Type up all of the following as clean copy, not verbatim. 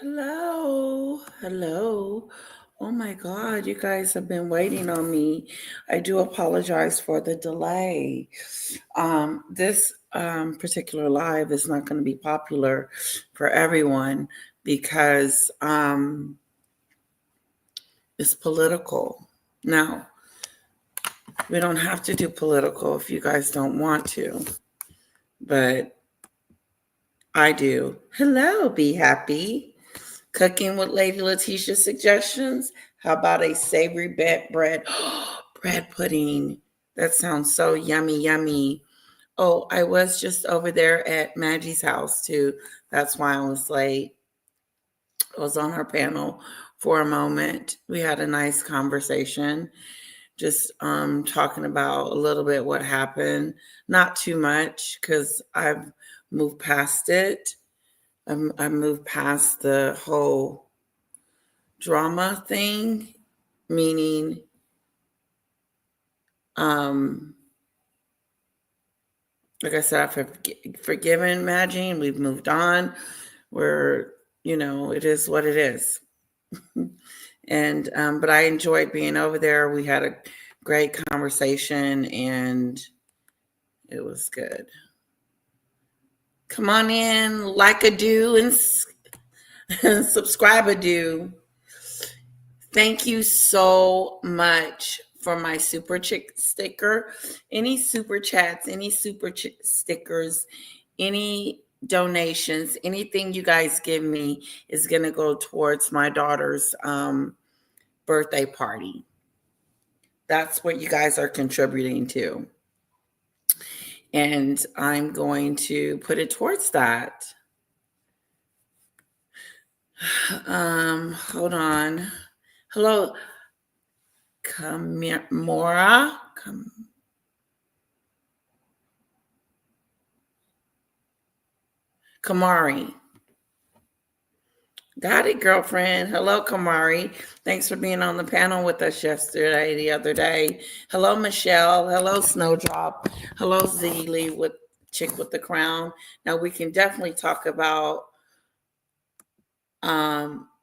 Hello, hello. Oh my God, you guys have been waiting on me. I do apologize for the delay. This particular live is not going to be popular for everyone because it's political. Now, we don't have to do political if you guys don't want to, but I do. Hello, be happy. Cooking with Lady Letitia suggestions. How about a savory bread bread pudding? That sounds so yummy, yummy. Oh, I was just over there at Maggie's house too. That's why I was late. I was on her panel for a moment. We had a nice conversation, just talking about a little bit what happened. Not too much because I've moved past it. I moved past the whole drama thing, meaning um like I said, I've forgiven Maggie. We've moved on. We're, it is what it is. And but I enjoyed being over there. We had a great conversation and it was good. Come on in, like a do, and subscribe a do. Thank you so much for my super chick sticker. Any super chats, any stickers, any donations, anything you guys give me is going to go towards my daughter's birthday party. That's what you guys are contributing to. And I'm going to put it towards that. Hold on. Hello, Kamora. Kamari. Got it, girlfriend. Hello, Kamari. Thanks for being on the panel with us the other day. Hello, Michelle. Hello, Snowdrop. Hello, Zeely with Chick with the Crown. Now we can definitely talk about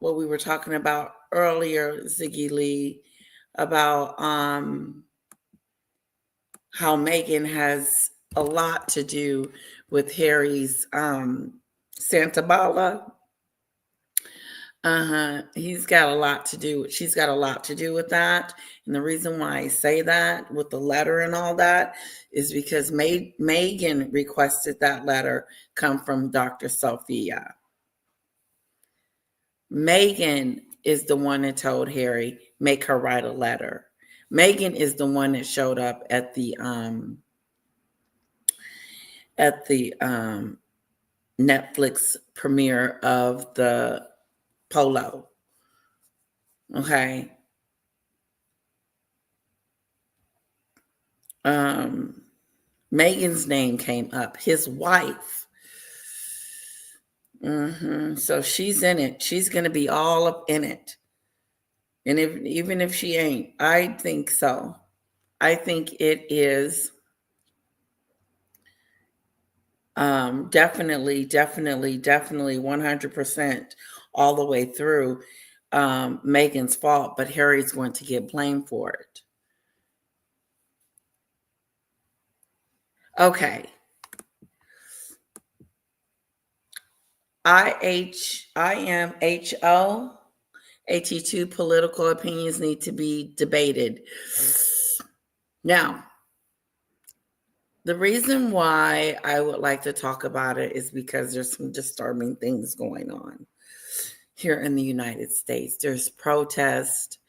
what we were talking about earlier, Ziggy Lee, about how Meghan has a lot to do with Harry's Santa Bala. He's got a lot to do. She's got a lot to do with that. And the reason why I say that with the letter and all that is because Meghan requested that letter come from Dr. Sophia. Meghan is the one that told Harry, make her write a letter. Meghan is the one that showed up at the Netflix premiere of the Polo. Okay. Megan's name came up, his wife. So she's in it. She's going to be all up in it. And even if she ain't, I think so. I think it is definitely 100% all the way through Megan's fault, but Harry's going to get blamed for it. Okay. IMHO 82 political opinions need to be debated. Now, the reason why I would like to talk about it is because there's some disturbing things going on here in the United States. There's protest.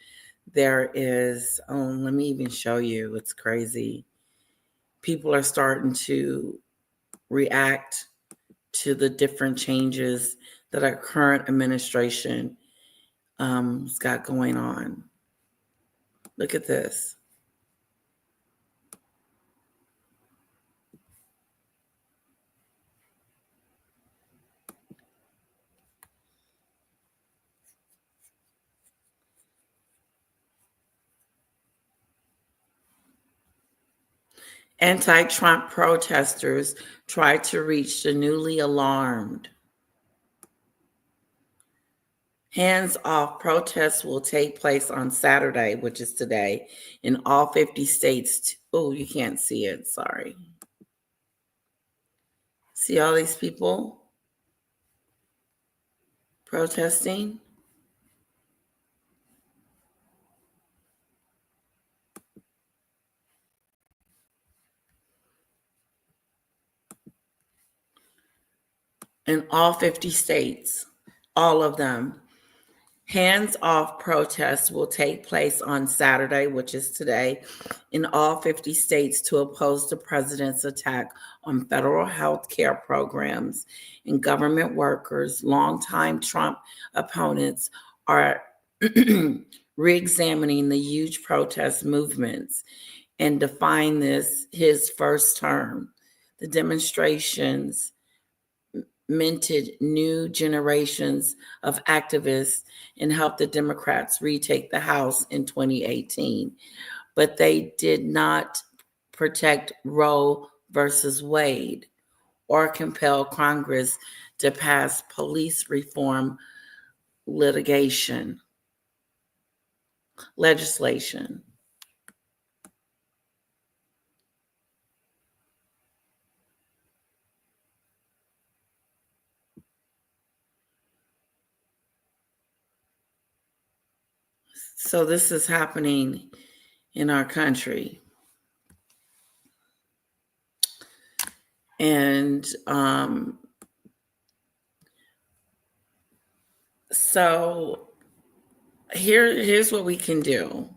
There is, let me even show you. It's crazy. People are starting to react to the different changes that our current administration has got going on. Look at this. Anti-Trump protesters try to reach the newly alarmed. Hands-off protests will take place on Saturday, which is today, in all 50 states. Oh, you can't see it. Sorry. See all these people protesting? In all 50 states, all of them. Hands-off protests will take place on Saturday, which is today, in all 50 states to oppose the president's attack on federal health care programs and government workers. Longtime Trump opponents are re-examining the huge protest movements and define this his first term. The demonstrations minted new generations of activists and helped the Democrats retake the House in 2018. But they did not protect Roe versus Wade or compel Congress to pass police reform legislation. So this is happening in our country. And so here's what we can do.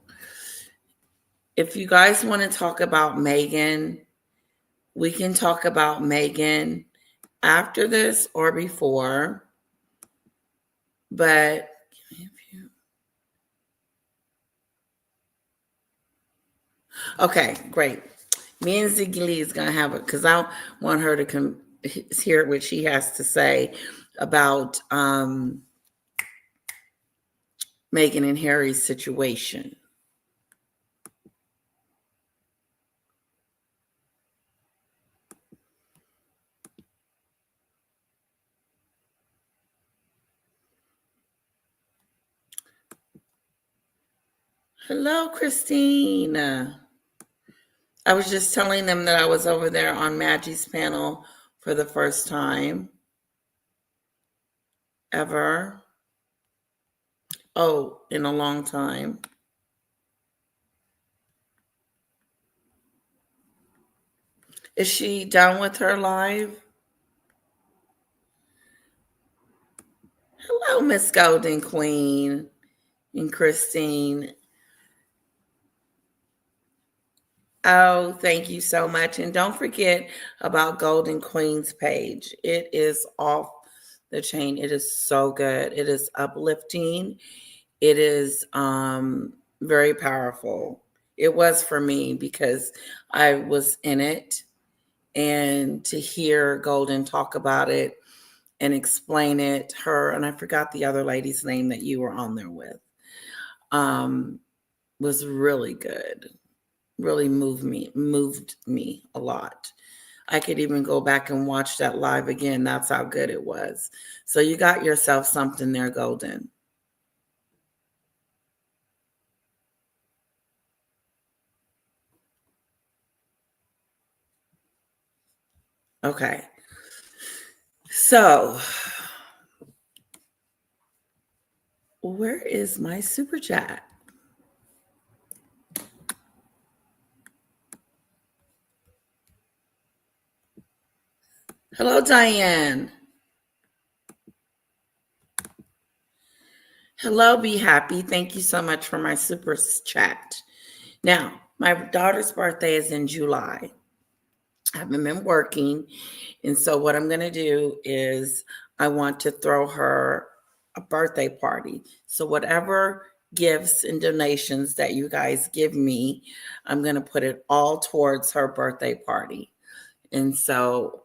If you guys want to talk about Meghan, we can talk about Meghan after this or before. But okay, great. Me and Ziggy Lee is gonna have it because I want her to hear what she has to say about Meghan and Harry's situation. Hello, Christine. I was just telling them that I was over there on Maggie's panel for the first time ever. Oh, in a long time. Is she done with her live? Hello, Miss Golden Queen and Christine. Oh, thank you so much. And don't forget about Golden Queen's page. It is off the chain. It is so good. It is uplifting. It is very powerful. It was for me because I was in it. And to hear Golden talk about it and explain it, her, and I forgot the other lady's name that you were on there with, was really good. Really moved me a lot. I could even go back and watch that live again. That's how good it was. So you got yourself something there, Golden. Okay. So where is my super chat? Hello, Diane. Hello, Be Happy. Thank you so much for my super chat. Now, my daughter's birthday is in July. I haven't been working. And so what I'm going to do is I want to throw her a birthday party. So whatever gifts and donations that you guys give me, I'm going to put it all towards her birthday party. And so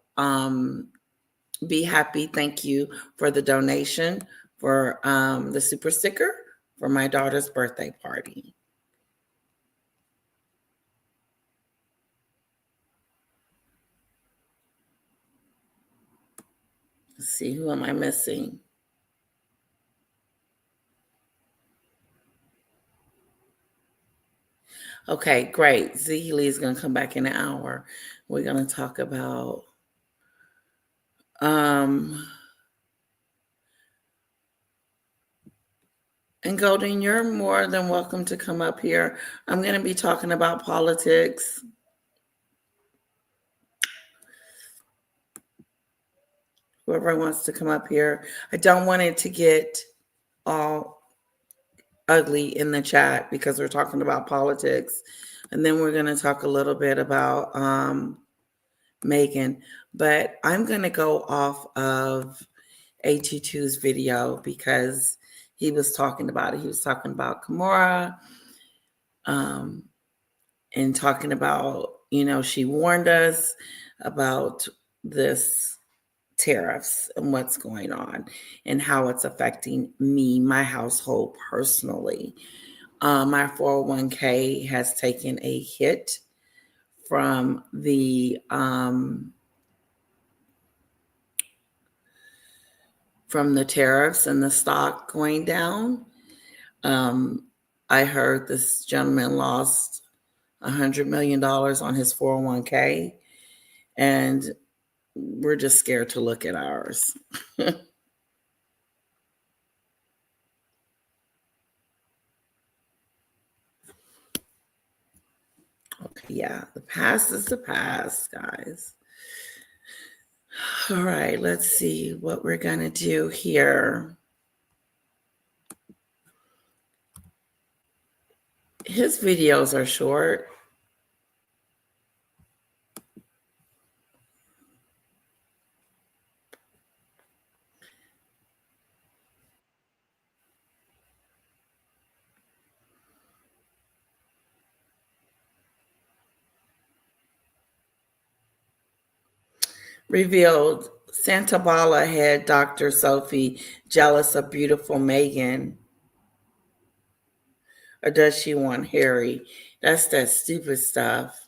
Be Happy. Thank you for the donation for the super sticker for my daughter's birthday party. Let's see, who am I missing? Okay, great. Zeely is going to come back in an hour. We're going to talk about and Golden, you're more than welcome to come up here. I'm going to be talking about politics. Whoever wants to come up here. I don't want it to get all ugly in the chat because we're talking about politics. And then we're going to talk a little bit about Meghan. But I'm going to go off of AT2's video because he was talking about it. He was talking about Kimora and talking about, she warned us about this tariffs and what's going on and how it's affecting me, my household personally. My 401k has taken a hit from the tariffs and the stock going down. I heard this gentleman lost $100 million on his 401k, and we're just scared to look at ours. Okay, yeah, the past is the past, guys. All right, let's see what we're going to do here. His videos are short. Revealed Santa Bala head Dr. Sophie jealous of beautiful Meghan. Or does she want Harry? That's that stupid stuff.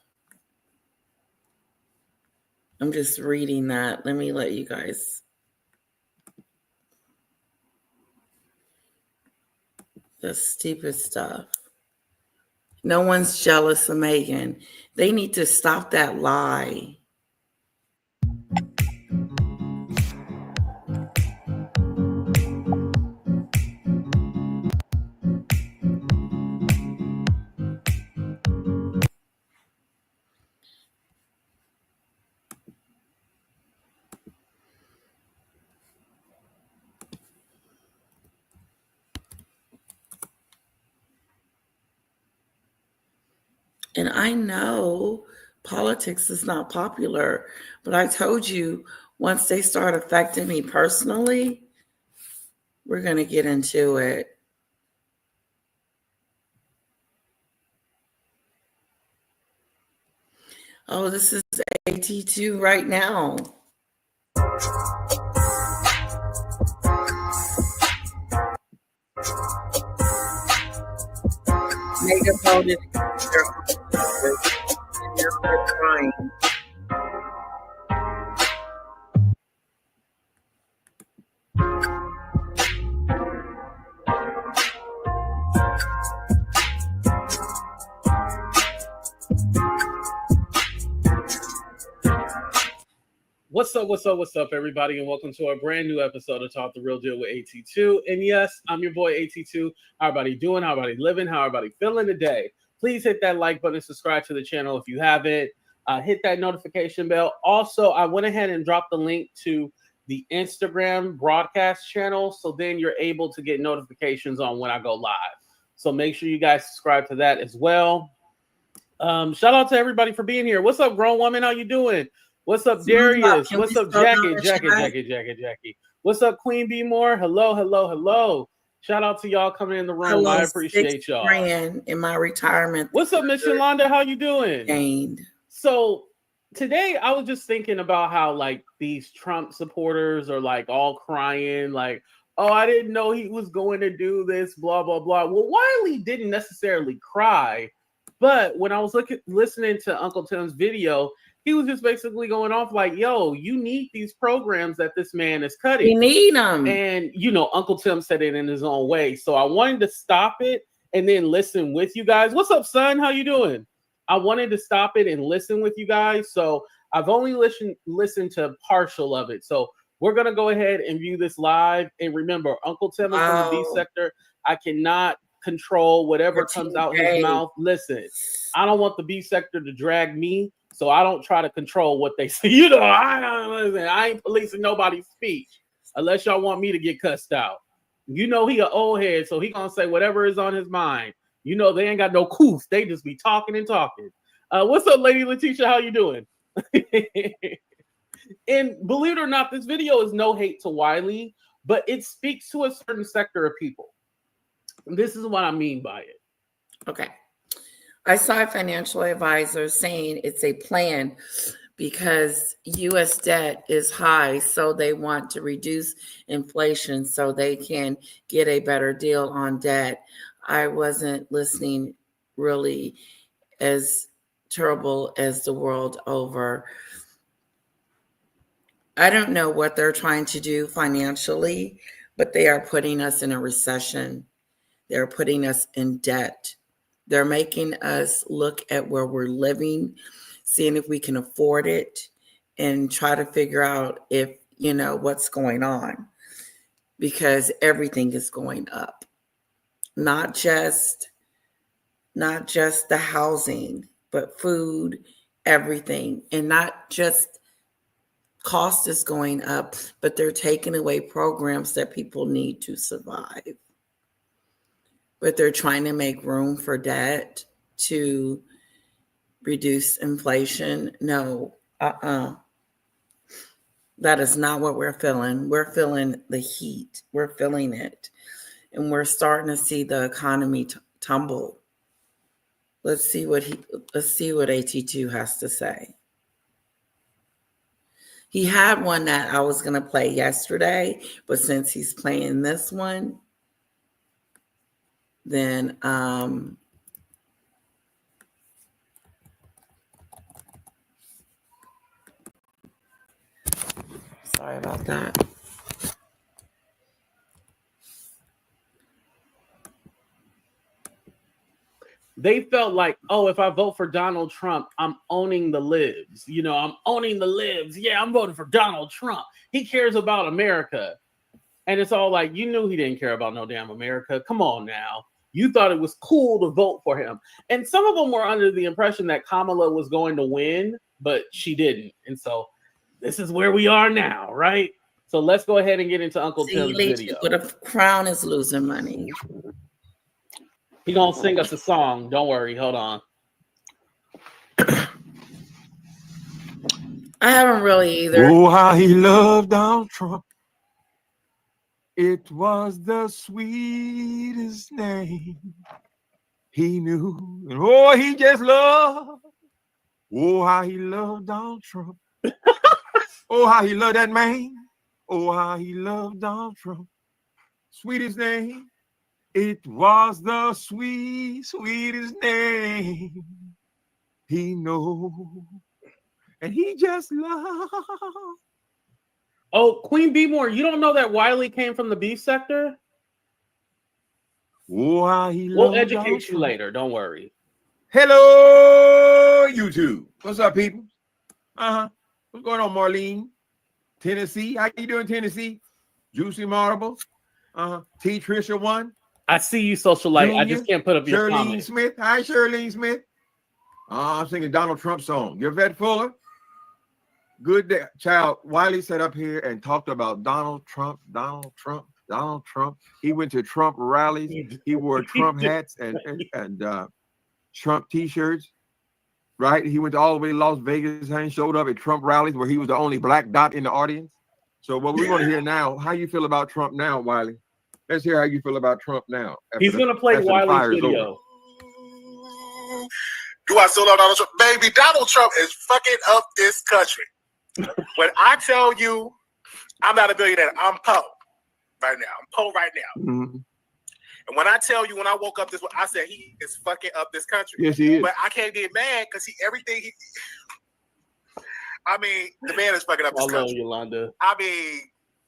I'm just reading that. Let me let you guys. The stupid stuff. No one's jealous of Meghan. They need to stop that lie. And I know politics is not popular, but I told you once they start affecting me personally, we're going to get into it. Oh, this is AT2 right now. Meghan voted against their and now they're crying. What's up, everybody, and welcome to our brand new episode of Talk the Real Deal with AT2. And yes, I'm your boy AT2. How everybody doing? How everybody living? How everybody feeling today? Please hit that like button, subscribe to the channel if you haven't. Hit that notification bell. Also, I went ahead and dropped the link to the Instagram broadcast channel, so then you're able to get notifications on when I go live. So make sure you guys subscribe to that as well. Shout out to everybody for being here. What's up, grown woman? How you doing? What's up, Darius? What's up, Jackie? What's up, Queen B More? Hello. Shout out to y'all coming in the room. Hello, I appreciate y'all. $6,000 in my retirement. What's up, Miss Yolanda? How you doing? Gained. So today I was just thinking about how like these Trump supporters are like all crying, like, oh, I didn't know he was going to do this, blah, blah, blah. Well, Wiley didn't necessarily cry, but when I was listening to Uncle Tim's video, he was just basically going off like, yo, you need these programs that this man is cutting. We need them. And, Uncle Tim said it in his own way. So I wanted to stop it and then listen with you guys. What's up, son? How you doing? I wanted to stop it and listen with you guys. So I've only listened to partial of it. So we're going to go ahead and view this live. And remember, Uncle Tim is from the B sector. I cannot control whatever comes out his mouth. Listen, I don't want the B sector to drag me, so I don't try to control what they say. You know, I ain't policing nobody's speech unless y'all want me to get cussed out. You know he an old head, so he gonna say whatever is on his mind. You know they ain't got no coof. They just be talking and talking. What's up, Lady Letitia? How you doing? And believe it or not, this video is no hate to Wiley, but it speaks to a certain sector of people. This is what I mean by it. Okay. I saw a financial advisor saying it's a plan because U.S. debt is high, so they want to reduce inflation so they can get a better deal on debt. I wasn't listening really as terrible as the world over. I don't know what they're trying to do financially, but they are putting us in a recession. They're putting us in debt. They're making us look at where we're living, seeing if we can afford it, and try to figure out if, you know, what's going on, because everything is going up. Not just the housing, but food, everything. And not just cost is going up, but they're taking away programs that people need to survive. But they're trying to make room for debt to reduce inflation. No, that is not what we're feeling. We're feeling the heat. We're feeling it. And we're starting to see the economy tumble. Let's see what AT2 has to say. He had one that I was going to play yesterday, but since he's playing this one, then sorry about that. They felt like, oh, if I vote for Donald Trump, I'm owning the libs. You know, I'm owning the libs. Yeah, I'm voting for Donald Trump. He cares about America. And it's all like, you knew he didn't care about no damn America. Come on now. You thought it was cool to vote for him. And some of them were under the impression that Kamala was going to win, but she didn't. And so this is where we are now, right? So let's go ahead and get into Uncle Tim's video. But a crown is losing money. He gonna sing us a song. Don't worry. Hold on. I haven't really either. Oh, how he loved Donald Trump. It was the sweetest name he knew. And oh, he just loved. Oh, how he loved Donald Trump. Oh, how he loved that man. Oh, how he loved Donald Trump. Sweetest name. It was the sweetest name he knew. And he just loved. Oh, Queen B More, you don't know that Wiley came from the beef sector? Oh, how he We'll loved educate Donald you Trump. later. Don't worry. Hello, YouTube. What's up, people? What's going on, Marlene? Tennessee. How you doing, Tennessee? Juicy Marble. T. Trisha 1. I see you, socialite. Junior, I just can't put up your Shirlene comment. Smith. Hi, Shirlene Smith. I'm singing Donald Trump song. Yvette Fuller. Good day. Child, Wiley sat up here and talked about Donald Trump. He went to Trump rallies. He wore Trump hats and Trump t-shirts. Right? He went all the way to Las Vegas and showed up at Trump rallies where he was the only black dot in the audience. So what we want to hear now, how you feel about Trump now, Wiley? Let's hear how you feel about Trump now. He's going to play Wiley's video. Do I still love Donald Trump? Baby, Donald Trump is fucking up this country. When I tell you I'm not a billionaire, I'm poor right now. I'm poor right now. Mm-hmm. And when I tell you, when I woke up this morning, I said he is fucking up this country. Yes, he is. But I can't get mad because I mean, the man is fucking up this country. Yolanda. I mean,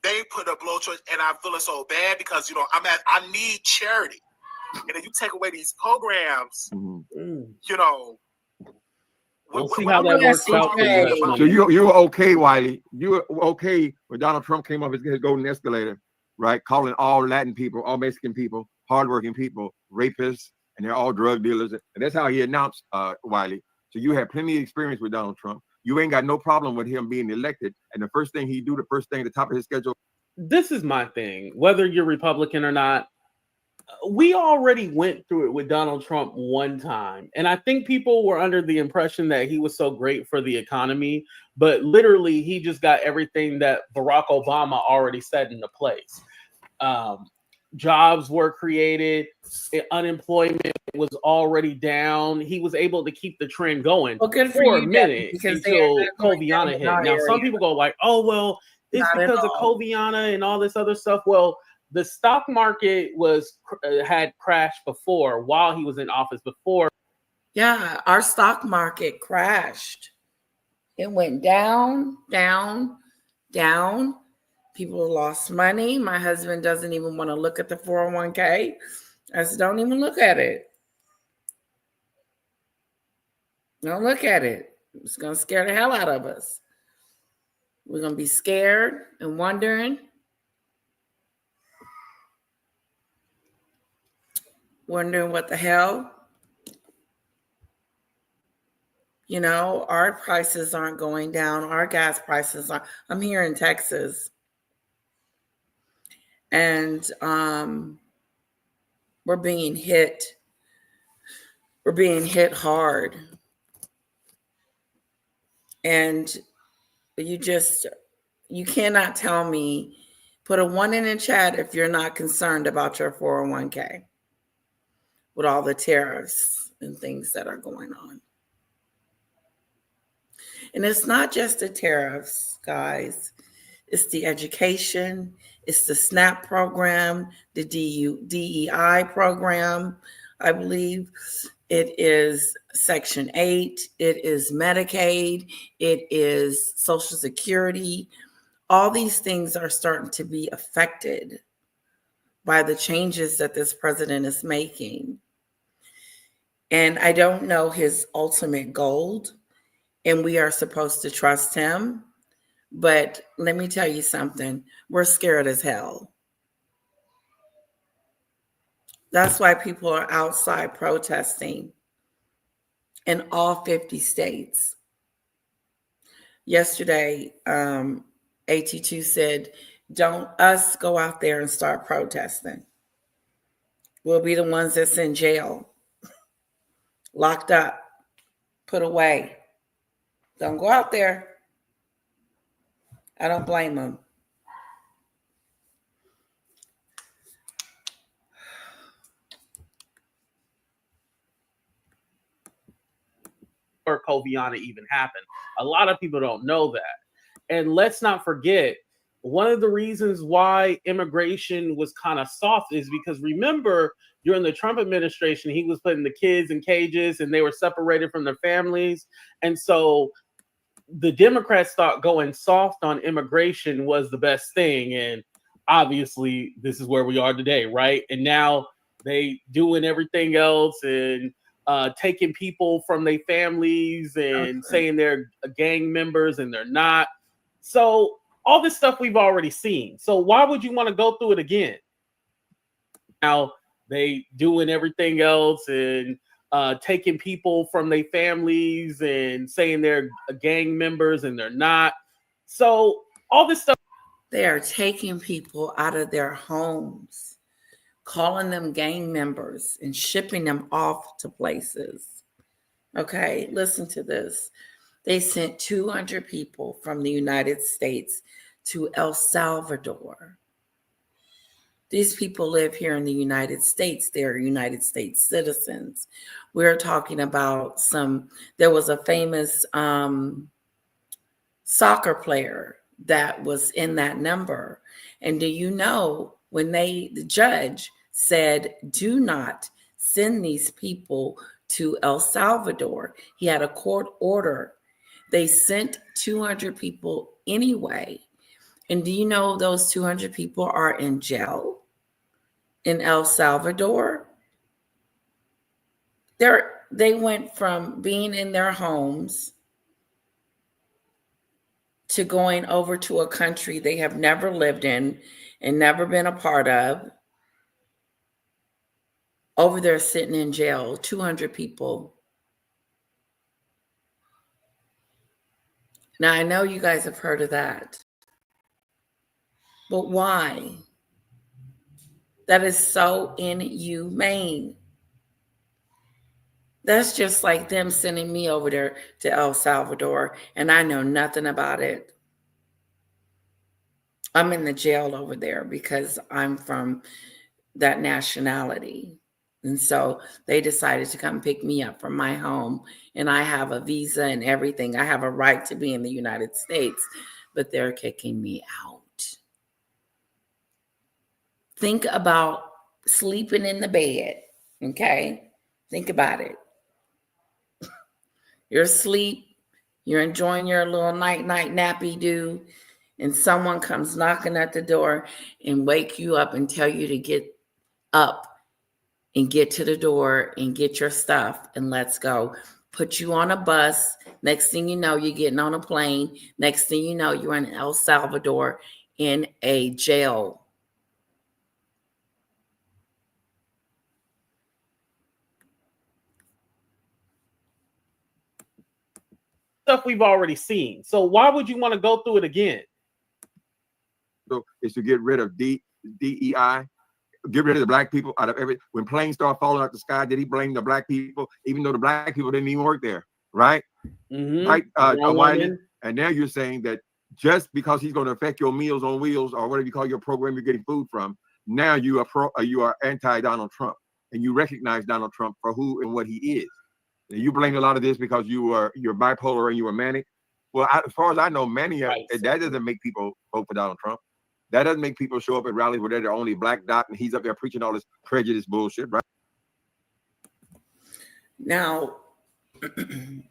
they put up low choice, and I'm feeling so bad because, you know, I need charity. and then you take away these programs, Mhm. you know. We'll see what how I'm that really works out for you. saying- So you were okay, Wiley. You were okay when Donald Trump came up his golden escalator, right? Calling all Latin people, all Mexican people, hardworking people, rapists, and they're all drug dealers. And that's how he announced Wiley. So you have plenty of experience with Donald Trump. You ain't got no problem with him being elected. And the first thing he do, the first thing at the top of his schedule. This is my thing. Whether you're Republican or not, we already went through it with Donald Trump one time. And I think people were under the impression that he was so great for the economy, but literally he just got everything that Barack Obama already set into place. Jobs were created, unemployment was already down. He was able to keep the trend going Well, good for for a you, minute because they are until not going down Coviana in hit. our Now, some area. people go like, oh, well, it's Not at because of all. Coviana and all this other stuff. Well, the stock market had crashed before while he was in office before. Yeah, our stock market crashed. It went down, down, down. People lost money. My husband doesn't even want to look at the 401k. I said, don't even look at it. Don't look at it. It's going to scare the hell out of us. We're going to be scared and wondering what the hell. You know, our prices aren't going down. Our gas prices are. I'm here in Texas. And we're being hit. We're being hit hard. And you cannot tell me, put a 1 in the chat if you're not concerned about your 401k with all the tariffs and things that are going on. And it's not just the tariffs, guys. It's the education. It's the SNAP program, the DEI program, I believe. It is Section 8. It is Medicaid. It is Social Security. All these things are starting to be affected by the changes that this president is making. And I don't know his ultimate goal, and we are supposed to trust him. But let me tell you something. We're scared as hell. That's why people are outside protesting in all 50 states. Yesterday, AT2 said, don't us go out there and start protesting. We'll be the ones that's in jail, locked up, put away. Don't go out there. I don't blame them. Or Coviana even happened. A lot of people don't know that. And let's not forget, one of the reasons why immigration was kind of soft is because, remember, during the Trump administration, he was putting the kids in cages and they were separated from their families. And so the Democrats thought going soft on immigration was the best thing. And obviously, this is where we are today, right? And now they doing everything else and taking people from their families and saying they're gang members and they're not. So all this stuff we've already seen. So why would you want to go through it again? Now they doing everything else and taking people from their families and saying they're gang members and they're not. So all this stuff. They are taking people out of their homes, calling them gang members and shipping them off to places. Okay, listen to this. They sent 200 people from the United States to El Salvador. These people live here in the United States. They're United States citizens. We're talking about there was a famous soccer player that was in that number. And do you know when the judge said, do not send these people to El Salvador, he had a court order. They sent 200 people anyway. And do you know those 200 people are in jail in El Salvador? They went from being in their homes to going over to a country they have never lived in and never been a part of. Over there sitting in jail, 200 people. Now, I know you guys have heard of that. But why? That is so inhumane. That's just like them sending me over there to El Salvador, and I know nothing about it. I'm in the jail over there because I'm from that nationality. And so they decided to come pick me up from my home, and I have a visa and everything. I have a right to be in the United States, but they're kicking me out. Think about sleeping in the bed, okay? Think about it. You're asleep, you're enjoying your little night nappy do, and someone comes knocking at the door and wake you up and tell you to get up and get to the door and get your stuff and let's go. Put you on a bus. Next thing you know, you're getting on a plane. Next thing you know, you're in El Salvador in a jail. Stuff we've already seen. So why would you want to go through it again? So is to get rid of DEI, get rid of the black people out of when planes start falling out the sky. Did he blame the black people, even though the black people didn't even work there, right? Right. And now you're saying that just because he's going to affect your Meals on Wheels or whatever you call your program you're getting food from, now you are anti-Donald Trump, and you recognize Donald Trump for who and what he is. And you blame a lot of this because you're bipolar and you were manic. Well, as far as I know, mania, right, that doesn't make people vote for Donald Trump. That doesn't make people show up at rallies where they're the only black dot and he's up there preaching all this prejudice bullshit, right? Now,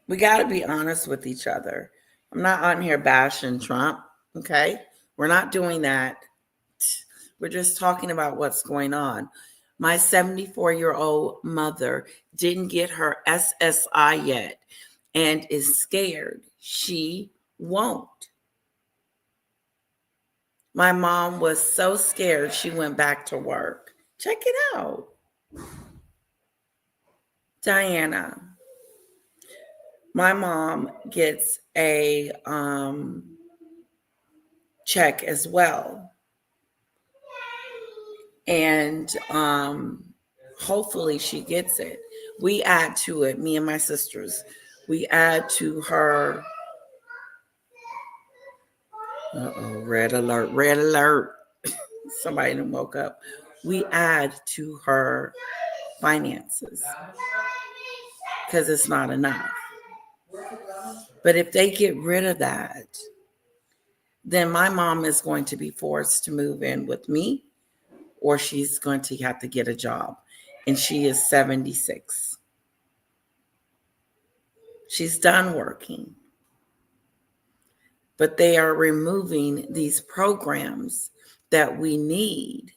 we got to be honest with each other. I'm not on here bashing Trump, okay? We're not doing that. We're just talking about what's going on. My 74-year-old mother didn't get her SSI yet and is scared. She won't. My mom was so scared she went back to work. Check it out. Diana. My mom gets a check as well. And hopefully she gets it. We add to it, me and my sisters, we add to her. Red alert, red alert. Somebody done woke up. We add to her finances because it's not enough. But if they get rid of that, then my mom is going to be forced to move in with me, or she's going to have to get a job. And she is 76. She's done working. But they are removing these programs that we need.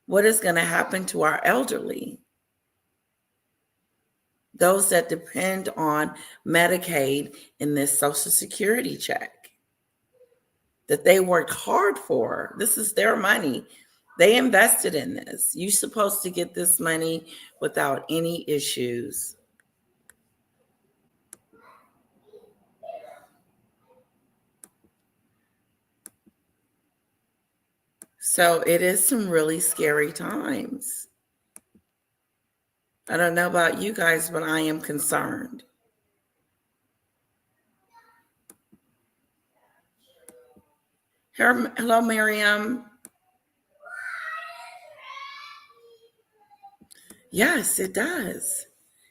What is going to happen to our elderly? Those that depend on Medicaid and this Social Security check that they worked hard for. This is their money. They invested in this. You're supposed to get this money without any issues. So it is some really scary times. I don't know about you guys, but I am concerned. Hello, Miriam. Yes, it does.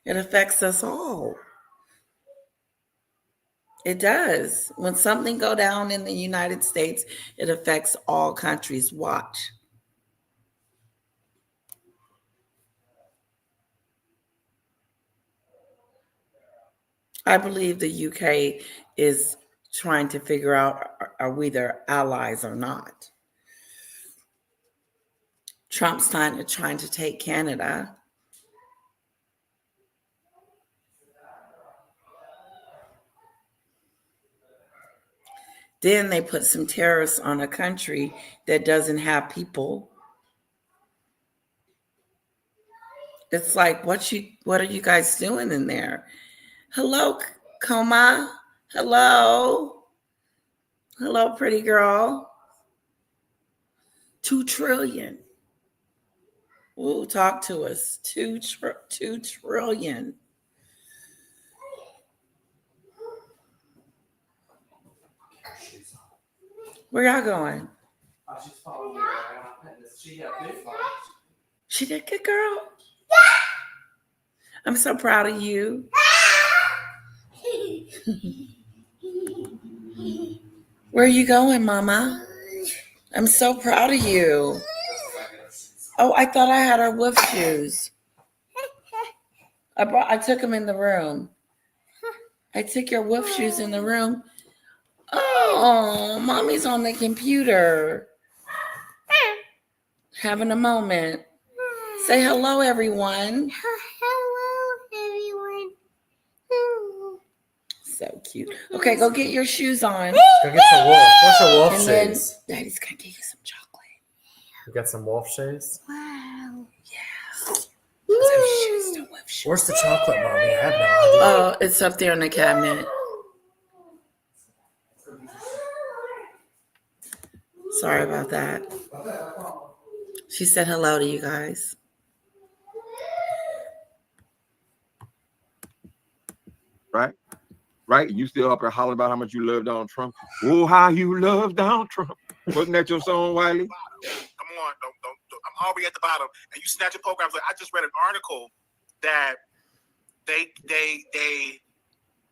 It affects us all. It does. When something go down in the United States, it affects all countries. Watch. I believe the UK is trying to figure out, are we their allies or not? Trump's trying to take Canada. Then they put some tariffs on a country that doesn't have people. It's like, what are you guys doing in there? Hello, Koma. Hello. Hello, pretty girl. 2 trillion. Ooh, talk to us. 2 trillion. Where y'all going? She did good, girl. I'm so proud of you. Where are you going, Mama? I'm so proud of you. Oh, I thought I had our wolf shoes. I took them in the room. I took your wolf shoes in the room. Oh, Mommy's on the computer. Having a moment. Say hello, everyone. Hello, everyone. So cute. Okay, go get your shoes on. Go get some wolf. What's your wolf And then shoes? Daddy's gonna get you some chocolate. You got some wolf shoes? Wow. Yeah. Some shoes, some wolf shoes. Where's the chocolate, Mommy? I have no idea. Oh, it's up there in the cabinet. Sorry about that. She said hello to you guys. Right? Right? You still up there hollering about how much you love Donald Trump. Oh, how you love Donald Trump. Wasn't that your song, Wiley? Come on, don't. I'm already at the bottom, and you snatch your programs. Like, I just read an article that they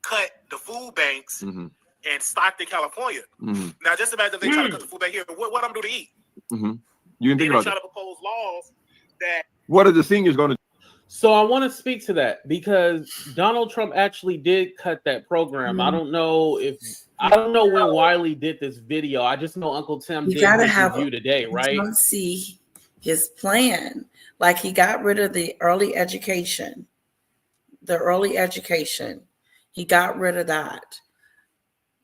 cut the food banks in Stockton, California. Now, just imagine if they try to cut the food bank here. What I'm going to eat? You didn't think about try that. to propose laws that. What are the seniors going to do? So I want to speak to that because Donald Trump actually did cut that program. I don't know when Wiley did this video. I just know Uncle Tim did his review today, right? You don't see his plan. Like, he got rid of the early education. He got rid of that.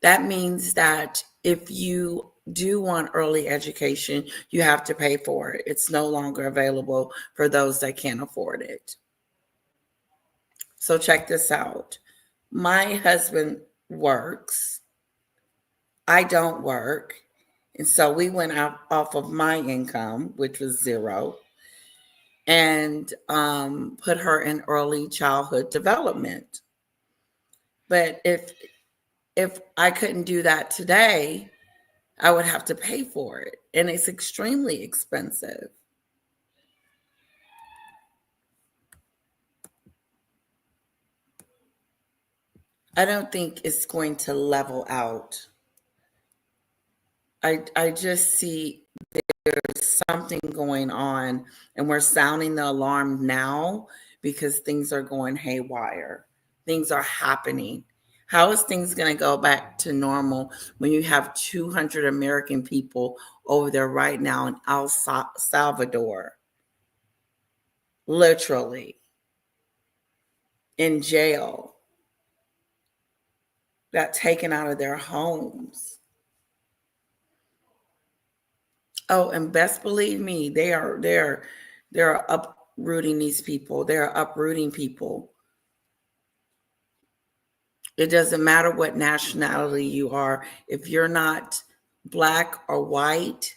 That means that if you do want early education, you have to pay for it. It's no longer available for those that can't afford it. So check this out. My husband works. I don't work. And so we went out off of my income, which was zero, and put her in early childhood development. But if I couldn't do that today, I would have to pay for it. And it's extremely expensive. I don't think it's going to level out. I just see there's something going on, and we're sounding the alarm now because things are going haywire. Things are happening. How is things going to go back to normal when you have 200 American people over there right now in El Salvador, literally in jail, got taken out of their homes? Oh, and best believe me, they're uprooting these people. They're uprooting people. It doesn't matter what nationality you are. If you're not Black or white,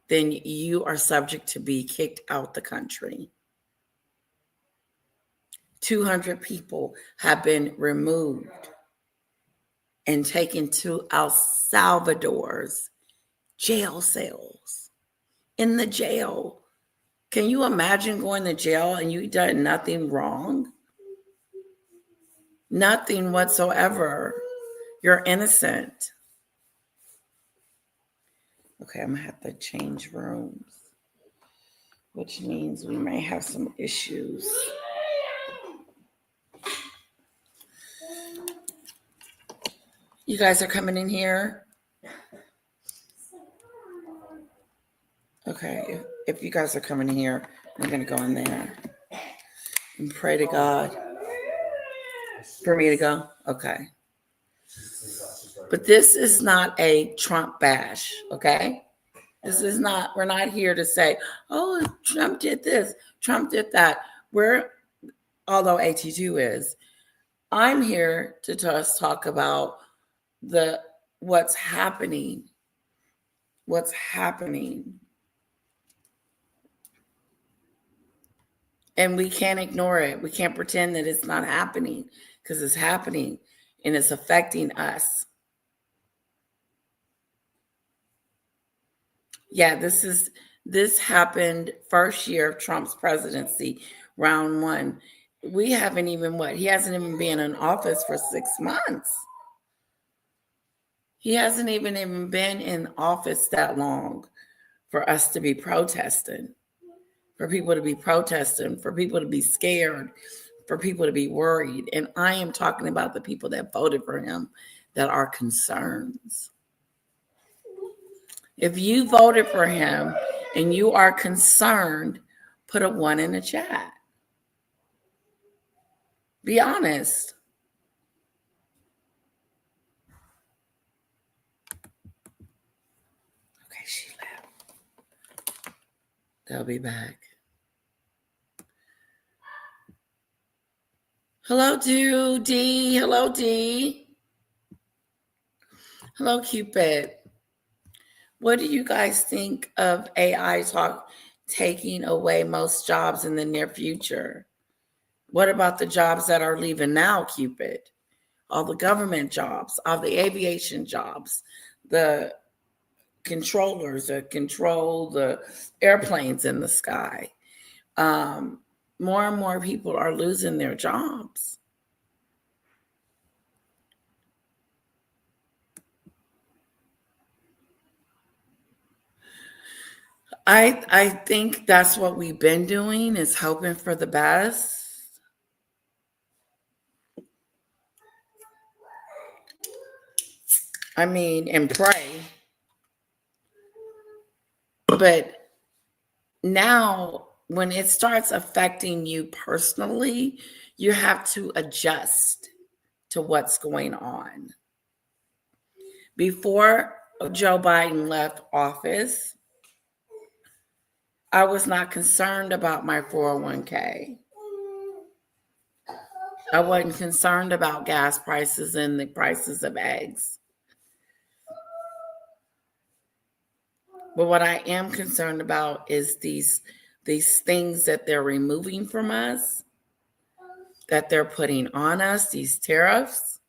then you are subject to be kicked out the country. 200 people have been removed and taken to El Salvador's jail cells. In the jail. Can you imagine going to jail and you done nothing wrong? Nothing whatsoever. You're innocent. Okay, I'm gonna have to change rooms, which means we may have some issues. You guys are coming in here? Okay, if you guys are coming in here, I'm gonna go in there and pray to God for me to go. Okay. But this is not a Trump bash, okay? This is not, we're not here to say, oh, Trump did this, Trump did that. Although AT2 is, I'm here to just talk about what's happening. What's happening. And we can't ignore it. We can't pretend that it's not happening, because it's happening and it's affecting us. Yeah, this happened first year of Trump's presidency, round one. We haven't even he hasn't even been in office for 6 months. He hasn't even been in office that long for us to be protesting, for people to be protesting, for people to be scared, for people to be worried. And I am talking about the people that voted for him that are concerns. If you voted for him and you are concerned, put a 1 in the chat. Be honest. Okay, she left. They'll be back. Hello, D. Hello, D. Hello, Cupid. What do you guys think of AI taking away most jobs in the near future? What about the jobs that are leaving now, Cupid? All the government jobs, all the aviation jobs, the controllers that control the airplanes in the sky. More and more people are losing their jobs. I think that's what we've been doing, is hoping for the best. I mean, and pray. But now, when it starts affecting you personally, you have to adjust to what's going on. Before Joe Biden left office, I was not concerned about my 401k. I wasn't concerned about gas prices and the prices of eggs. But what I am concerned about is these things that they're removing from us, that they're putting on us, these tariffs.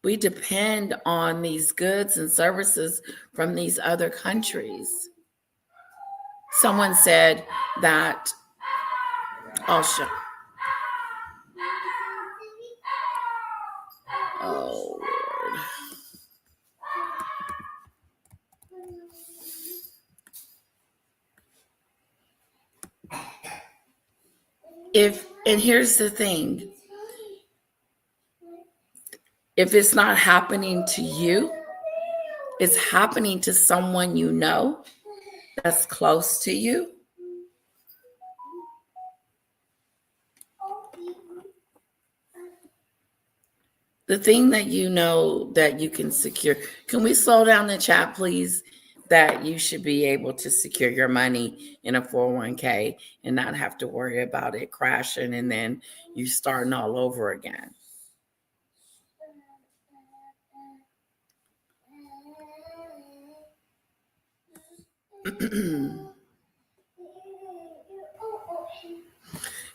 We depend on these goods and services from these other countries. Someone said that, oh, shit. Oh, Lord. And here's the thing. If it's not happening to you, it's happening to someone you know that's close to you. The thing that you know that you can secure. Can we slow down the chat, please? That you should be able to secure your money in a 401k and not have to worry about it crashing and then you starting all over again.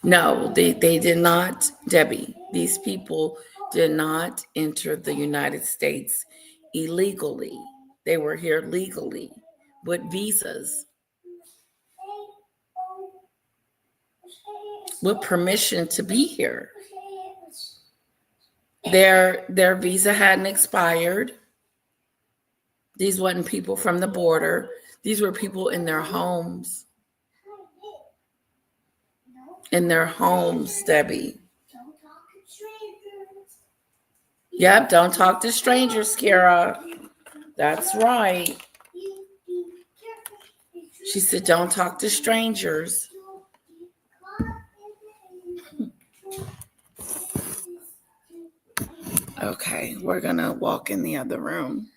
No, they did not, Debbie. These people did not enter the United States illegally. They were here legally with visas, with permission to be here. Their visa hadn't expired. These weren't people from the border. These were people in their homes. In their homes, Debbie. Yep, don't talk to strangers, Kara. That's right. She said, don't talk to strangers. Okay. Okay, we're going to walk in the other room.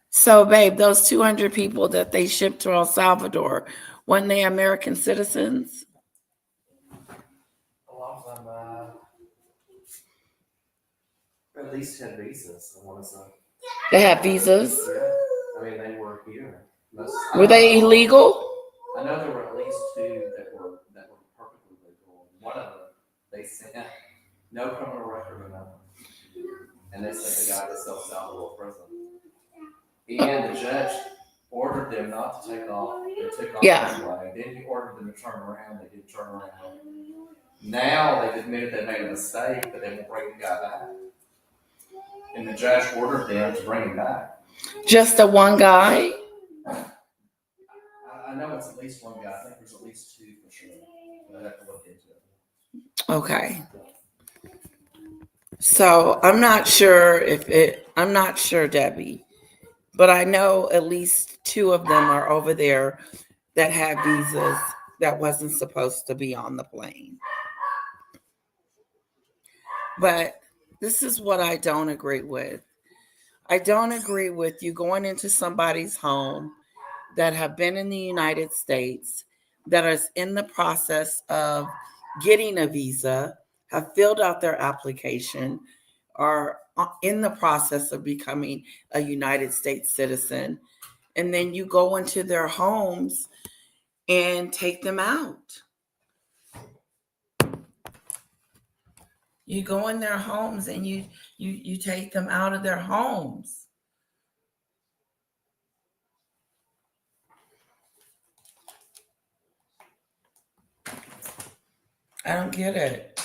So, babe, those 200 people that they shipped to El Salvador, weren't they American citizens? A lot of them at least had visas. I want to say. They had visas? Yeah. I mean, they were here. Were they illegal? I know there were at least two that were perfectly legal. One of them, they sent no criminal record or nothing, and they sent the guy to El Salvador prison. And the judge ordered them not to take off. They took off anyway. Then he ordered them to turn around. They did turn around. Now they've admitted they made a mistake, but they won't bring the guy back. And the judge ordered them to bring him back. Just the one guy? I know it's at least one guy. I think there's at least two for sure. But I have to look into it. Okay. So I'm not sure, Debbie, but I know at least two of them are over there that had visas that wasn't supposed to be on the plane. But this is what I don't agree with. I don't agree with you going into somebody's home that have been in the United States, that is in the process of getting a visa, have filled out their application, are in the process of becoming a United States citizen, and then you go into their homes and take them out. You go in their homes and you take them out of their homes. I don't get it.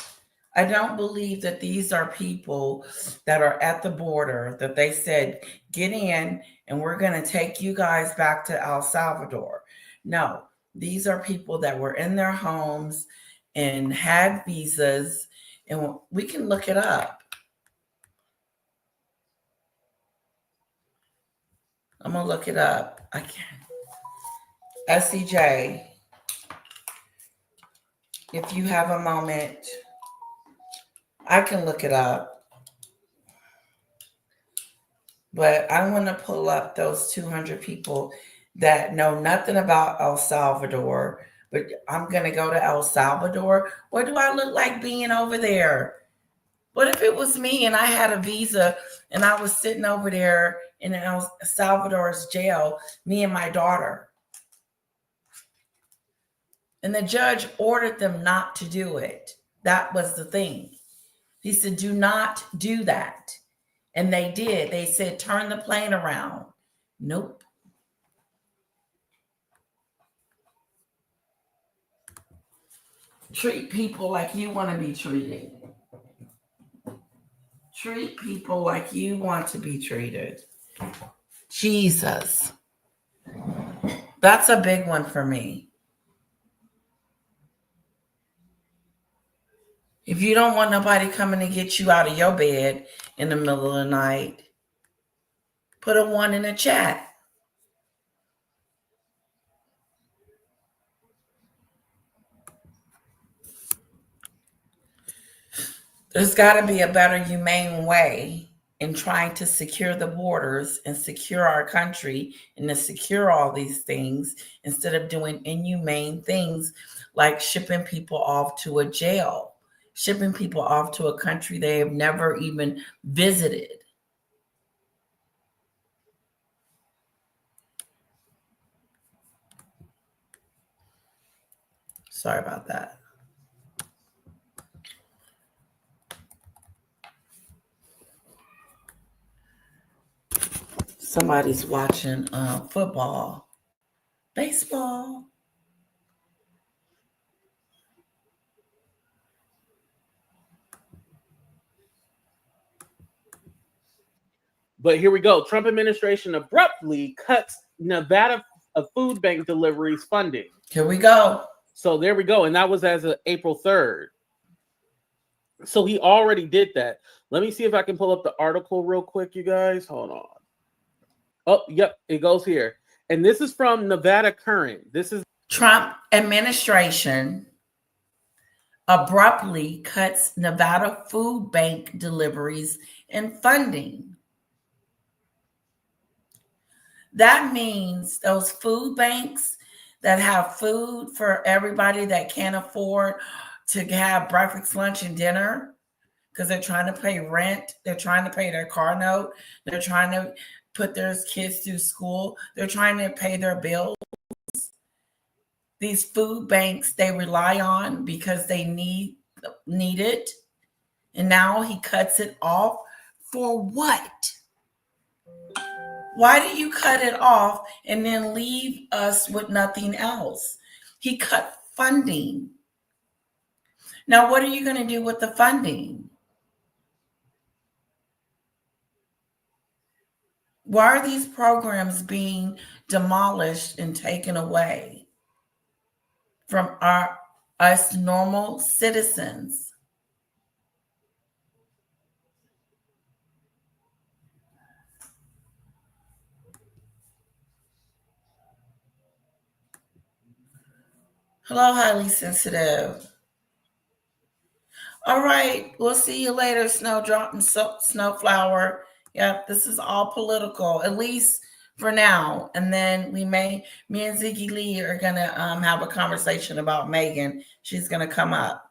I don't believe that these are people that are at the border that they said, get in and we're going to take you guys back to El Salvador. No, these are people that were in their homes and had visas, and we can look it up. I'm going to look it up. I can't. SCJ, if you have a moment, I can look it up. But I want to pull up those 200 people that know nothing about El Salvador, but I'm going to go to El Salvador. What do I look like being over there? What if it was me and I had a visa and I was sitting over there in El Salvador's jail, me and my daughter? And the judge ordered them not to do it. That was the thing. He said, do not do that. And they did. They said, turn the plane around. Nope. Treat people like you want to be treated. Treat people like you want to be treated. Jesus. That's a big one for me. If you don't want nobody coming to get you out of your bed in the middle of the night, put a 1 in the chat. There's got to be a better, humane way in trying to secure the borders and secure our country and to secure all these things instead of doing inhumane things like shipping people off to a jail, shipping people off to a country they have never even visited. Sorry about that. Somebody's watching football, baseball. But here we go. Trump administration abruptly cuts Nevada food bank deliveries funding. Here we go. So there we go. And that was as of April 3rd. So he already did that. Let me see if I can pull up the article real quick, you guys. Hold on. Oh, yep. It goes here. And this is from Nevada Current. This is Trump administration abruptly cuts Nevada food bank deliveries and funding. That means those food banks that have food for everybody that can't afford to have breakfast, lunch, and dinner because they're trying to pay rent, they're trying to pay their car note, they're trying to put their kids through school, they're trying to pay their bills. These food banks they rely on because they need it. And now he cuts it off for what? Why do you cut it off and then leave us with nothing else? He cut funding. Now, what are you going to do with the funding? Why are these programs being demolished and taken away from us normal citizens? Hello, highly sensitive. All right, we'll see you later, Snowdrop and Snowflower. Yep, this is all political, at least for now. And then me and Ziggy Lee are gonna have a conversation about Megan. She's gonna come up.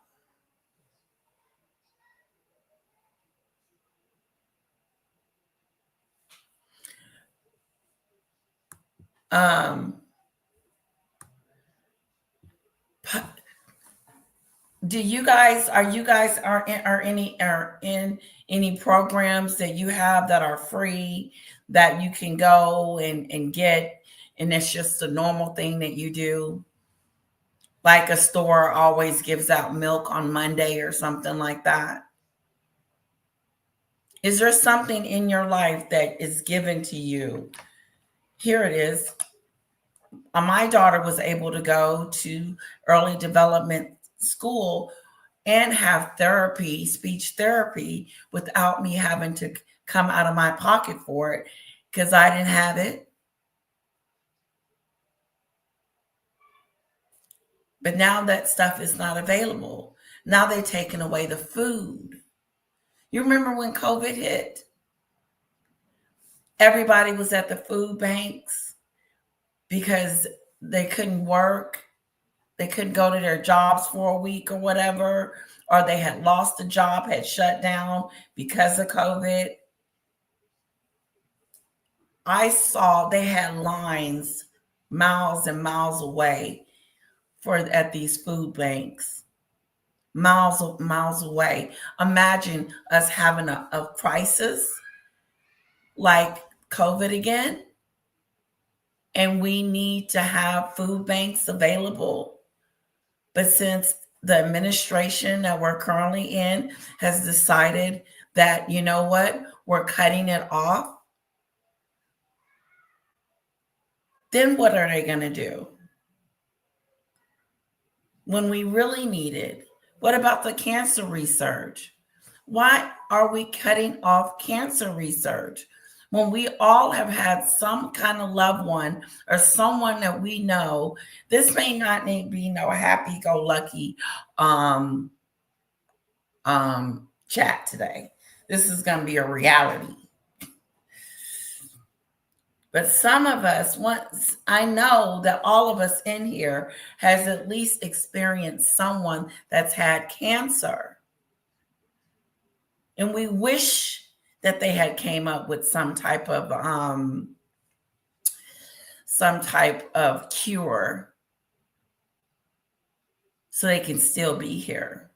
Do you guys are in any programs that you have that are free that you can go and get, and it's just a normal thing that you do? Like a store always gives out milk on Monday or something like that. Is there something in your life that is given to you? Here it is. My daughter was able to go to early development school and have therapy, speech therapy, without me having to come out of my pocket for it because I didn't have it. But now that stuff is not available. Now they're taking away the food. You remember when COVID hit? Everybody was at the food banks because they couldn't work. They couldn't go to their jobs for a week or whatever, or they had lost a job, had shut down because of COVID. I saw they had lines miles and miles away at these food banks. Miles away. Imagine us having a crisis like COVID again, and we need to have food banks available. But since the administration that we're currently in has decided that, you know what, we're cutting it off, then what are they going to do? When we really need it, what about the cancer research? Why are we cutting off cancer research when we all have had some kind of loved one or someone that we know? This may not be no happy-go-lucky chat today. This is going to be a reality. But some of us, I know that all of us in here has at least experienced someone that's had cancer. And we wish that they had came up with some type of cure so they can still be here.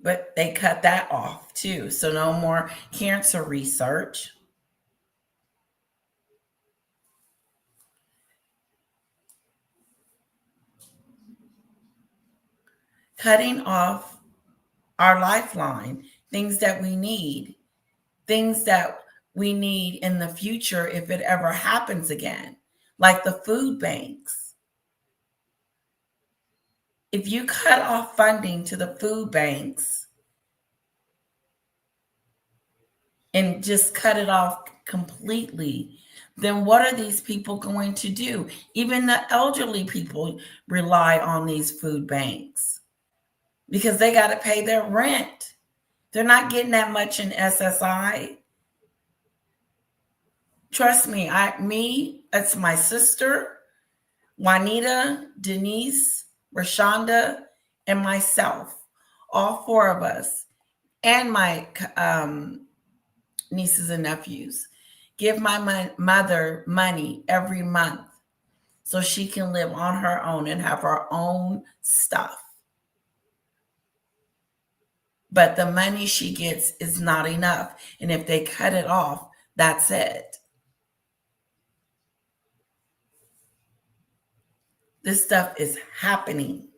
But they cut that off too. So no more cancer research. Cutting off our lifeline, things that we need in the future if it ever happens again, like the food banks. If you cut off funding to the food banks and just cut it off completely, then what are these people going to do? Even the elderly people rely on these food banks because they got to pay their rent. They're not getting that much in SSI. Trust me, that's my sister, Juanita, Denise, Rashonda, and myself. All four of us, and my nieces and nephews, give my mother money every month so she can live on her own and have her own stuff. But the money she gets is not enough. And if they cut it off, that's it. This stuff is happening.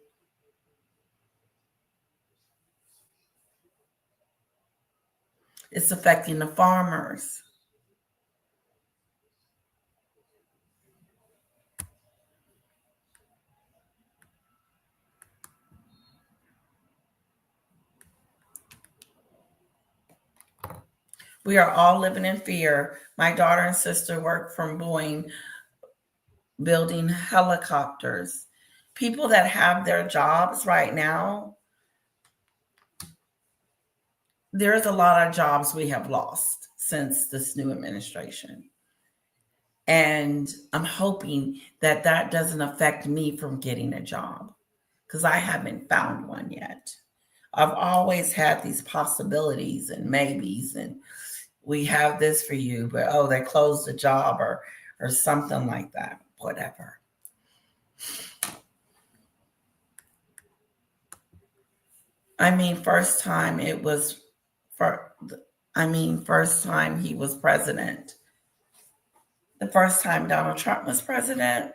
It's affecting the farmers. We are all living in fear. My daughter and sister work from Boeing, building helicopters. People that have their jobs right now, there's a lot of jobs we have lost since this new administration. And I'm hoping that that doesn't affect me from getting a job because I haven't found one yet. I've always had these possibilities and maybes, and we have this for you, but oh, they closed the job or something like that, whatever. I mean, first time he was president. The first time Donald Trump was president.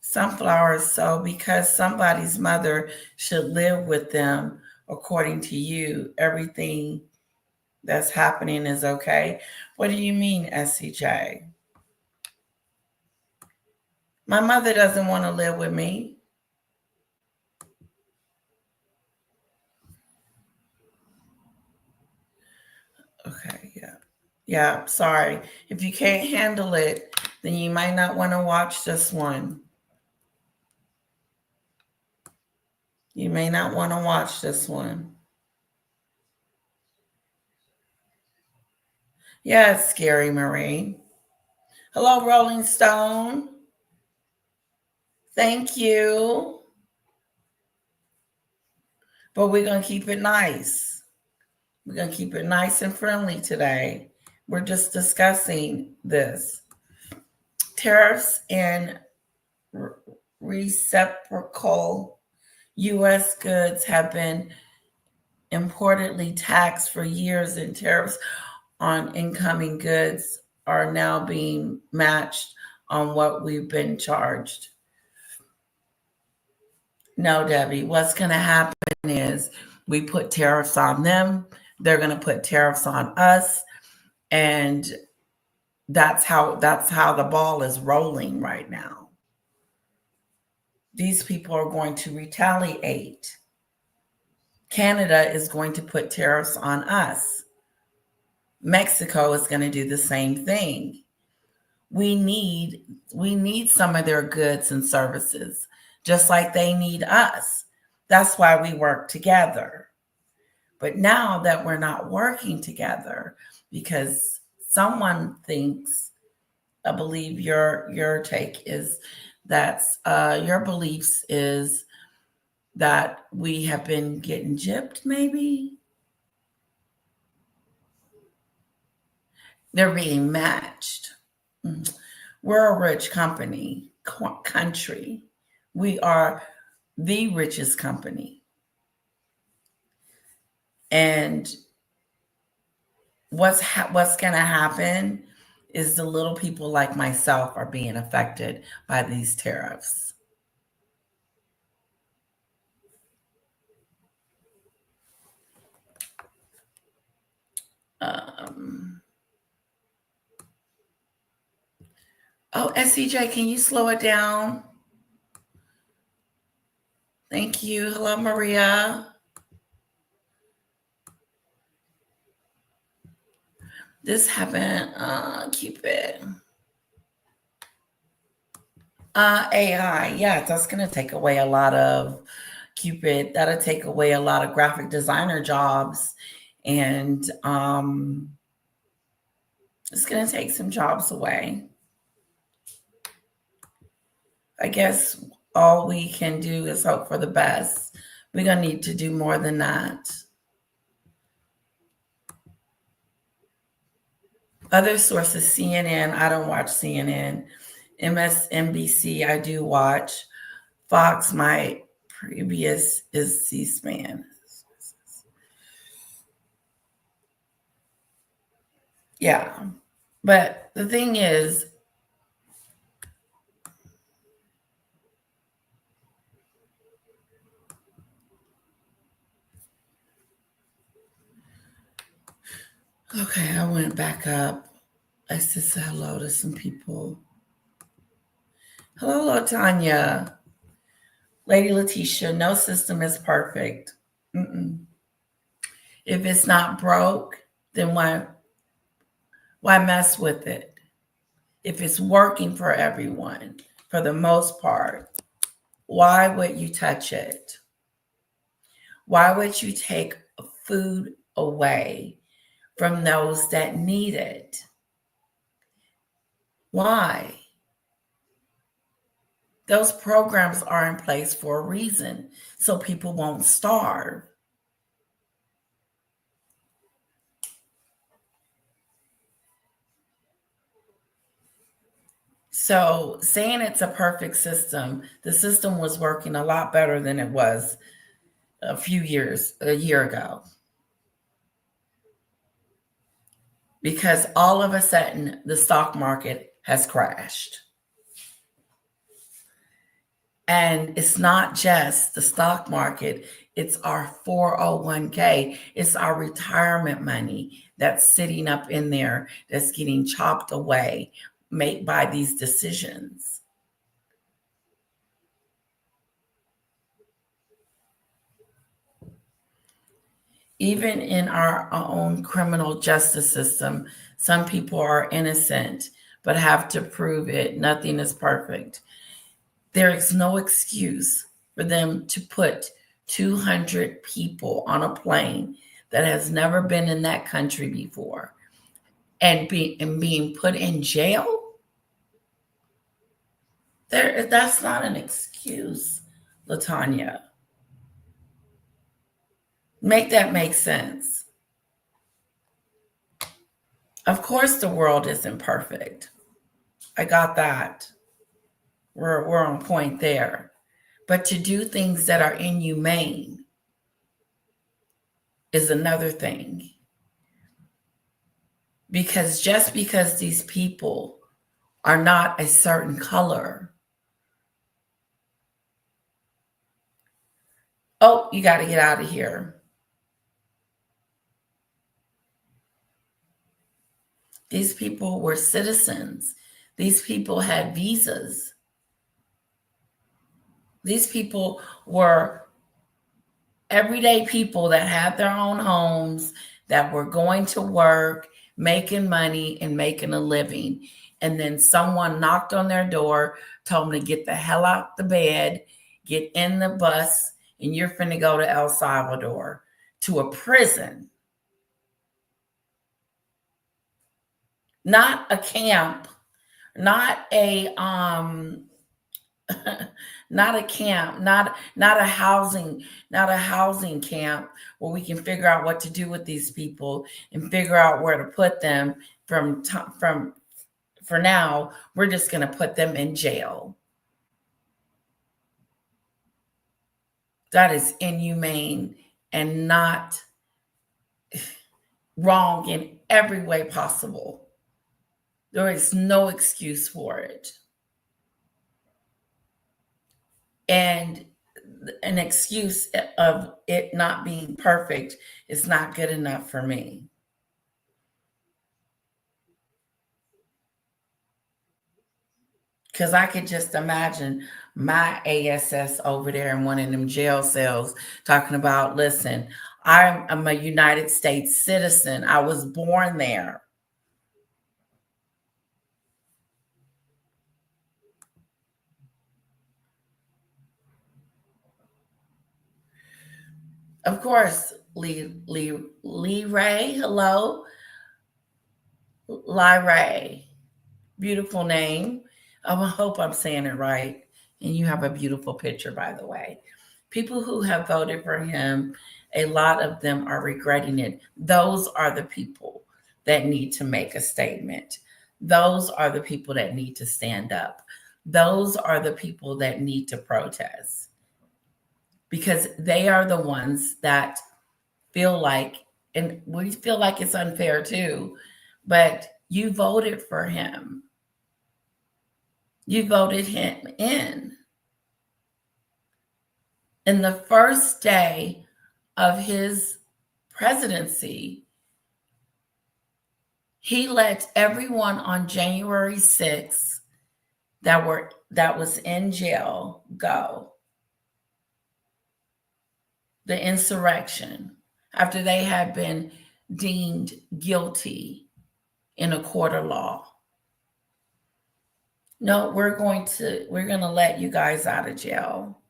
Sunflowers, so because somebody's mother should live with them, according to you, everything that's happening is okay. What do you mean, SCJ? My mother doesn't want to live with me. Okay, yeah. Yeah, sorry. If you can't handle it, then you might not want to watch this one. You may not want to watch this one. Yeah, it's scary, Marie. Hello, Rolling Stone. Thank you. But we're going to keep it nice. We're going to keep it nice and friendly today. We're just discussing this. Tariffs and reciprocal U.S. goods have been importedly taxed for years, and tariffs on incoming goods are now being matched on what we've been charged. No, Debbie, what's going to happen is we put tariffs on them. They're going to put tariffs on us. And that's how the ball is rolling right now. These people are going to retaliate. Canada is going to put tariffs on us. Mexico is going to do the same thing. We need some of their goods and services, just like they need us. That's why we work together. But now that we're not working together, because someone thinks, I believe your take is that your beliefs is that we have been getting gypped, maybe. They're being matched. We're a rich country. We are the richest company. And what's going to happen is the little people like myself are being affected by these tariffs. Oh, SCJ, can you slow it down? Thank you. Hello, Maria. This happened. Cupid. AI. Yeah, that's going to take away a lot of Cupid. That'll take away a lot of graphic designer jobs. And it's going to take some jobs away. I guess all we can do is hope for the best. We're going to need to do more than that. Other sources, CNN, I don't watch CNN. MSNBC, I do watch. Fox, my previous is C-SPAN. Yeah. But the thing is, okay, I went back up. I said hello to some people. Hello, Tanya. Lady Letitia, no system is perfect. Mm-mm. If it's not broke, then why mess with it? If it's working for everyone, for the most part, why would you touch it? Why would you take food away from those that need it? Why? Those programs are in place for a reason, so people won't starve. So saying it's a perfect system, the system was working a lot better than it was a year ago. Because all of a sudden, the stock market has crashed. And it's not just the stock market, it's our 401k, it's our retirement money that's sitting up in there that's getting chopped away made by these decisions. Even in our own criminal justice system, some people are innocent but have to prove it. Nothing is perfect. There is no excuse for them to put 200 people on a plane that has never been in that country before and being put in jail. That's not an excuse, LaTanya. Make that make sense. Of course, the world isn't perfect. I got that. We're on point there. But to do things that are inhumane is another thing. Because just because these people are not a certain color, oh, you got to get out of here. These people were citizens. These people had visas. These people were everyday people that had their own homes, that were going to work, making money and making a living. And then someone knocked on their door, told them to get the hell out the bed, get in the bus, and you're finna go to El Salvador, to a prison. Not a camp, not a not a camp, not a housing camp where we can figure out what to do with these people and figure out where to put them for now, we're just going to put them in jail. That is inhumane and not wrong in every way possible. There is no excuse for it. And an excuse of it not being perfect is not good enough for me. Because I could just imagine my ASS over there in one of them jail cells talking about, listen, I'm a United States citizen. I was born there. Of course, Lee Ray, hello. Lee Ray, beautiful name. I hope I'm saying it right. And you have a beautiful picture, by the way. People who have voted for him, a lot of them are regretting it. Those are the people that need to make a statement. Those are the people that need to stand up. Those are the people that need to protest, because they are the ones that feel like, and we feel like it's unfair too, but you voted for him. You voted him in. In the first day of his presidency, he let everyone on January 6th that was in jail go. The insurrection, after they had been deemed guilty in a court of law. No, we're going to let you guys out of jail.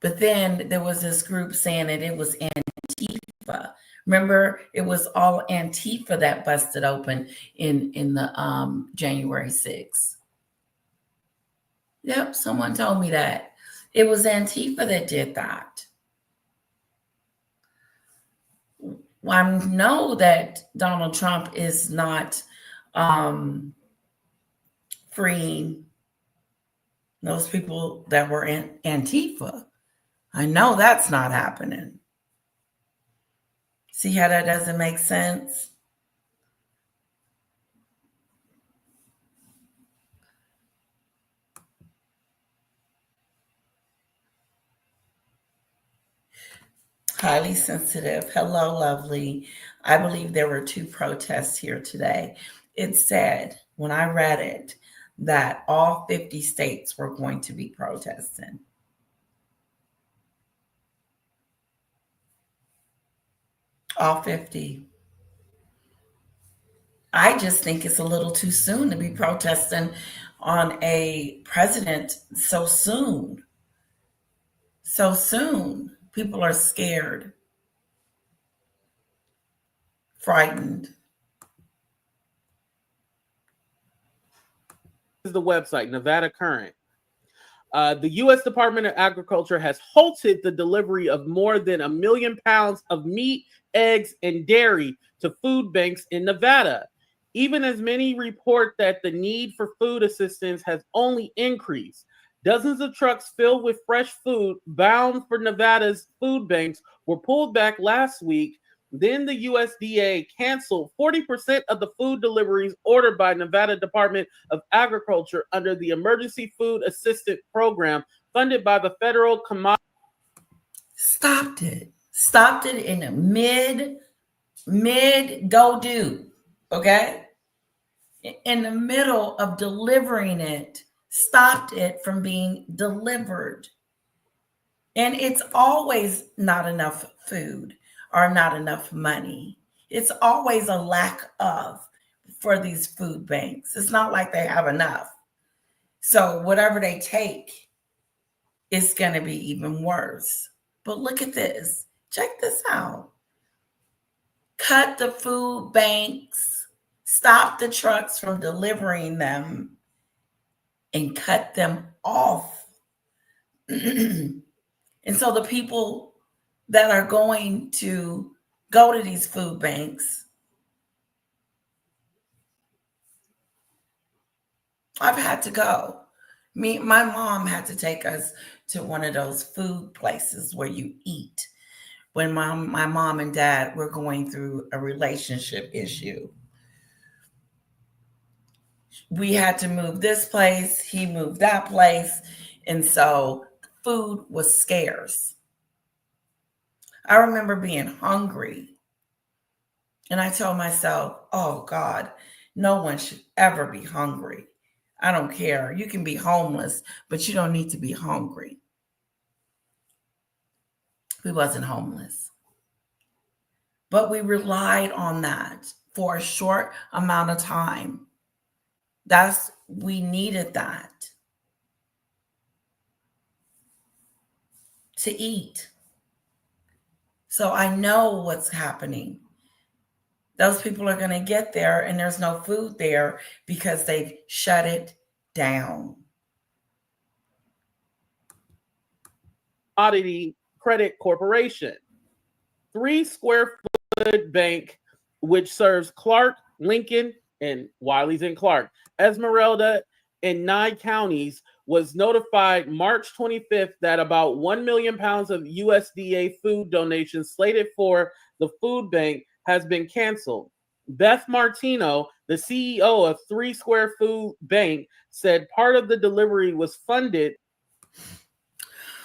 But then there was this group saying that it was Antifa. Remember, it was all Antifa that busted open in the January 6th. Yep, someone told me that. It was Antifa that did that. Well, I know that Donald Trump is not freeing those people that were in Antifa. I know that's not happening. See how that doesn't make sense? Highly sensitive. Hello, lovely. I believe there were 2 protests here today. It said, when I read it, that all 50 states were going to be protesting. All 50. I just think it's a little too soon to be protesting on a president so soon. So soon. People are scared, frightened. This is the website, Nevada Current. The U.S. Department of Agriculture has halted the delivery of more than 1 million pounds of meat, eggs, and dairy to food banks in Nevada. Even as many report that the need for food assistance has only increased. Dozens of trucks filled with fresh food bound for Nevada's food banks were pulled back last week. Then the USDA canceled 40% of the food deliveries ordered by Nevada Department of Agriculture under the Emergency Food Assistance Program funded by the federal commodity. Stopped it in a mid go do. Okay? In the middle of delivering it, stopped it from being delivered. And it's always not enough food or not enough money. It's always a lack of for these food banks. It's not like they have enough. So whatever they take, it's going to be even worse. But look at this. Check this out. Cut the food banks, stop the trucks from delivering them, and cut them off. And so the people that are going to go to these food banks, I've had to go. My mom had to take us to one of those food places where you eat when my mom and dad were going through a relationship issue. We had to move this place, he moved that place, and so food was scarce. I remember being hungry, and I told myself, oh God, no one should ever be hungry. I don't care. You can be homeless, but you don't need to be hungry. We wasn't homeless. But we relied on that for a short amount of time. We needed that to eat. So I know what's happening. Those people are going to get there and there's no food there because they've shut it down. Commodity Credit Corporation, 3 square foot bank, which serves Clark, Lincoln, and Wiley's in Clark, Esmeralda, and 9 counties, was notified March 25th that about 1 million pounds of USDA food donations slated for the food bank has been canceled. Beth Martino, the CEO of 3 Square Food Bank, said part of the delivery was funded.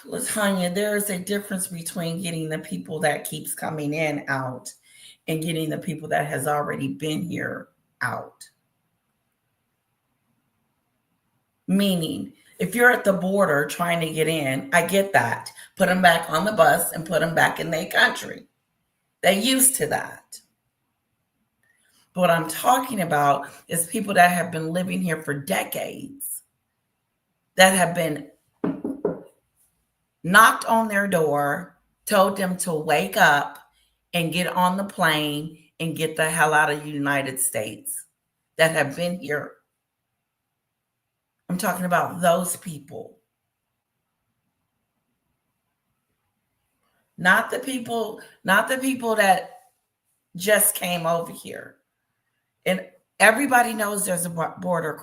LaTanya, there is a difference between getting the people that keeps coming in out and getting the people that has already been here out. Meaning, if you're at the border trying to get in, I get that. Put them back on the bus and put them back in their country. They're used to that. But what I'm talking about is people that have been living here for decades, that have been knocked on their door, told them to wake up and get on the plane and get the hell out of the United States, that have been here. I'm talking about those people. Not the people that just came over here. And everybody knows there's a border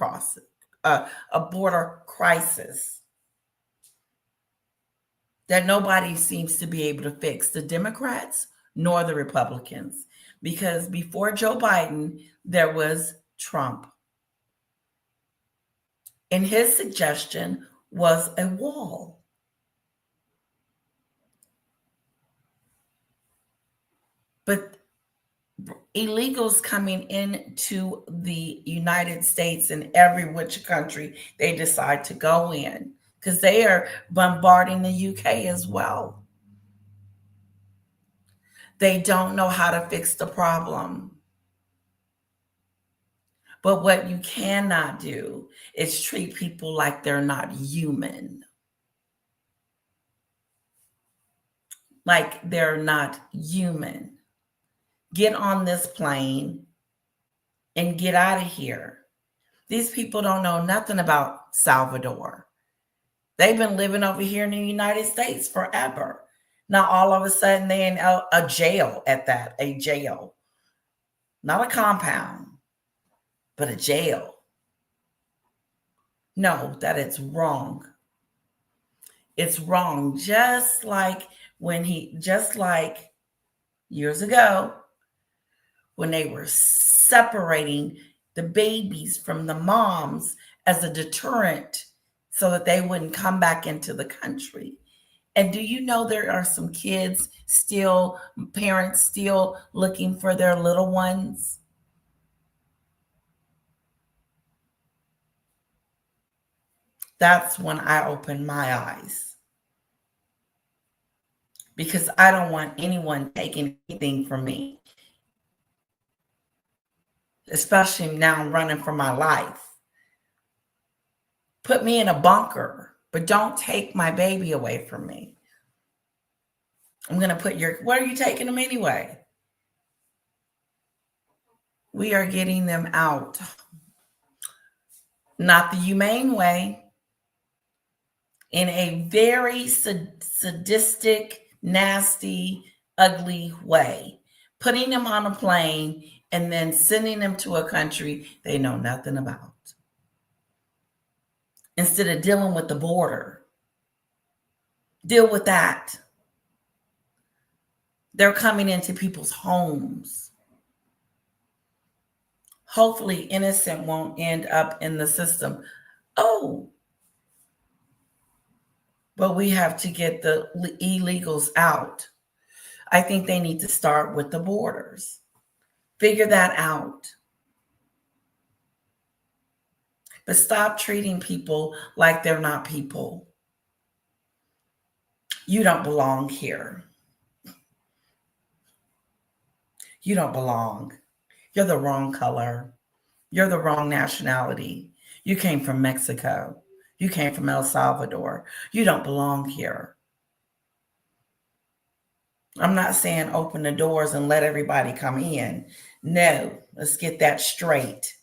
crisis that nobody seems to be able to fix, the Democrats nor the Republicans. Because before Joe Biden, there was Trump. And his suggestion was a wall. But illegals coming into the United States and every which country they decide to go in, because they are bombarding the UK as well. They don't know how to fix the problem. But what you cannot do is treat people like they're not human. Like they're not human. Get on this plane and get out of here. These people don't know nothing about Salvador. They've been living over here in the United States forever. Now, all of a sudden, they're in a jail at that, a jail. Not a compound, but a jail. No, that it's wrong. It's wrong. Just like years ago, when they were separating the babies from the moms as a deterrent so that they wouldn't come back into the country. And do you know there are some kids still, parents still looking for their little ones? That's when I opened my eyes. Because I don't want anyone taking anything from me. Especially now I'm running for my life. Put me in a bunker, but don't take my baby away from me. I'm going to put where are you taking them anyway? We are getting them out. Not the humane way. In a very sadistic, nasty, ugly way. Putting them on a plane and then sending them to a country they know nothing about. Instead of dealing with the border. Deal with that. They're coming into people's homes. Hopefully innocent won't end up in the system. Oh, but we have to get the illegals out. I think they need to start with the borders. Figure that out. But stop treating people like they're not people. You don't belong here. You don't belong. You're the wrong color. You're the wrong nationality. You came from Mexico. You came from El Salvador. You don't belong here. I'm not saying open the doors and let everybody come in. No, let's get that straight.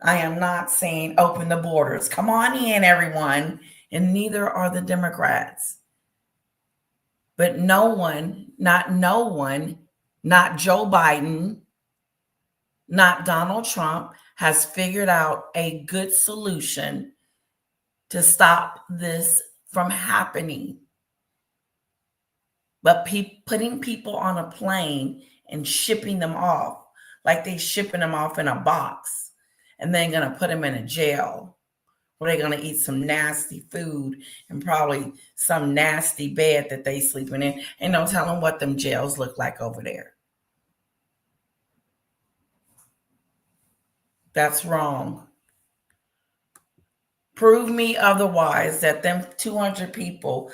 I am not saying open the borders. Come on in, everyone. And neither are the Democrats. But no one, not Joe Biden, not Donald Trump, has figured out a good solution to stop this from happening. But putting people on a plane and shipping them off, like they shipping them off in a box, and then going to put them in a jail where they're going to eat some nasty food and probably some nasty bed that they sleeping in. Ain't no telling what them jails look like over there. That's wrong. Prove me otherwise that them 200 people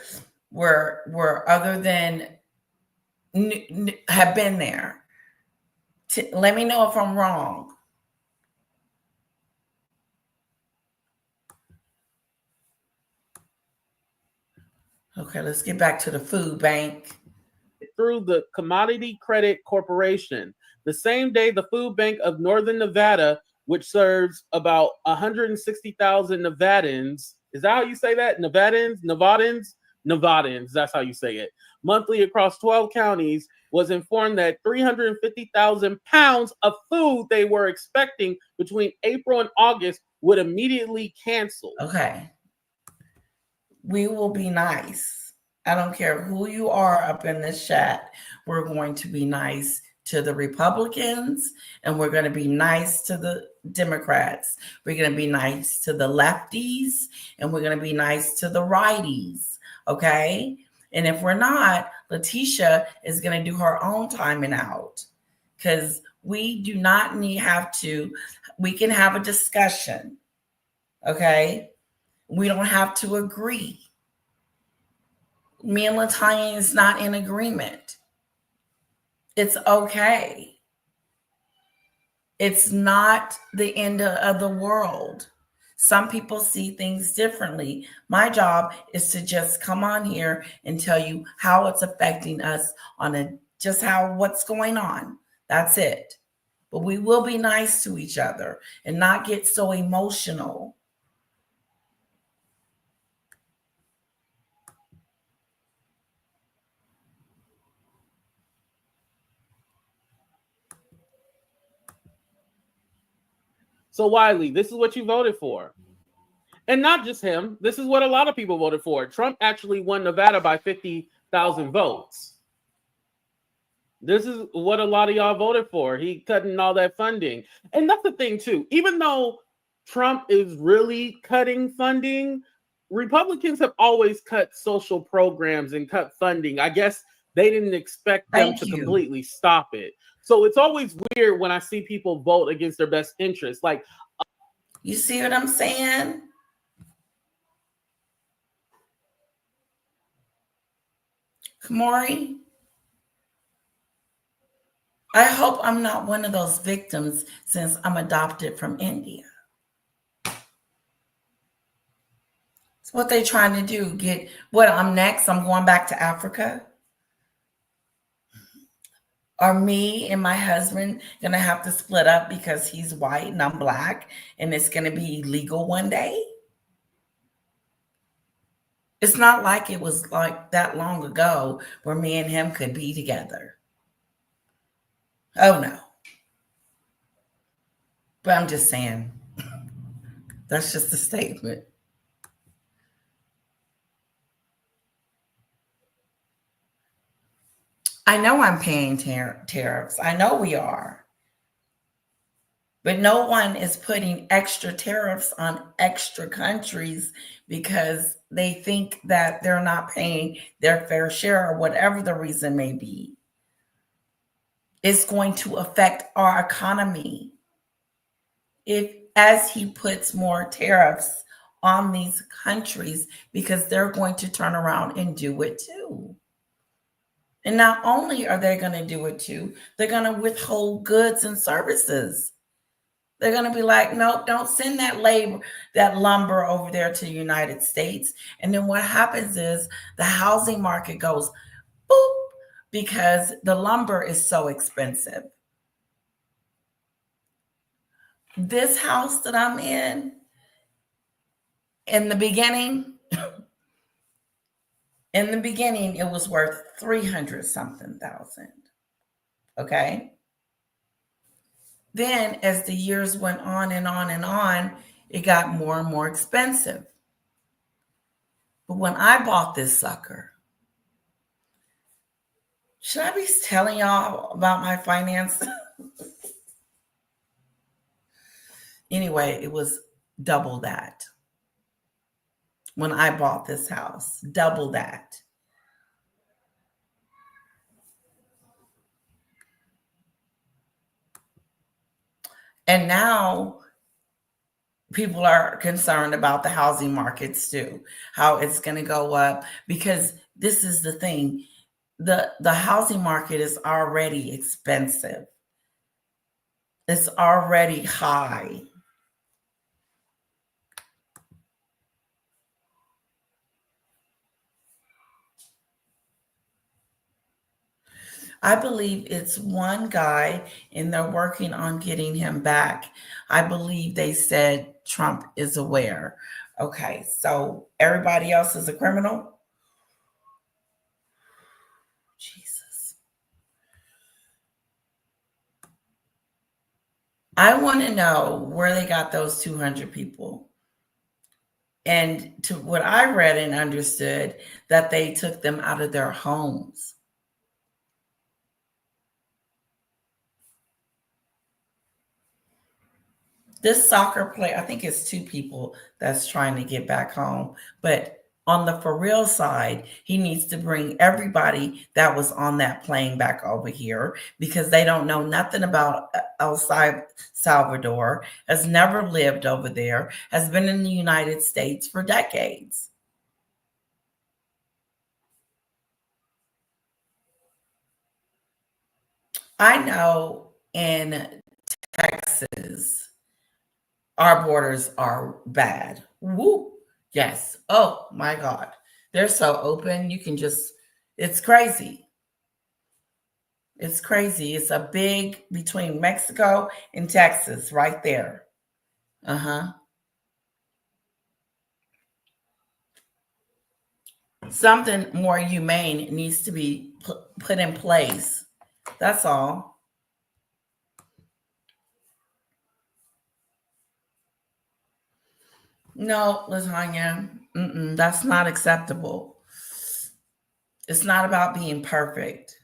were other than have been there. Let me know if I'm wrong. Okay, let's get back to the food bank. Through the Commodity Credit Corporation. The same day, the Food Bank of Northern Nevada, which serves about 160,000 Nevadans, is that how you say that? Nevadans, that's how you say it. Monthly across 12 counties, was informed that 350,000 pounds of food they were expecting between April and August would immediately cancel. Okay. We will be nice. I don't care who you are up in this chat. We're going to be nice to the Republicans and we're going to be nice to the Democrats. We're going to be nice to the lefties and we're going to be nice to the righties. Okay. And if we're not, Letitia is going to do her own timing out because we do not we can have a discussion. Okay. We don't have to agree. Me and Latanya is not in agreement. It's okay. It's not the end of the world. Some people see things differently. My job is to just come on here and tell you how it's affecting us on what's going on. That's it. But we will be nice to each other and not get so emotional. So Wiley, this is what you voted for. And not just him. This is what a lot of people voted for. Trump actually won Nevada by 50,000 votes. This is what a lot of y'all voted for. He cutting all that funding. And that's the thing too. Even though Trump is really cutting funding, Republicans have always cut social programs and cut funding. I guess they didn't expect them to completely stop it. So it's always weird when I see people vote against their best interests. Like, you see what I'm saying? Kamori, I hope I'm not one of those victims since I'm adopted from India. It's what they trying to do. I'm next? I'm going back to Africa? Are me and my husband going to have to split up because he's white and I'm black and it's going to be illegal one day? It's not like it was like that long ago where me and him could be together. Oh, no. But I'm just saying, that's just a statement. I know I'm paying tariffs. I know we are. But no one is putting extra tariffs on extra countries because they think that they're not paying their fair share or whatever the reason may be. It's going to affect our economy. If as he puts more tariffs on these countries, because they're going to turn around and do it too. And not only are they going to do it too, they're going to withhold goods and services. They're going to be like, nope, don't send that lumber over there to the United States. And then what happens is the housing market goes boop, because the lumber is so expensive. This house that I'm in the beginning, it was worth 300 something thousand. Okay. Then as the years went on and on and on, it got more and more expensive. But when I bought this sucker, should I be telling y'all about my finance? Anyway, it was double that. When I bought this house, double that. And now people are concerned about the housing markets too, how it's going to go up, because this is the thing. The housing market is already expensive. It's already high. I believe it's one guy and they're working on getting him back. I believe they said Trump is aware. Okay, so everybody else is a criminal? Jesus. I want to know where they got those 200 people. And to what I read and understood, that they took them out of their homes. This soccer player, I think it's 2 people that's trying to get back home. But on the for real side, he needs to bring everybody that was on that plane back over here, because they don't know nothing about El Salvador, has never lived over there, has been in the United States for decades. I know in Texas, our borders are bad. Woo. Yes. Oh my God. They're so open. You can just, it's crazy. It's crazy. It's a big between Mexico and Texas right there. Uh-huh. Something more humane needs to be put in place. That's all. No, Lasagna, that's not acceptable. It's not about being perfect.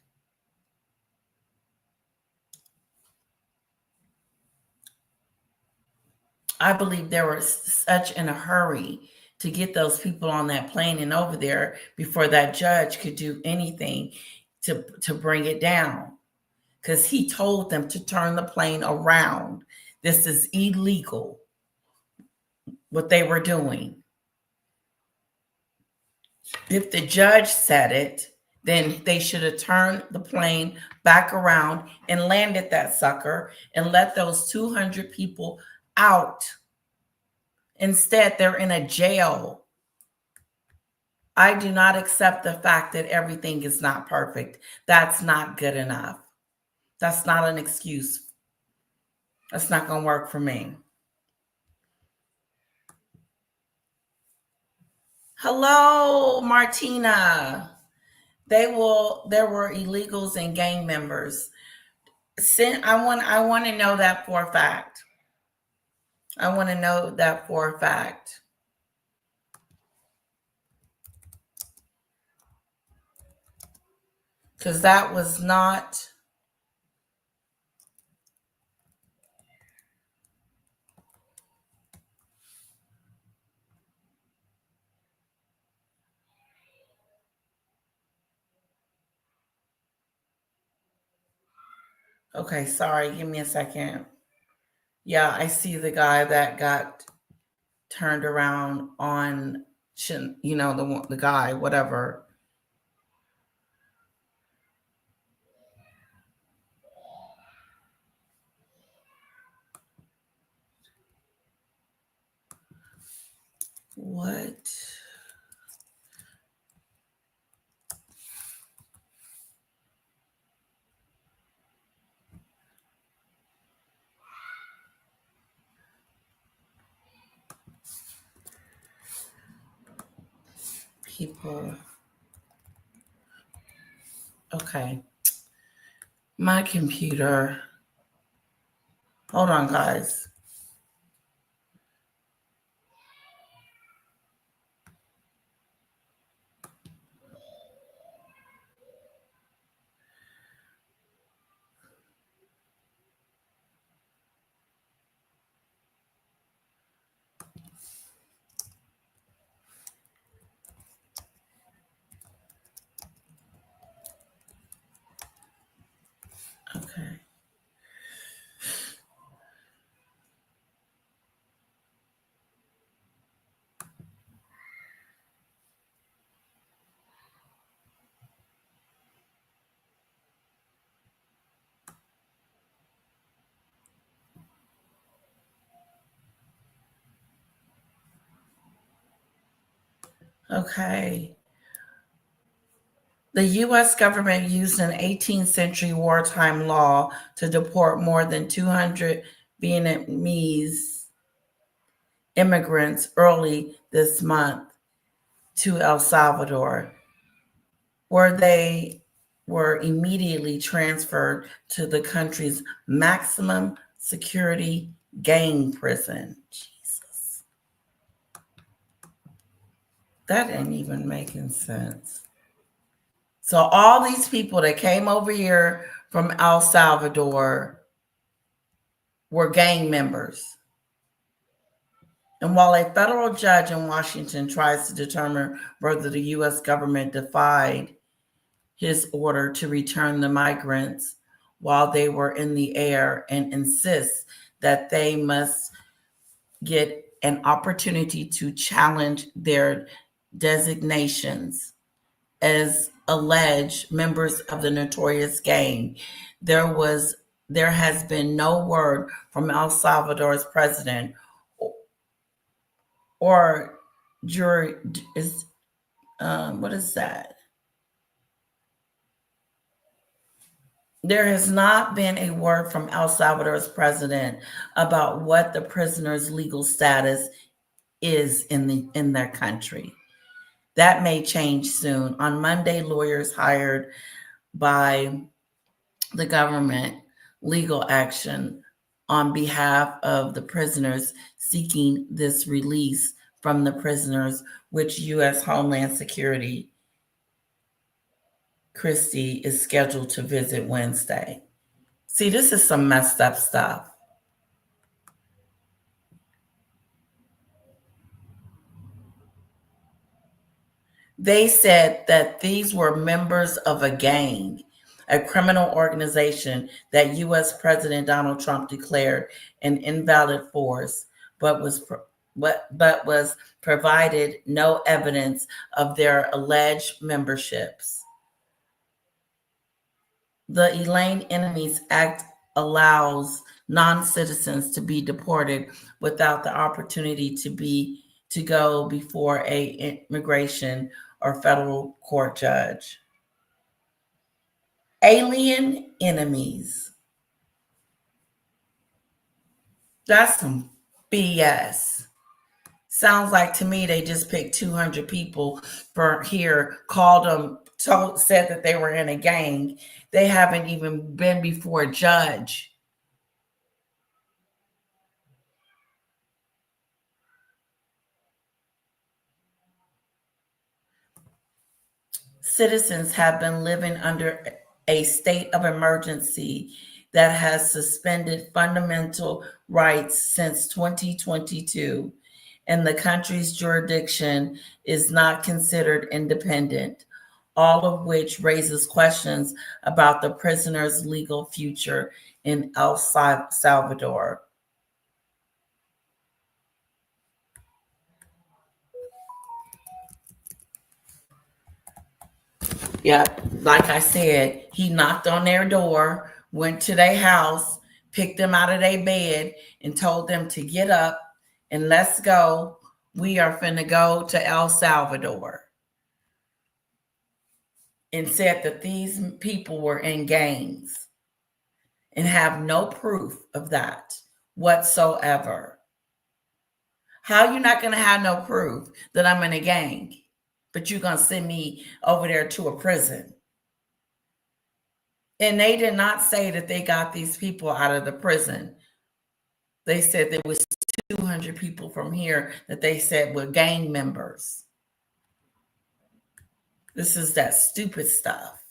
I believe they were such in a hurry to get those people on that plane and over there before that judge could do anything to bring it down, because he told them to turn the plane around. This is illegal, what they were doing. If the judge said it, then they should have turned the plane back around and landed that sucker and let those 200 people out. Instead, they're in a jail. I do not accept the fact that everything is not perfect. That's not good enough. That's not an excuse. That's not going to work for me. Hello, Martina. There were illegals and gang members. I want to know that for a fact. I want to know that for a fact. Because that was not. Okay, sorry. Give me a second. Yeah, I see the guy that got turned around on, the guy, whatever. What? People. Okay. My computer. Hold on, guys. Okay. Okay. The U.S. government used an 18th century wartime law to deport more than 200 Vietnamese immigrants early this month to El Salvador, where they were immediately transferred to the country's maximum security gang prison. Jesus. That ain't even making sense. So all these people that came over here from El Salvador were gang members. And while a federal judge in Washington tries to determine whether the U.S. government defied his order to return the migrants while they were in the air and insists that they must get an opportunity to challenge their designations as alleged members of the notorious gang. There has been no word from El Salvador's president or jury is what is that? There has not been a word from El Salvador's president about what the prisoners' legal status is in their country. That may change soon. On Monday, lawyers hired by the government legal action on behalf of the prisoners seeking this release from the prisoners, which U.S. Homeland Security Christie is scheduled to visit Wednesday. See, this is some messed up stuff. They said that these were members of a gang, a criminal organization that U.S. President Donald Trump declared an invalid force, but was provided no evidence of their alleged memberships. The Elaine Enemies Act allows non-citizens to be deported without the opportunity to go before a immigration or federal court judge. Alien enemies. That's some BS. Sounds like to me they just picked 200 people for here, called them, said that they were in a gang. They haven't even been before a judge. Citizens have been living under a state of emergency that has suspended fundamental rights since 2022, and the country's jurisdiction is not considered independent, all of which raises questions about the prisoners' legal future in El Salvador. Yep. Like I said, he knocked on their door, went to their house, picked them out of their bed, and told them to get up and let's go. We are finna go to El Salvador. And said that these people were in gangs and have no proof of that whatsoever. How you not gonna have no proof that I'm in a gang, but you're gonna send me over there to a prison? And they did not say that they got these people out of the prison. They said there was 200 people from here that they said were gang members. This is that stupid stuff.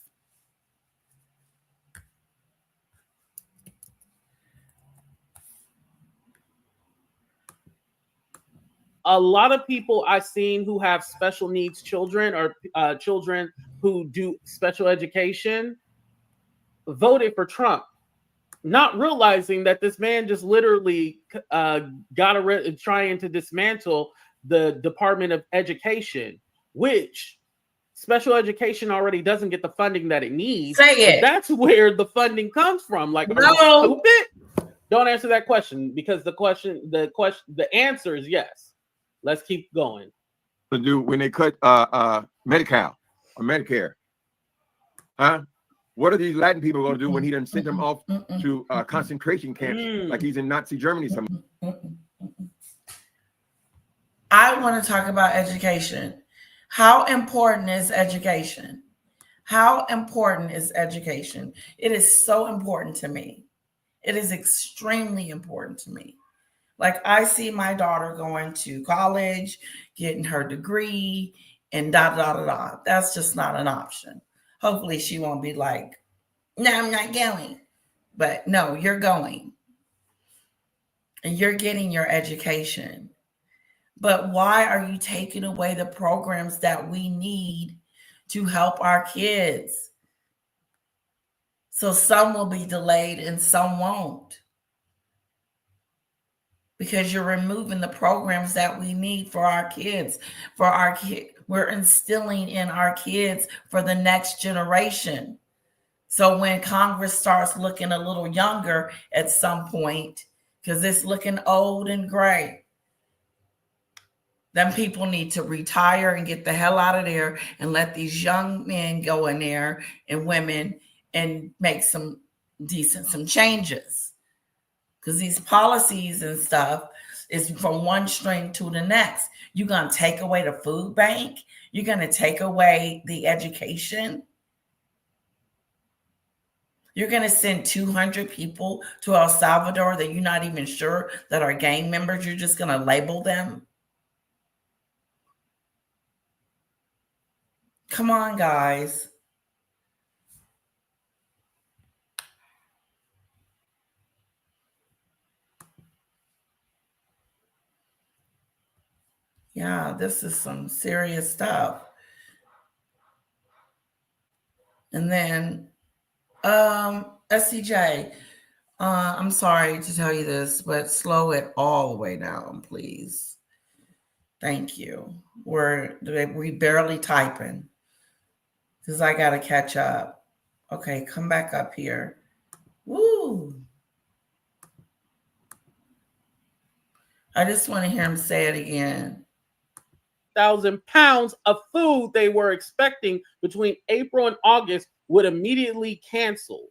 A lot of people I've seen who have special needs children or children who do special education voted for Trump, not realizing that this man just literally trying to dismantle the Department of Education, which special education already doesn't get the funding that it needs. Say it. That's where the funding comes from. Like, are you stupid? Don't answer that question, because the answer is yes. Let's keep going. To do when they cut Medi-Cal or Medicare, huh? What are these Latin people going to do when he done sent them off to concentration camps like he's in Nazi Germany? I want to talk about education. How important is education? How important is education? It is so important to me. It is extremely important to me. Like, I see my daughter going to college, getting her degree, and da da da da. That's just not an option. Hopefully she won't be like, no, I'm not going. But no, you're going. And you're getting your education. But why are you taking away the programs that we need to help our kids? So some will be delayed and some won't. Because you're removing the programs that we need for our kids. We're instilling in our kids for the next generation. So when Congress starts looking a little younger at some point, because it's looking old and gray, then people need to retire and get the hell out of there and let these young men go in there and women and make some changes. Because these policies and stuff is from one string to the next. You're going to take away the food bank. You're going to take away the education. You're going to send 200 people to El Salvador that you're not even sure that are gang members. You're just going to label them. Come on, guys. Yeah, this is some serious stuff. And then, SCJ, I'm sorry to tell you this, but slow it all the way down, please. Thank you. We barely typing because I got to catch up. Okay, come back up here. Woo. I just want to hear him say it again. 1,000 pounds of food they were expecting between April and August would immediately cancel.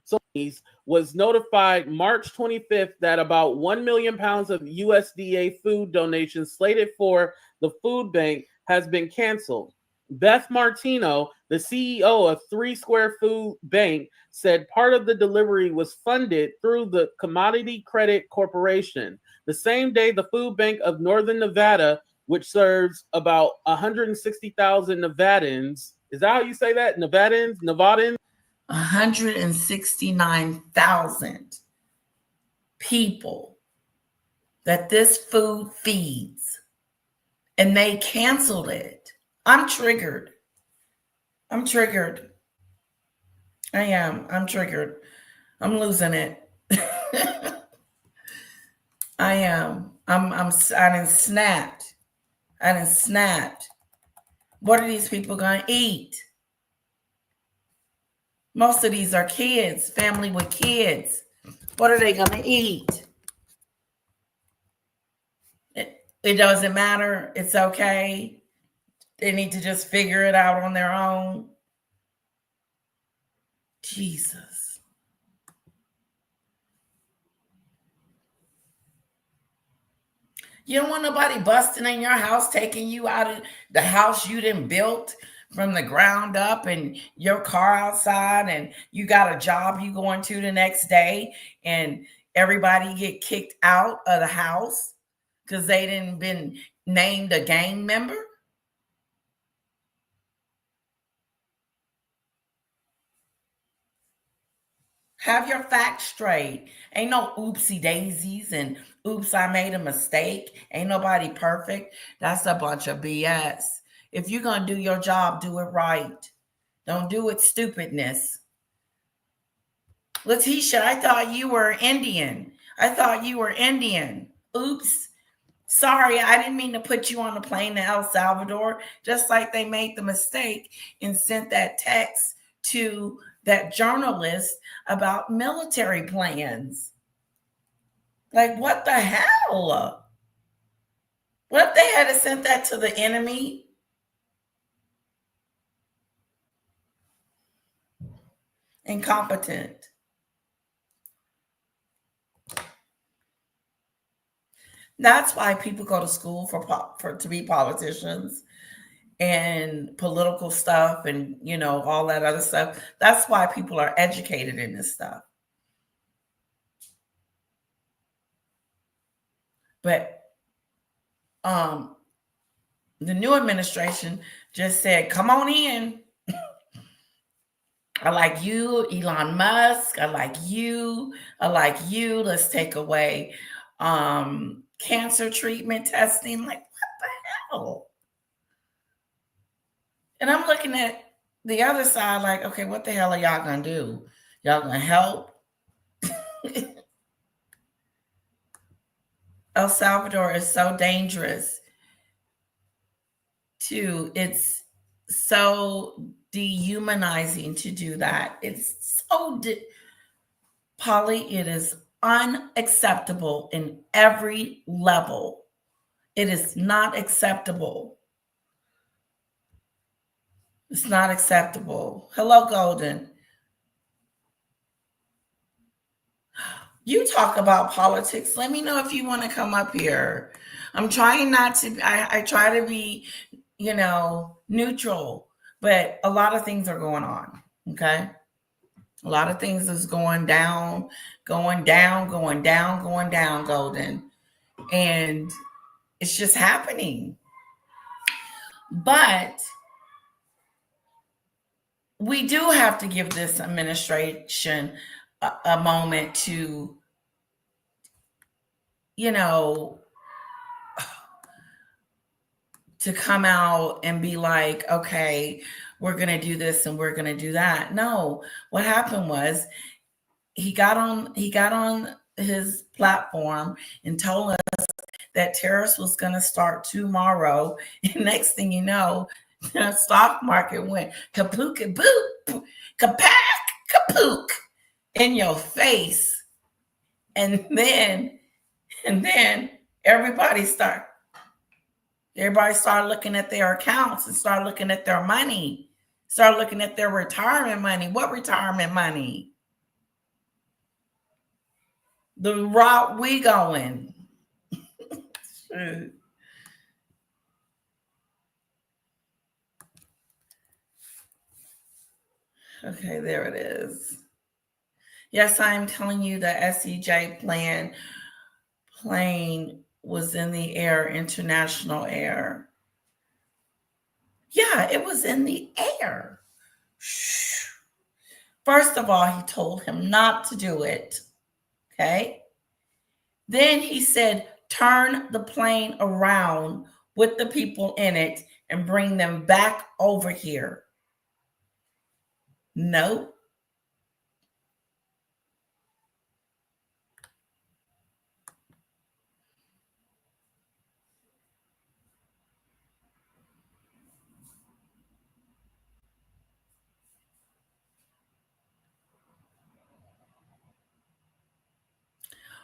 So was notified March 25th that about 1 million pounds of USDA food donations slated for the food bank has been canceled. Beth Martino, the CEO of 3 Square Food Bank, said part of the delivery was funded through the Commodity Credit Corporation. The same day, the Food Bank of Northern Nevada, which serves about 160,000 Nevadans, is that how you say that? Nevadans? 169,000 people that this food feeds, and they canceled it. I'm triggered. I am. I'm triggered. I'm losing it. I am. I done snapped. What are these people going to eat? Most of these are kids, family with kids. What are they going to eat? It doesn't matter. It's okay. They need to just figure it out on their own. Jesus. You don't want nobody busting in your house, taking you out of the house you done built from the ground up, and your car outside, and you got a job you going to the next day, and everybody get kicked out of the house because they didn't been named a gang member. Have your facts straight. Ain't no oopsie daisies and oops, I made a mistake. Ain't nobody perfect. That's a bunch of BS. If you're going to do your job, do it right. Don't do it stupidness. Letitia, I thought you were Indian. I thought you were Indian. Oops. Sorry, I didn't mean to put you on a plane to El Salvador. Just like they made the mistake and sent that text to that journalist about military plans. Like, what the hell? What if they had sent that to the enemy? Incompetent. That's why people go to school for to be politicians and political stuff and, you know, all that other stuff. That's why people are educated in this stuff. But the new administration just said, come on in. I like you, Elon Musk. I like you. I like you. Let's take away cancer treatment testing. Like, what the hell? And I'm looking at the other side like, okay, what the hell are y'all going to do? Y'all going to help? El Salvador is so dangerous. It's so dehumanizing to do that. It's so Polly, it is unacceptable in every level. It is not acceptable. It's not acceptable. Hello, Golden. You talk about politics. Let me know if you want to come up here. I'm trying not to, I try to be, you know, neutral, but a lot of things are going on. Okay. A lot of things is going down, Golden. And it's just happening. But we do have to give this administration a moment to, you know, to come out and be like, okay, we're going to do this and we're going to do that. No, what happened was he got on his platform and told us that tariffs was going to start tomorrow. And next thing you know, the stock market went kapook, kapook, kapak, kapook in your face. And then everybody started looking at their accounts and start looking at their money, start looking at their retirement money. What retirement money? The route we going. Okay, there it is. Yes, I'm telling you the SEJ plane was in the air, international air. Yeah, it was in the air. First of all, he told him not to do it. Okay. Then he said, turn the plane around with the people in it and bring them back over here. No.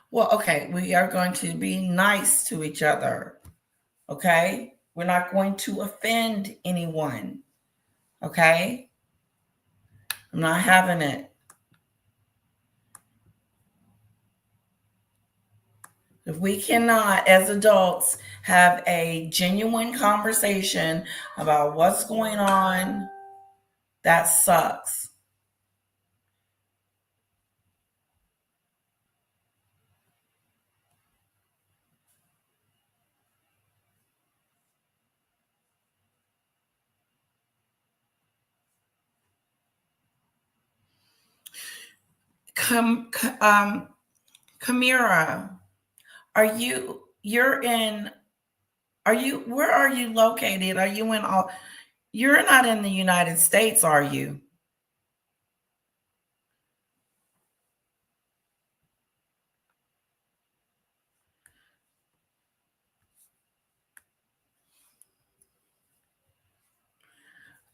Well, okay, we are going to be nice to each other. Okay? We're not going to offend anyone. Okay? I'm not having it. If we cannot, as adults, have a genuine conversation about what's going on, that sucks. Kamira, where are you located? Are you in all, you're not in the United States, are you?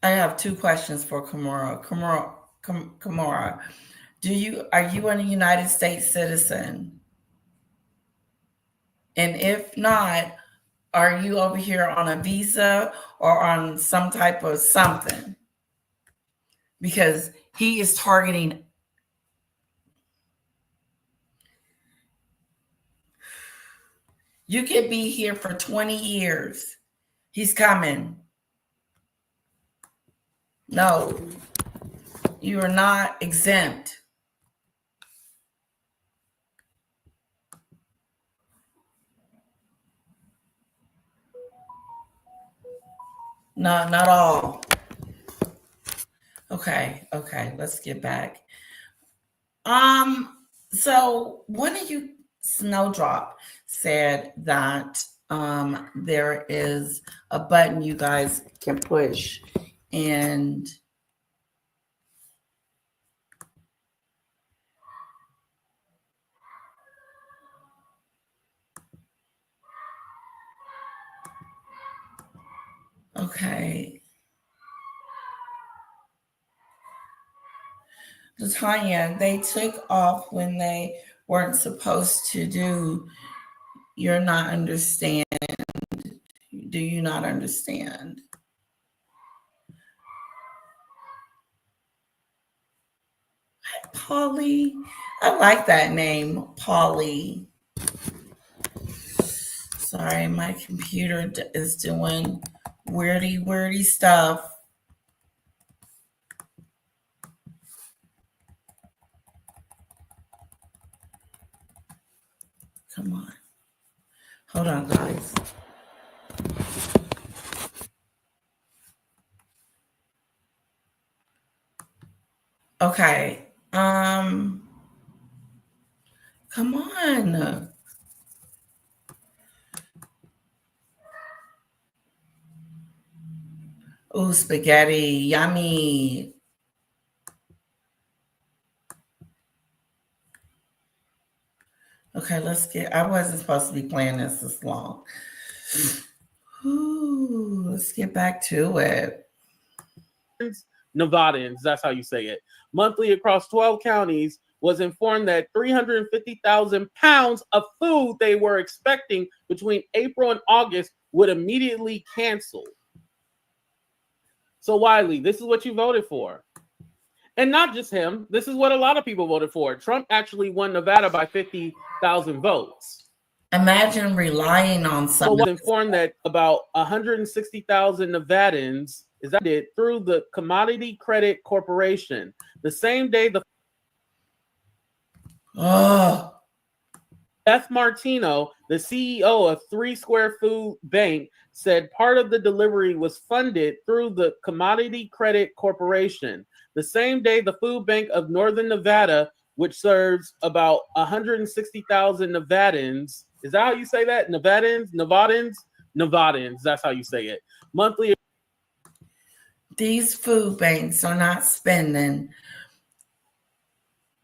I have two questions for Kamora. Kamora, are you a United States citizen? And if not, are you over here on a visa or on some type of something? Because he is targeting. You could be here for 20 years. He's coming. No, you are not exempt. No, not all. Okay, let's get back. So one of you, Snowdrop, said that there is a button you guys can push, and okay. Tanya, they took off when they weren't supposed to do. You're not understand. Do you not understand? Hi, Polly. I like that name, Polly. Sorry, my computer is doing weirdy stuff. Come on. Hold on, guys. Okay. Come on. Oh, spaghetti. Yummy. Okay, I wasn't supposed to be playing this long. Ooh, let's get back to it. Nevadans, that's how you say it, monthly across 12 counties, was informed that 350,000 pounds of food they were expecting between April and August would immediately cancel. So, Wiley, this is what you voted for. And not just him. This is what a lot of people voted for. Trump actually won Nevada by 50,000 votes. Imagine relying on someone. So was informed that about 160,000 Nevadans is that it through the Commodity Credit Corporation. The same day Beth Martino, the CEO of 3 Square Food Bank, said part of the delivery was funded through the Commodity Credit Corporation. The same day, the Food Bank of Northern Nevada, which serves about 160,000 Nevadans, is that how you say that? Nevadans, that's how you say it. Monthly. These food banks are not spending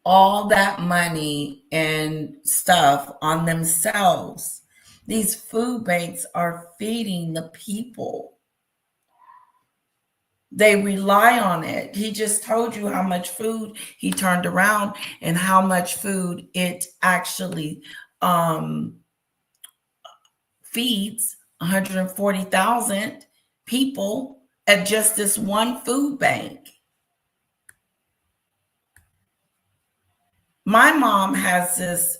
all that money and stuff on themselves. These food banks are feeding the people. They rely on it. He just told you how much food he turned around and how much food it actually feeds 140,000 people at just this one food bank. My mom has this,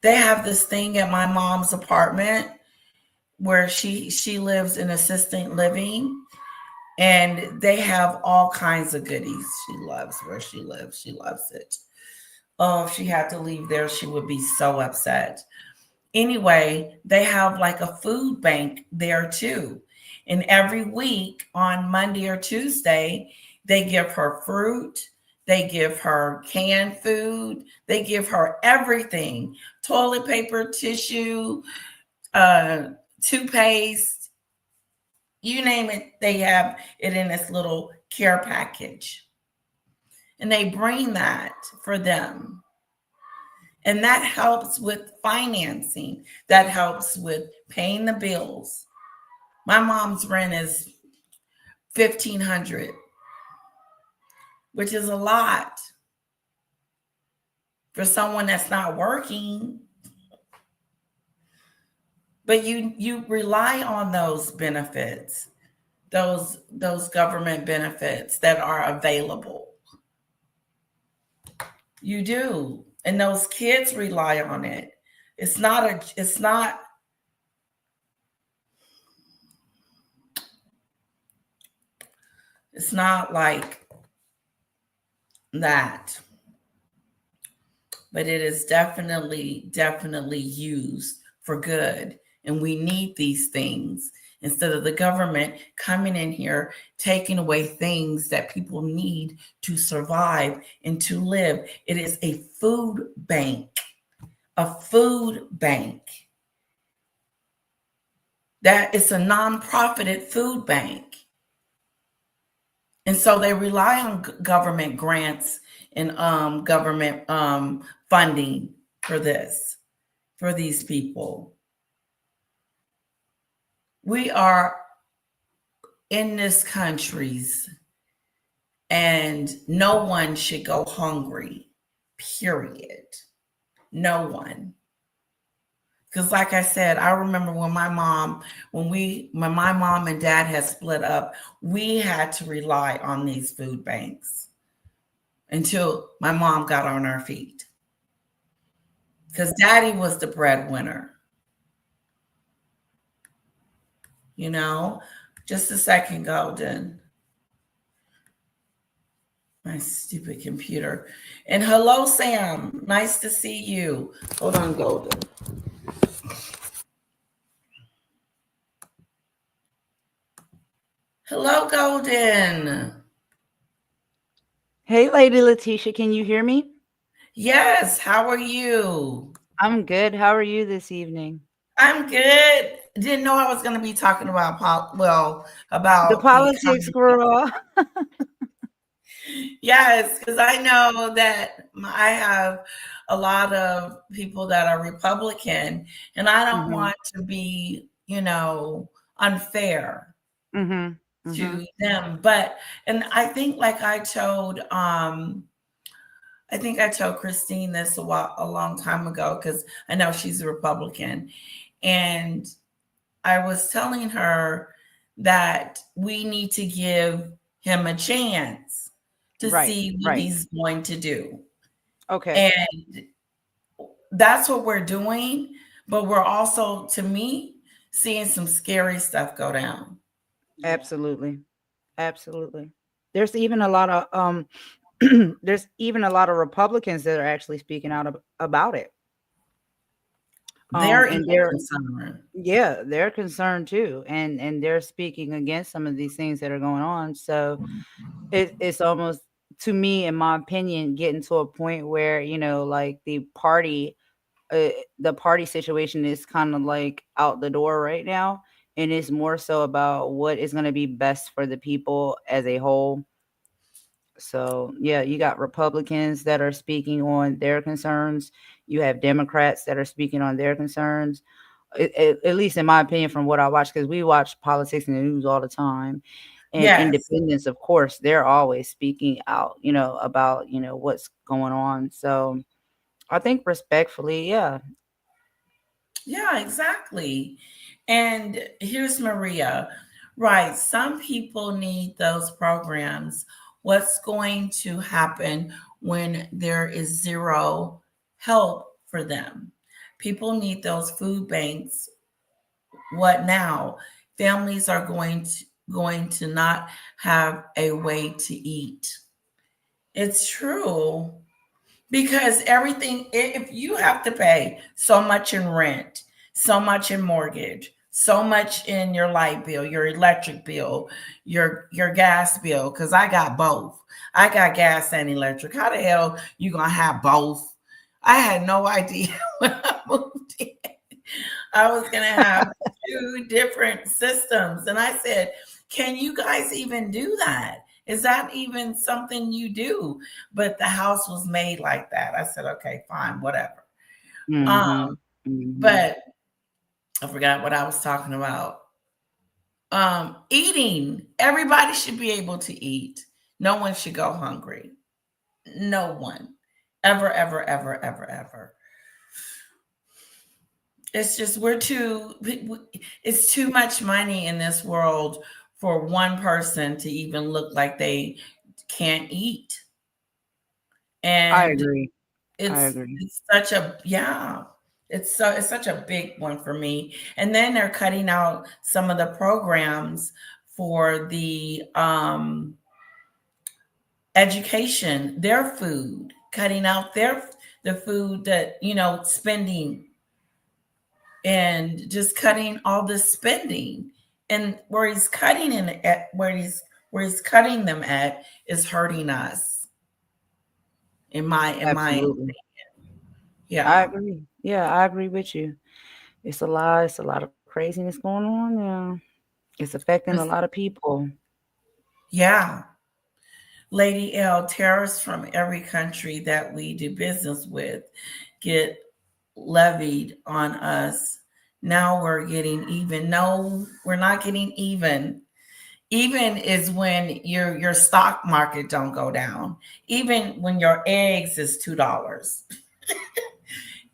they have this thing at my mom's apartment where she lives in assisted living, and they have all kinds of goodies. She loves where she lives. She loves it. Oh, if she had to leave there, she would be so upset. Anyway, they have like a food bank there too. And every week on Monday or Tuesday, they give her fruit, they give her canned food, they give her everything: toilet paper, tissue, toothpaste, you name it, they have it in this little care package. And they bring that for them. And that helps with financing. That helps with paying the bills. My mom's rent is $1,500, which is a lot for someone that's not working. But you rely on those benefits, those government benefits that are available. You do. And those kids rely on it. It's not like that. But it is definitely used for good. And we need these things instead of the government coming in here, taking away things that people need to survive and to live. It is a food bank, that is a nonprofited food bank. And so they rely on government grants and government funding for these people. We are in this country's, and no one should go hungry, period. No one. Because like I said, I remember when my mom and dad had split up, we had to rely on these food banks until my mom got on her feet. Because daddy was the breadwinner. You know, just a second, Golden. My stupid computer. And hello, Sam. Nice to see you. Hold on, Golden. Hello, Golden. Hey, Lady Letitia, can you hear me? Yes, how are you? I'm good. How are you this evening? I'm good. Didn't know I was going to be talking about The politics, girl. Yes, because I know that I have a lot of people that are Republican, and I don't want to be, unfair to them. But, and I think like I told Christine this a long time ago, because I know she's a Republican. And I was telling her that we need to give him a chance to see what he's going to do. Okay. And that's what we're doing. But we're also, to me, seeing some scary stuff go down. Absolutely. There's even a lot of Republicans that are actually speaking out about it. They're concerned. Yeah, they're concerned too, and they're speaking against some of these things that are going on. So it's almost, to me, in my opinion, getting to a point where like the party situation is kind of like out the door right now, and it's more so about what is going to be best for the people as a whole. So yeah, you got Republicans that are speaking on their concerns. You have Democrats that are speaking on their concerns. At least in my opinion, from what I watch, because we watch politics in the news all the time. and Yes. independence, of course, they're always speaking out, about, what's going on. So I think respectfully, yeah. Yeah, exactly. And here's Maria. Right. Some people need those programs. What's going to happen when there is zero help for them? People need those food banks. What now? Families are going to not have a way to eat. It's true. Because everything, if you have to pay so much in rent, so much in mortgage, so much in your light bill, your electric bill, your gas bill, because I got both. I got gas and electric. How the hell you gonna have both? I had no idea when I moved in. I was gonna have two different systems. And I said, can you guys even do that? Is that even something you do? But the house was made like that. I said, okay, fine, whatever. Mm-hmm. Mm-hmm. But I forgot what I was talking about. Eating. Everybody should be able to eat. No one should go hungry. No one. Ever, ever, ever, ever, ever. It's just it's too much money in this world for one person to even look like they can't eat. I And agree. I it's agree. it's such a yeah, it's such a big one for me. And then they're cutting out some of the programs for the education, their food, cutting out the food that, spending, and just cutting all this spending. And where he's cutting in at where he's cutting them at is hurting us. In my Absolutely. I yeah. agree. Yeah, I agree with you. It's a lot of craziness going on now. It's affecting a It's- lot of people. yeah. Lady L, tariffs from every country that we do business with get levied on us. Now we're getting even. No, we're not getting even. Even is when your stock market don't go down. Even when your eggs is $2.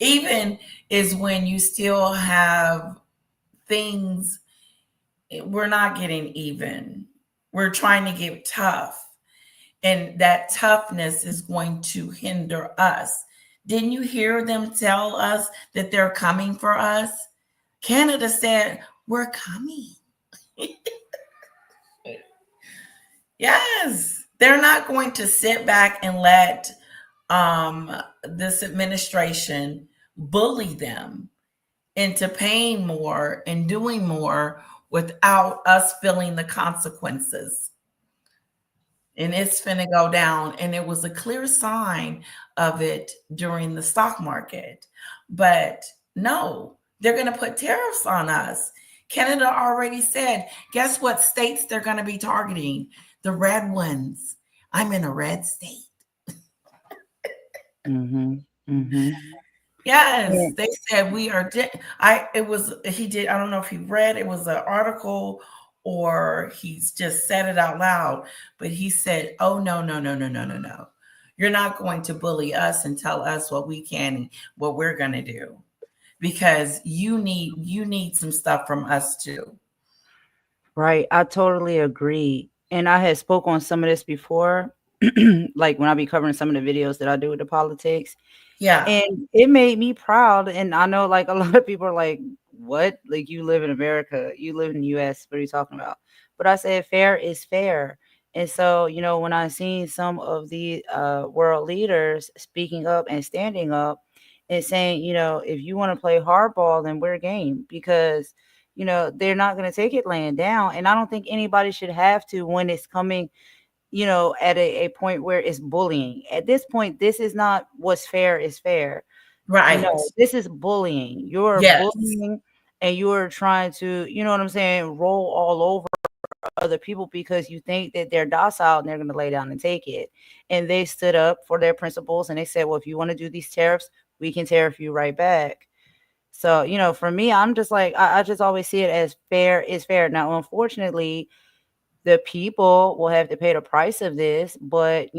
Even is when you still have things. We're not getting even. We're trying to get tough. And that toughness is going to hinder us. Didn't you hear them tell us that they're coming for us? Canada said, we're coming. Yes, they're not going to sit back and let um, this administration bully them into paying more and doing more without us feeling the consequences. And it's finna go down. And it was a clear sign of it during the stock market. But no, they're going to put tariffs on us. Canada already said, guess what states they're going to be targeting? The red ones. I'm in a red state. Mm-hmm. Mm-hmm. Yes, Yeah. they said we are. He did. I don't know if he read it was an article or he's just said it out loud, but he said, "Oh no, no, no, no, no, no, no! You're not going to bully us and tell us what we can and what we're going to do because you need some stuff from us too." Right. I totally agree. And I had spoke on some of this before, like when I be covering some of the videos that I do with the politics. Yeah, And it made me proud. And I know like a lot of people are like, what? Like you live in America, you live in the US. What are you talking about? But I said fair is fair. And so, when I seen some of the world leaders speaking up and standing up and saying, if you want to play hardball, then we're game because they're not going to take it laying down. And I don't think anybody should have to when it's coming at a point where it's bullying. At this point, this is not what's fair is fair. right. No, this is bullying. You're Yes, bullying and you're trying to, you know what I'm saying, roll all over other people because you think that they're docile and they're going to lay down and take it. And they stood up for their principles and they said, well, if you want to do these tariffs, we can tariff you right back. So, for me, I'm just like, I just always see it as fair is fair. Now, unfortunately, the people will have to pay the price of this. But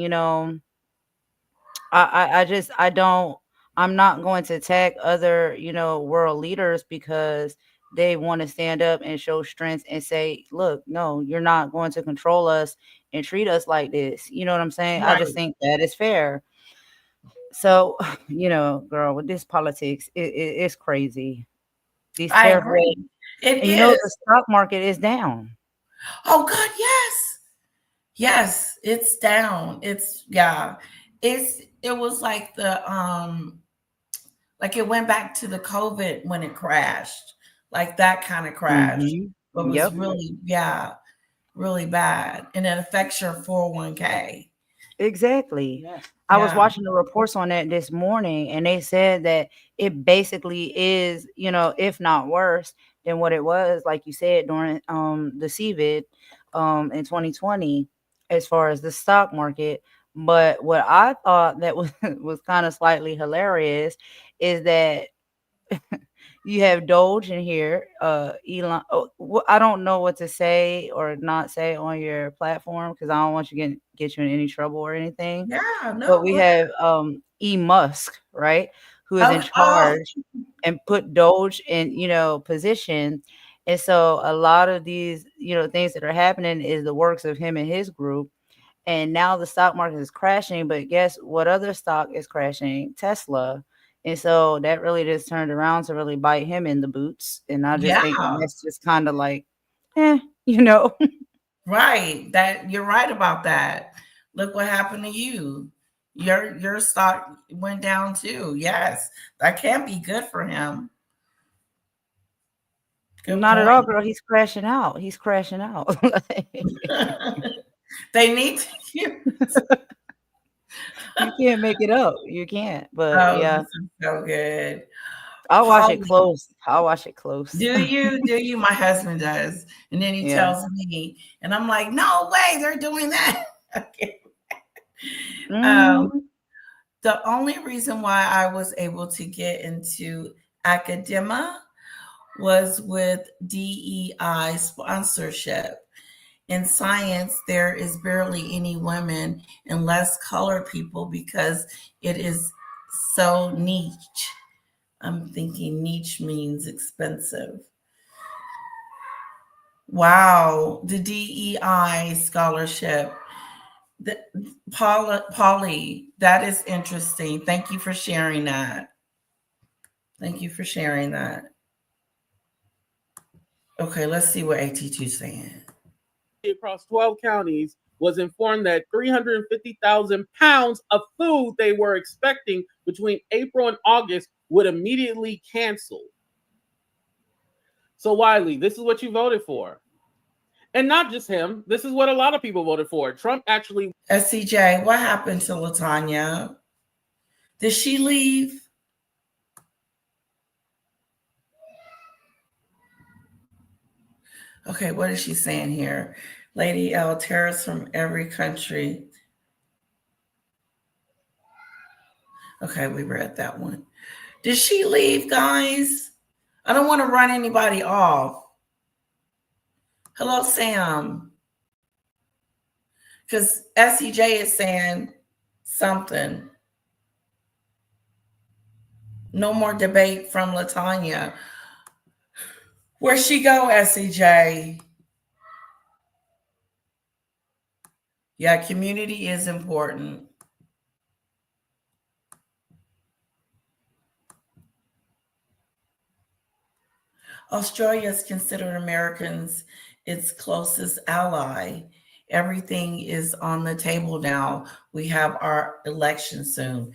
I don't. I'm not going to attack other world leaders because they want to stand up and show strength and say, look, no, you're not going to control us and treat us like this. You know what I'm saying? I Right. just think that is fair. So, girl, with this politics, it's crazy. These I tariff agree. rates, It and the is. stock market is down. Oh God, yes. Yes, it's down. It's yeah. It was like like it went back to the COVID when it crashed. Like that kind of crash. But it was Yep. really, yeah, really bad. And it affects your 401k. Exactly. Yeah. I was Yeah. watching the reports on that this morning, and they said that it basically is, if not worse than what it was, like you said, during the CVID in 2020, as far as the stock market. But what I thought that was was kind of slightly hilarious is that you have Doge in here. Elon. I don't know what to say or not say on your platform because I don't want you get you in any trouble or anything. Yeah, But no, we go ahead. have E Musk, right, who is in Oh, charge and put Doge in position. And so a lot of these things that are happening is the works of him and his group. And now the stock market is crashing, but guess what other stock is crashing? Tesla. And so that really just turned around to really bite him in the boots. And I just yeah, think that's just kind of like, eh, you know. right. That you're right about that. Look what happened to you. Your stock went down too. Yes, that can't be good for him. Good Not at all, point. girl. He's crashing out. He's crashing out. They need to. You can't make it up. You can't. But Oh, yeah, this is so good. I'll watch it Polly, close. I'll watch it close. do you? Do you? My husband does. And then he Yeah. tells me, and I'm like, no way, they're doing that. Okay. Um, Mhm. the only reason why I was able to get into academia was with DEI sponsorship. In science, there is barely any women and less colored people because it is so niche. I'm thinking niche means expensive. Wow, the DEI scholarship. The, Polly, that is interesting. Thank you for sharing that. Thank you for sharing that. Okay, let's see what AT2 is saying. Across 12 counties was informed that 350,000 pounds of food they were expecting between April and August would immediately cancel. So, Wiley, this is what you voted for. And not just him. This is what a lot of people voted for. Trump actually. SCJ, what happened to Latanya? Did she leave? Okay, what is she saying here? Lady L, terrorists from every country. Okay, we read that one. Did she leave, guys? I don't want to run anybody off. Hello, Sam. Because SEJ is saying something. No more debate from Latanya. Where'd she go, SEJ? Yeah, community is important. Australia is considered Americans its closest ally. Everything is on the table now. We have our election soon.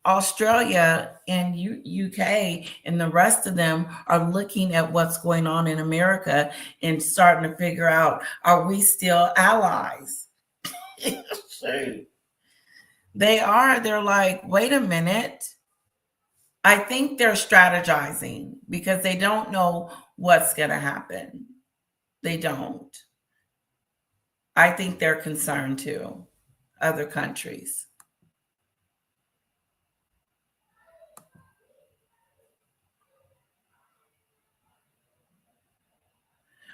Australia and UK and the rest of them are looking at what's going on in America and starting to figure out, are we still allies? They are. They're like, wait a minute. I think they're strategizing because they don't know what's going to happen. They don't. I think they're concerned too, other countries.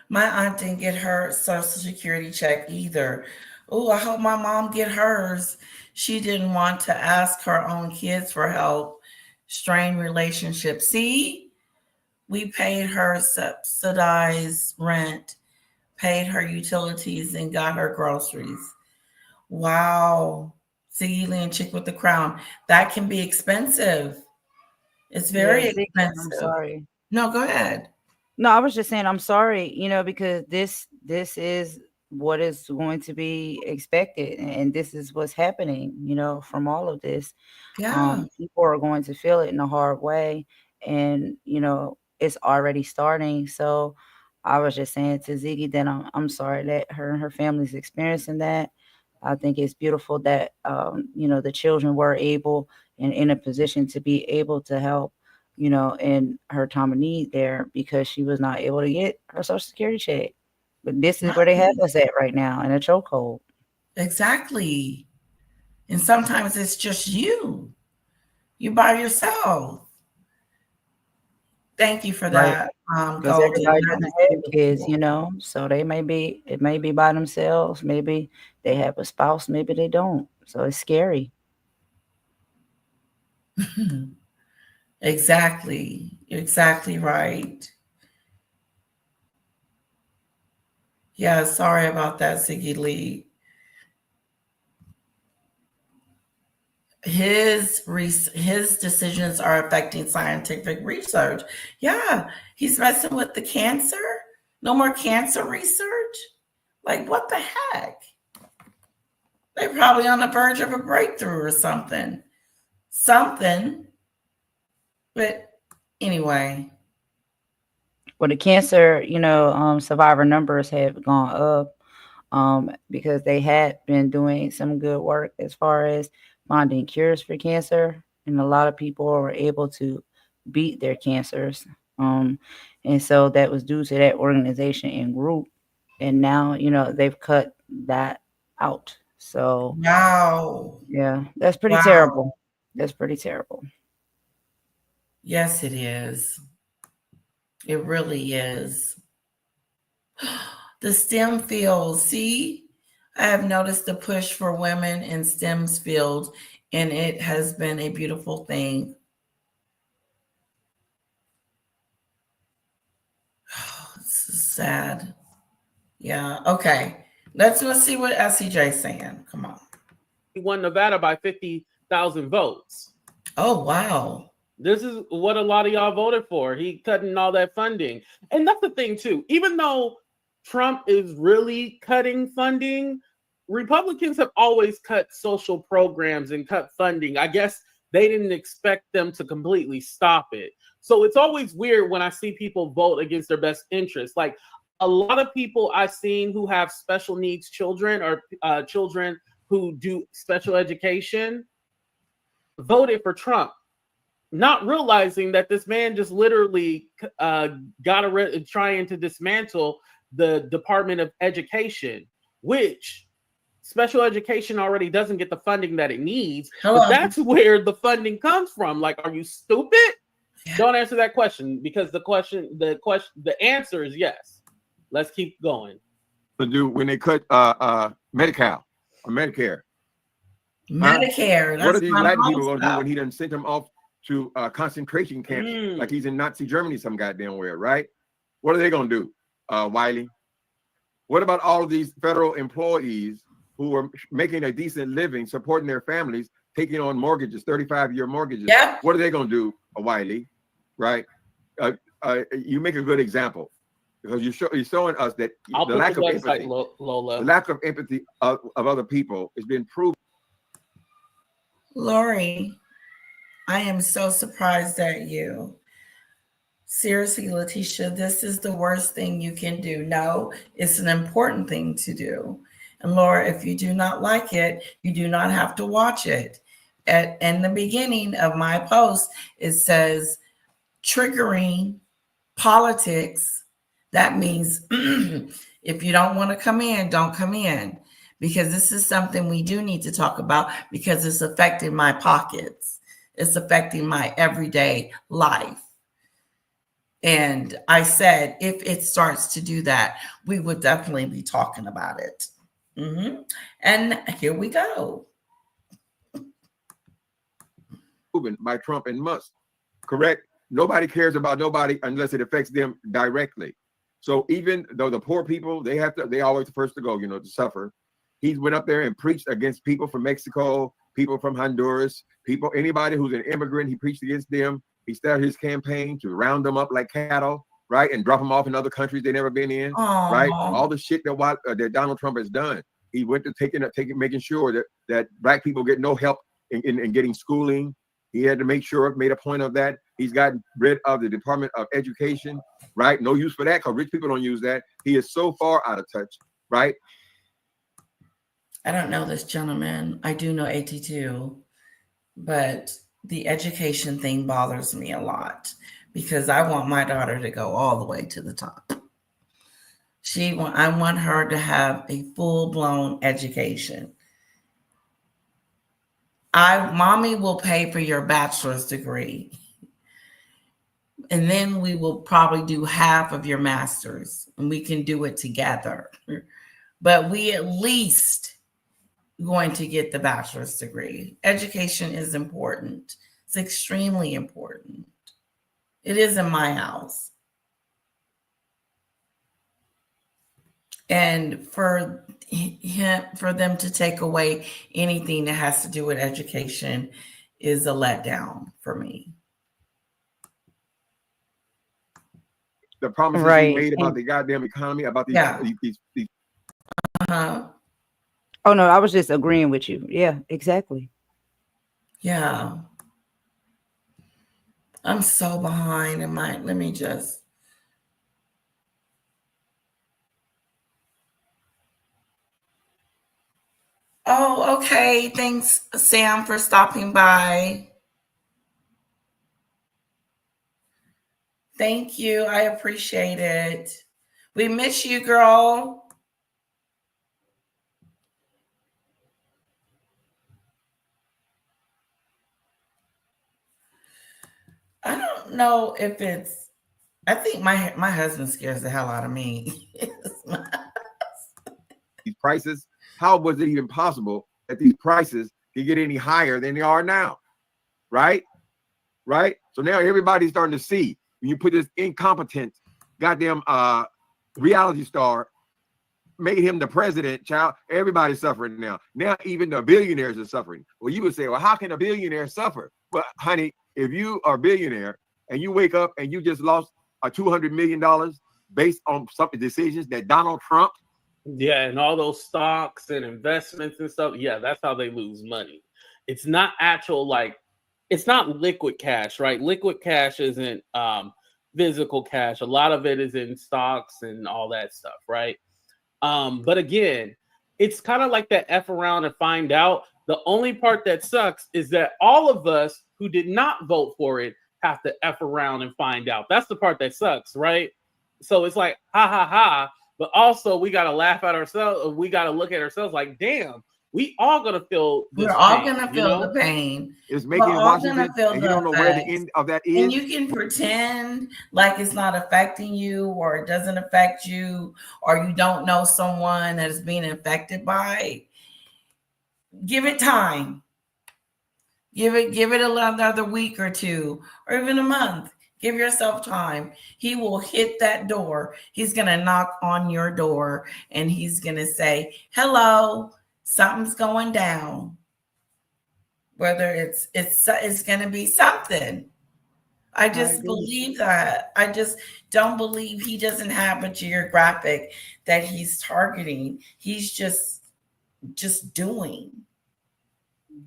My aunt didn't get her Social Security check either. Oh, I hope my mom get hers. She didn't want to ask her own kids for help. Strained relationships. See, we paid her subsidized rent, paid her utilities, and got her groceries. Wow. Ziggy Lee and Chick with the Crown. That can be expensive. It's very Yeah, Ziggy, I'm expensive. sorry. No, go ahead. No, I was just saying I'm sorry, because this is what is going to be expected, and this is what's happening, from all of this. Yeah. People are going to feel it in a hard way, and it's already starting. So I was just saying to Ziggy that I'm sorry that her and her family's experiencing that. I think it's beautiful that the children were able and in a position to be able to help, in her time of need there, because she was not able to get her Social Security check. But this is where they have us at right now, in a chokehold. Exactly. And sometimes it's just you by yourself. Thank you for Right. that, Because Golden. everybody That doesn't is have kids, beautiful. so it may be by themselves. Maybe they have a spouse, maybe they don't. So it's scary. Exactly. You're exactly right. Yeah, sorry about that, Ziggy Lee. His decisions are affecting scientific research. Yeah, he's messing with the cancer. No more cancer research. Like, what the heck? They're probably on the verge of a breakthrough or something. But anyway. Well, the cancer, survivor numbers have gone up, because they had been doing some good work as far as finding cures for cancer, and a lot of people were able to beat their cancers. And so that was due to that organization and group. And now, they've cut that out. So Wow. yeah, that's pretty Wow. terrible. That's pretty terrible. Yes, it is. It really is. The STEM field. See, I have noticed the push for women in STEM fields, and it has been a beautiful thing. This is sad. Yeah. Okay. Let's see what SCJ's saying. Come on. He won Nevada by 50,000 votes. Oh, wow. This is what a lot of y'all voted for. He cutting all that funding. And that's the thing, too. Even though Trump is really cutting funding, Republicans have always cut social programs and cut funding. I guess they didn't expect them to completely stop it. So it's always weird when I see people vote against their best interests. Like, a lot of people I've seen who have special needs children or children who do special education voted for Trump, not realizing that this man just literally trying to dismantle the Department of Education, which special education already doesn't get the funding that it needs. Hello. But that's where the funding comes from. Like, are you stupid? Yeah. Don't answer that question, because the answer is yes. Let's keep going. To do when they cut Medi-Cal or Medicare. Medicare. What are these my Latin mom's people gonna do stuff. when he done sent them off to concentration camps like he's in Nazi Germany some goddamn where, right? What are they gonna do, Wiley? What about all of these federal employees who are making a decent living, supporting their families, taking on mortgages, 35-year mortgages? Yep. What are they gonna do, Wiley? Right? You make a good example, because you're showing us that the lack of empathy, Lola. the lack of empathy of other people has been proven. Lori, I am so surprised at you. Seriously, Letitia, this is the worst thing you can do. No, it's an important thing to do. And Laura, if you do not like it, you do not have to watch it. In the beginning of my post, it says triggering politics. That means if you don't want to come in, don't come in. Because this is something we do need to talk about, because it's affecting my pockets. It's affecting my everyday life. And I said, if it starts to do that, we would definitely be talking about it. And here we go. Proven by Trump and Musk, correct? Nobody cares about nobody unless it affects them directly. So even though the poor people, they always the first to go, to suffer. He went up there and preached against people from Mexico, people from Honduras, anybody who's an immigrant, he preached against them. He started his campaign to round them up like cattle, right? And drop them off in other countries they've never been in, right? All the shit that Donald Trump has done. He went to making sure that black people get no help in getting schooling. He had to made a point of that. He's gotten rid of the Department of Education, right? No use for that because rich people don't use that. He is so far out of touch, right? I don't know this gentleman. I do know AT2, but the education thing bothers me a lot because I want my daughter to go all the way to the top. I want her to have a full-blown education. Mommy will pay for your bachelor's degree. And then we will probably do half of your master's and we can do it together. But we at least going to get the bachelor's degree. Education is important. It's extremely important. It is in my house. And for them to take away anything that has to do with education is a letdown for me. The promises he made about the goddamn economy, about these. Oh no, I was just agreeing with you. Yeah, exactly. Yeah. I'm so behind in my, let me just. Oh, okay. Thanks, Sam, for stopping by. Thank you. I appreciate it. We miss you, girl. I don't know if it's, I think my husband scares the hell out of me. These prices, how was it even possible that these prices can get any higher than they are now? Right? So now everybody's starting to see when you put this incompetent goddamn reality star, made him the president, child, everybody's suffering now. Now even the billionaires are suffering. Well, you would say, well, how can a billionaire suffer? Well, honey, if you are a billionaire and you wake up and you just lost $200 million based on some decisions that Donald Trump. Yeah, and all those stocks and investments and stuff. Yeah, that's how they lose money. It's not actual, it's not liquid cash, right? Liquid cash isn't physical cash. A lot of it is in stocks and all that stuff, right? But again, it's kind of like that F around and find out. The only part that sucks is that all of us who did not vote for it have to F around and find out. That's the part that sucks, right? So it's like, ha, ha, ha. But also we got to laugh at ourselves. We got to look at ourselves like, damn, we all going to feel this We're all pain, going to feel the pain. It's making Washington, and you don't know where the end of that is. And you can pretend like it's not affecting you or it doesn't affect you or you don't know someone that is being affected by it. Give it time. Give it another week or two or even a month. Give yourself time. He will hit that door. He's going to knock on your door and he's going to say, hello, something's going down. Whether it's going to be something. I just believe that. I just don't believe he doesn't have a geographic that he's targeting. He's just doing.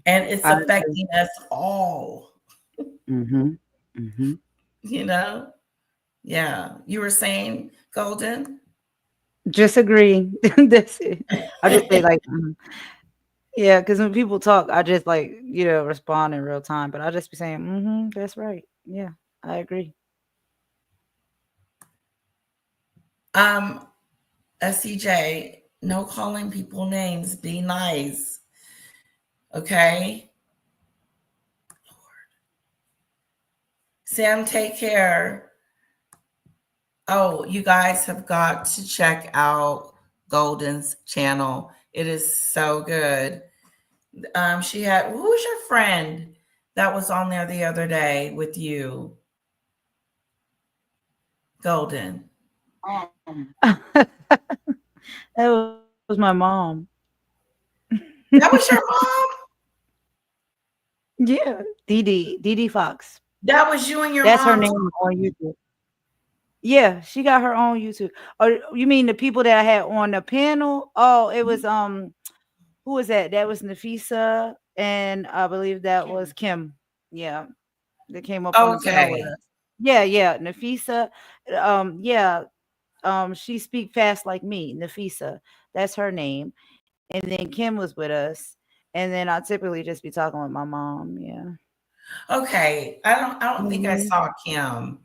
And it's affecting us all. Mm-hmm. Mm-hmm. You know? Yeah. You were saying, Golden? Just agree. That's it. I just say yeah, because when people talk, I just respond in real time. But I just be saying, that's right. Yeah, I agree. SCJ, no calling people names. Be nice. Okay? Lord. Sam, take care. Oh, you guys have got to check out Golden's channel. It is so good. She had, who was your friend that was on there the other day with you? Golden. That was my mom. That was your mom? Yeah, Dee Fox. That was you and your That's her mom? name on YouTube. Yeah, she got her own YouTube. Or you mean the people that I had on the panel? Oh, it was who was that? That was Nafisa, and I believe that was Kim. Yeah, that came up on the panel with Okay. us. Yeah, Nafisa. Yeah, she speak fast like me, Nafisa. That's her name. And then Kim was with us. And then I typically just be talking with my mom. Yeah. Okay. I don't think I Mhm. saw Kim,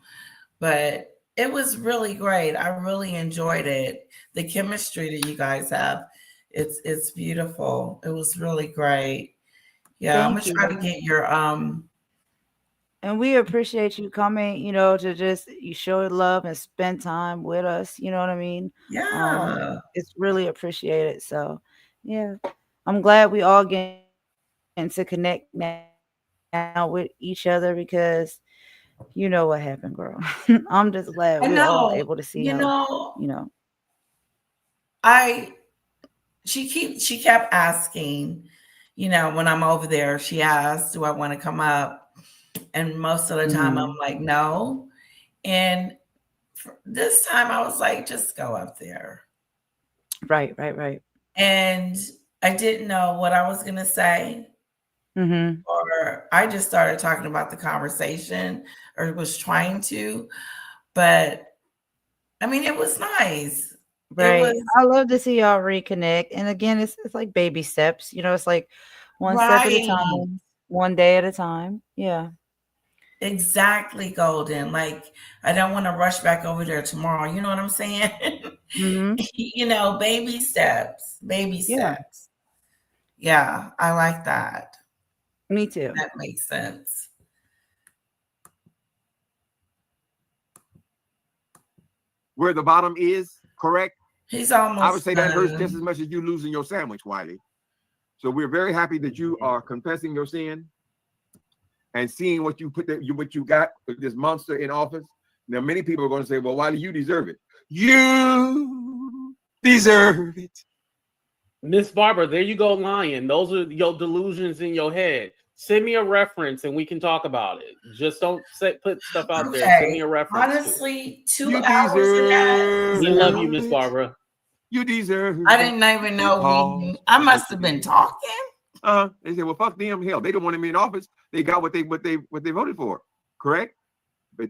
but it was really great. I really enjoyed it. The chemistry that you guys have, it's beautiful. It was really great. Yeah, I'm gonna Thank try to you. get your And we appreciate you coming, to just you show love and spend time with us. You know what I mean? yeah. It's really appreciated. So yeah. I'm glad we all getting to connect now with each other because you know what happened, girl. I'm just glad I we're all know. able to see You how, know, I she kept asking, when I'm over there, she asked, do I want to come up? And most of the time I'm Mhm. like, no. And this time I was like, just go up there. Right. And I didn't know what I was gonna say, Mhm. or I just started talking about the conversation or was trying to, but I mean it was nice. It Right. was I love to see y'all reconnect. And again, it's like baby steps. It's like one step at a right. time, one day at a time. Yeah. Exactly, Golden. Like, I don't want to rush back over there tomorrow. You know what I'm saying? Mhm. Baby steps, baby Yeah. steps. Yeah, I like that. Me too. That makes sense. Where the bottom is, correct? He's I would almost say that hurts just done. as much as you losing your sandwich, Wiley. So we're very happy that you are confessing your sin and seeing what you what you got with this monster in office. Now, many people are going to say, well, Wiley, you deserve it. You deserve it. Miss Barbara, there you go lying. Those are your delusions in your head. Send me a reference and we can talk about it. Just don't put stuff out there. Send me Okay. a reference. Honestly, 2 You hours in that. deserve We love you, Miss it. Barbara. You deserve I it. didn't even know Because I you must to have be. been talking. They said, well, fuck them. Hell, they don't want him in office. They got what they voted for, correct?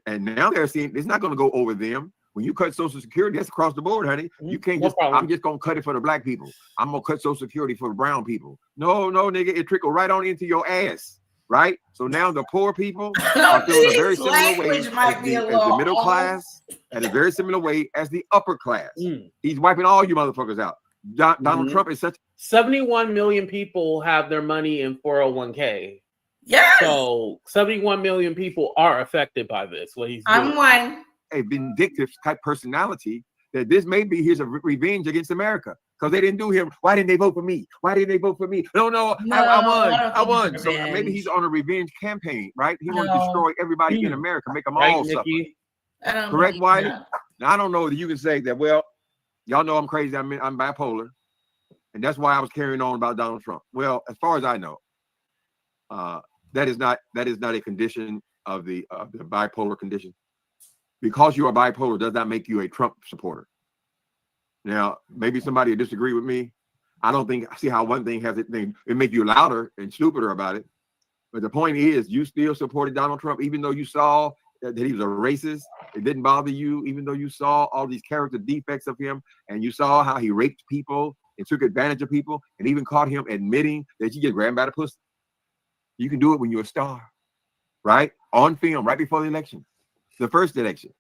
And now they're seeing it's not going to go over them. When you cut Social Security, that's across the board, honey. You can't No just, problem. I'm just going to cut it for the black people. I'm going to cut Social Security for the brown people. No, nigga, it trickled right on into your ass, right? So now the poor people are feeling a very similar way as the middle class, and a very similar way as the upper class. He's wiping all you motherfuckers out. Donald Trump is such 71 million people have their money in 401k. Yes. So 71 million people are affected by this. What he's I'm doing. one. A vindictive type personality that this may be his revenge against America because they didn't do him. Why didn't they vote for me? Why didn't they vote for me? No, I won. So maybe he's on a revenge campaign, right? He wants to destroy everybody in America, make them all suffer. Correct, Wiley? Now I don't know that you can say that. Well, y'all know I'm crazy. I'm bipolar, and that's why I was carrying on about Donald Trump. Well, as far as I know, that is not a condition of the bipolar condition. Because you are bipolar does not make you a Trump supporter. Now, maybe somebody will disagree with me. I don't see how one thing has it make you louder and stupider about it. But the point is, you still supported Donald Trump, even though you saw that he was a racist. It didn't bother you, even though you saw all these character defects of him, and you saw how he raped people and took advantage of people, and even caught him admitting that you get grabbed by the pussy. You can do it when you're a star, right? On film, right before the election. The first election.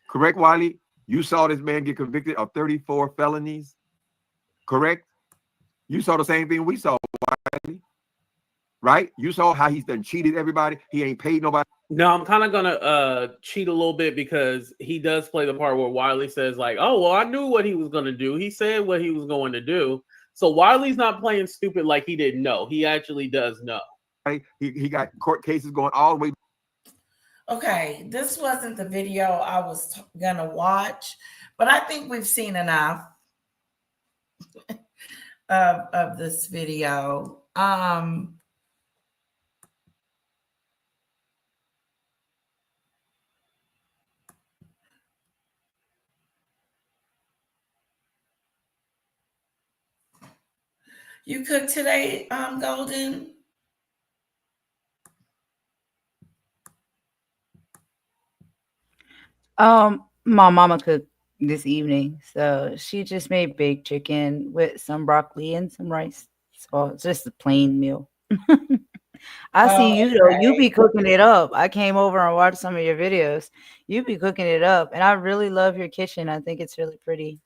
Correct, Wiley? You saw this man get convicted of 34 felonies. Correct? You saw the same thing we saw, Wiley. right? You saw how he's done cheated everybody. He ain't paid nobody. No, I'm kind of gonna cheat a little bit because he does play the part where Wiley says like, "Oh, well, I knew what he was gonna do. He said what he was going to do." So Wiley's not playing stupid like he didn't know. He actually does know. He got court cases going all the way. Okay, this wasn't the video I was gonna watch, but I think we've seen enough of this video. You cooked today, Golden? My mama cooked this evening, so she just made baked chicken with some broccoli and some rice. So it's just a plain meal. I see you though. You be cooking it up. I came over and watched some of your videos. You be cooking it up, and I really love your kitchen. I think it's really pretty.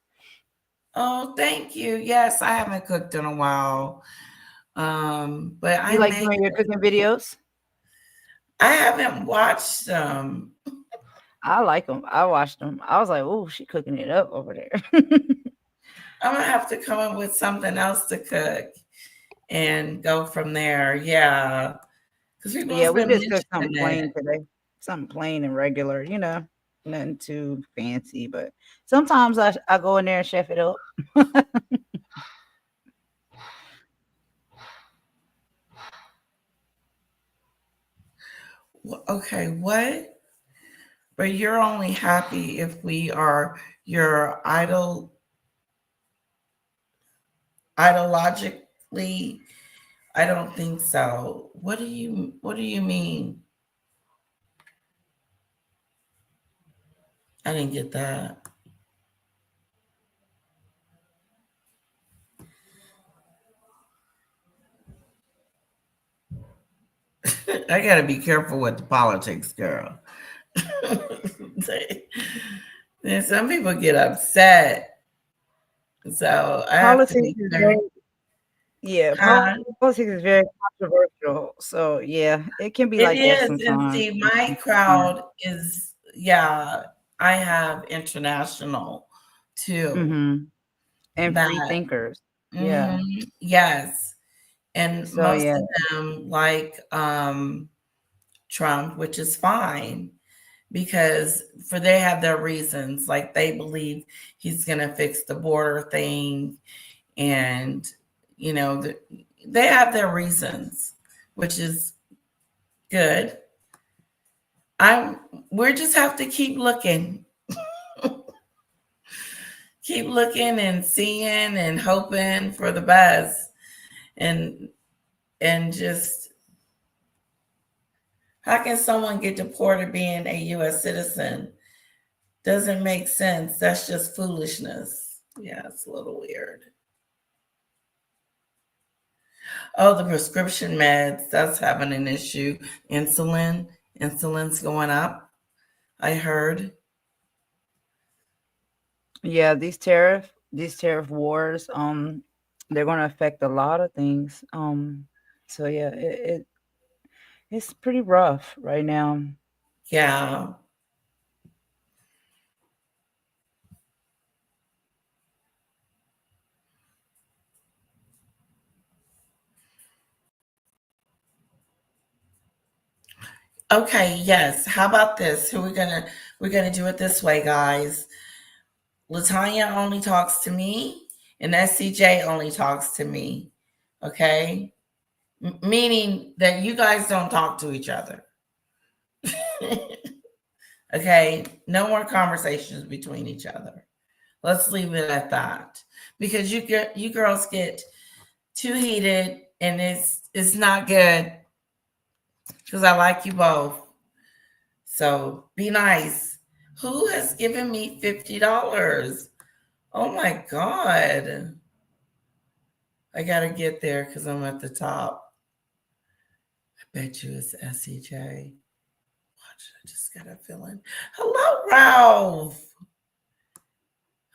Oh, thank you. Yes, I haven't cooked in a while. But I You like doing your cooking videos? I haven't watched them. I like them. I watched them. I was like, "Oh, she cooking it up over there." I'm gonna have to come up with something else to cook and go from there. Yeah, because Yeah, we just cooked something plain today. Something plain and regular, nothing too fancy. But sometimes I go in there and chef it up. Okay, what? But you're only happy if we are your ideologically. I don't think so. What do you mean? I didn't get that. I gotta be careful with the politics, girl. Then some people get upset. So I have to be careful. Politics is very controversial. So yeah, it can be like that sometimes. And see, my crowd is I have international too. And free thinkers. Yeah. Yes. And So, most of them like Trump, which is fine because they have their reasons. Like they believe he's going to fix the border thing, and they have their reasons, which is good. We just have to keep looking. Keep looking and seeing and hoping for the best. And just, how can someone get deported being a U.S. citizen? Doesn't make sense. That's just foolishness. Yeah, it's a little weird. Oh, the prescription meds, that's having an issue. Insulin's going up, I heard. Yeah, these tariff wars, they're going to affect a lot of things. So yeah, it's pretty rough right now. Yeah. Okay, yes. How about this? We're gonna do it this way, guys. Latanya only talks to me, and SCJ only talks to me. Okay? Meaning that you guys don't talk to each other. Okay? No more conversations between each other. Let's leave it at that. Because you girls get too heated, and it's not good. Because I like you both. So be nice. Who has given me $50? Oh my God. I got to get there because I'm at the top. I bet you it's SEJ. Watch, I just got a feeling. Hello, Ralph.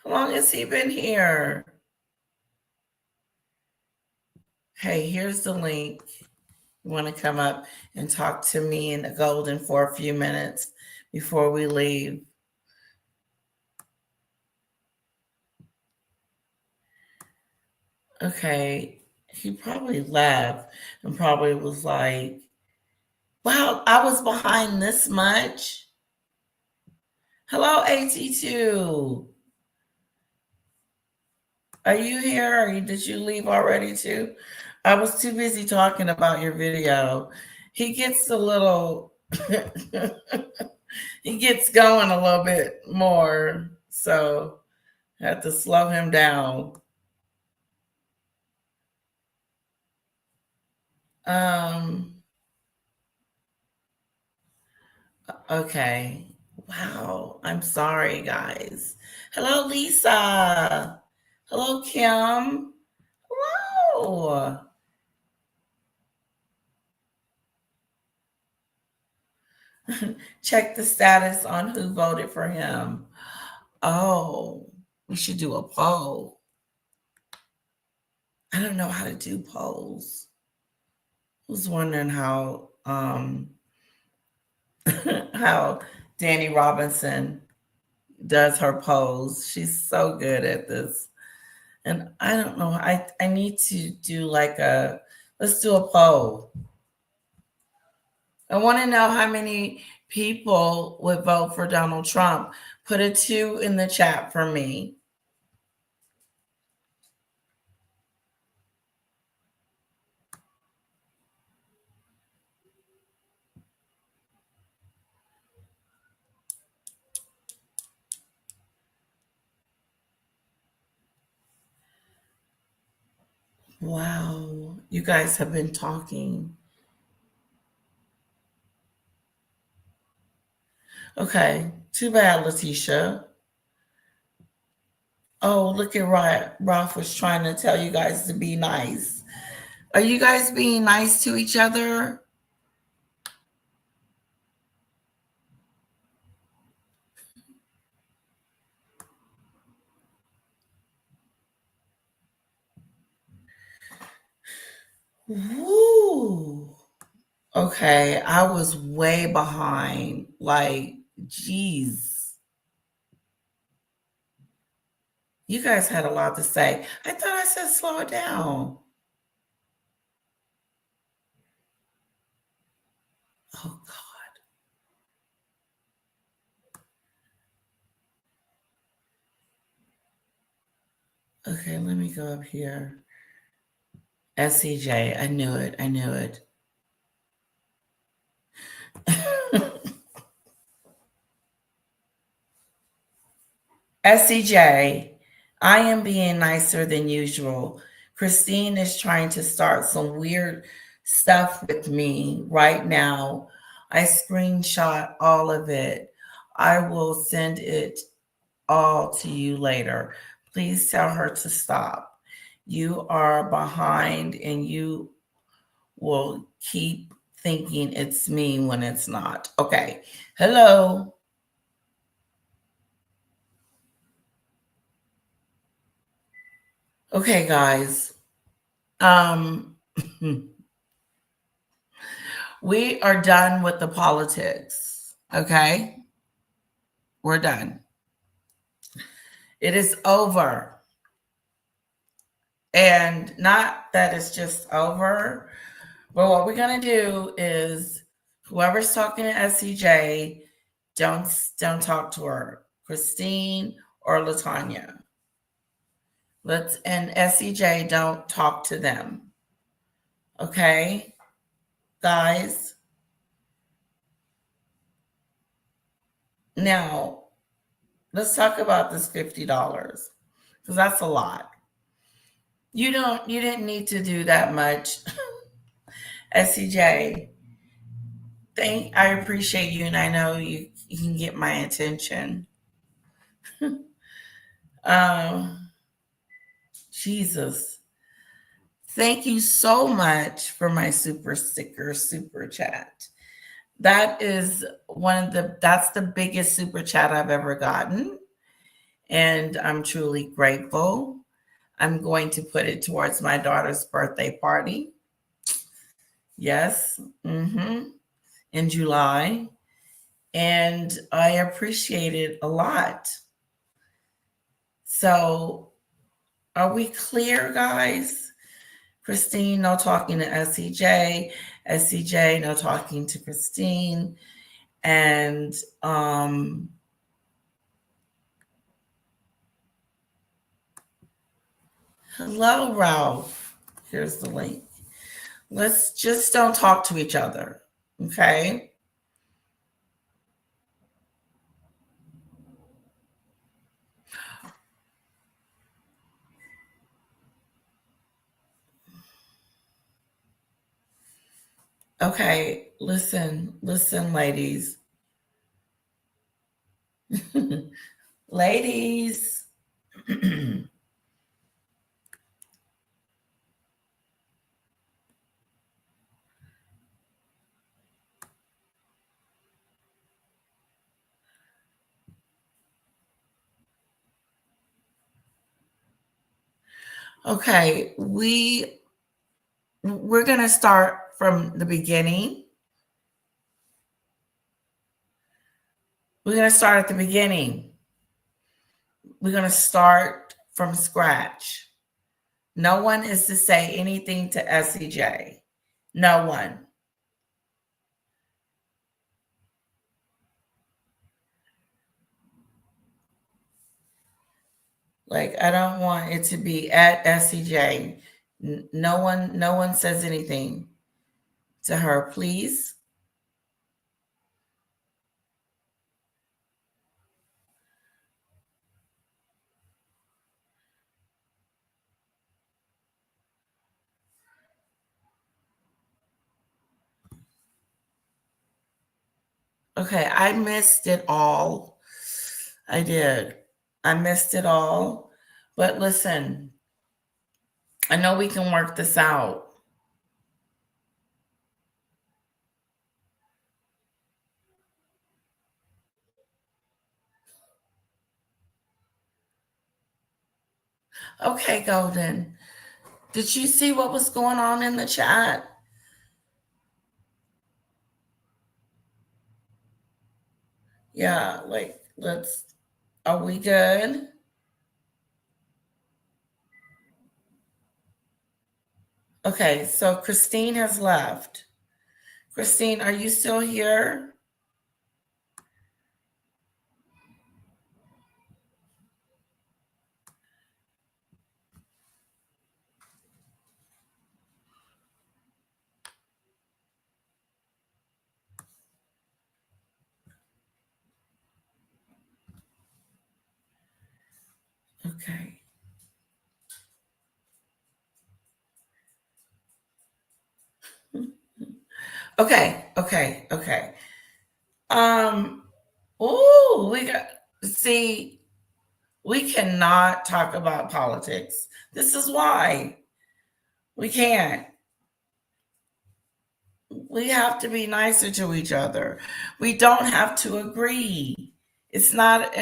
How long has he been here? Hey, here's the link. You want to come up and talk to me and Golden for a few minutes before we leave? Okay, he probably left and probably was like, wow, I was behind this much. Hello, AT2. Are you here? Or did you leave already too? I was too busy talking about your video. He gets a little, he gets going a little bit more. So I have to slow him down. Okay. Wow. I'm sorry, guys. Hello, Lisa. Hello, Kim. Hello. Check the status on who voted for him. Oh, we should do a poll. I don't know how to do polls. I was wondering how how Danny Robinson does her polls. She's so good at this. And I don't know. I need to do like let's do a poll. I want to know how many people would vote for Donald Trump. Put a 2 in the chat for me. Wow, you guys have been talking. Okay, too bad, Letitia. Oh, look at Ralph was trying to tell you guys to be nice. Are you guys being nice to each other? Woo. Okay, I was way behind. Like, geez. You guys had a lot to say. I thought I said slow it down. Oh, God. Okay, let me go up here. SCJ, I knew it. I knew it. SCJ, I am being nicer than usual. Christine is trying to start some weird stuff with me right now. I screenshot all of it. I will send it all to you later. Please tell her to stop. You are behind and you will keep thinking it's me when it's not. Okay. Hello. Okay, guys. We are done with the politics. Okay? We're done. It is over. And not that it's just over, but what we're going to do is whoever's talking to SCJ, don't talk to her. Christine or LaTanya. And SCJ, don't talk to them. Okay? Guys? Now, let's talk about this $50 because that's a lot. You didn't need to do that much. SCJ, I appreciate you, and I know you can get my attention. Jesus. Thank you so much for my super sticker, super chat. That is that's the biggest super chat I've ever gotten. And I'm truly grateful. I'm going to put it towards my daughter's birthday party. Yes. In July. And I appreciate it a lot. So are we clear, guys? Christine, no talking to SCJ. SCJ, no talking to Christine. And hello, Ralph. Here's the link. Let's just don't talk to each other. Okay. Okay. Listen, ladies. Ladies. Okay, we're going to start from the beginning. We're going to start at the beginning. We're going to start from scratch. No one is to say anything to SCJ. No one. Like, I don't want it to be at SCJ. No one says anything to her, please. Okay, I missed it all. I did. I missed it all. But listen, I know we can work this out. Okay, Golden. Did you see what was going on in the chat? Yeah, like, are we good? Okay, so Christine has left. Christine, are you still here? Okay. Okay. We cannot talk about politics. This is why we can't. We have to be nicer to each other. We don't have to agree. It's not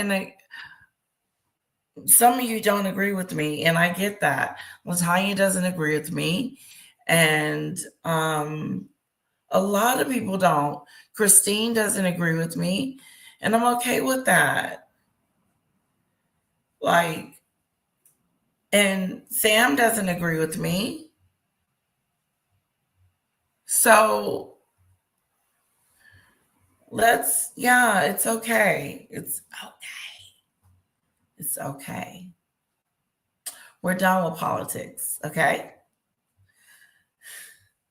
some of you don't agree with me, and I get that. Latanya doesn't agree with me, and a lot of people don't. Christine doesn't agree with me, and I'm okay with that. Like, and Sam doesn't agree with me. So it's okay. It's okay. It's okay. We're done with politics, okay?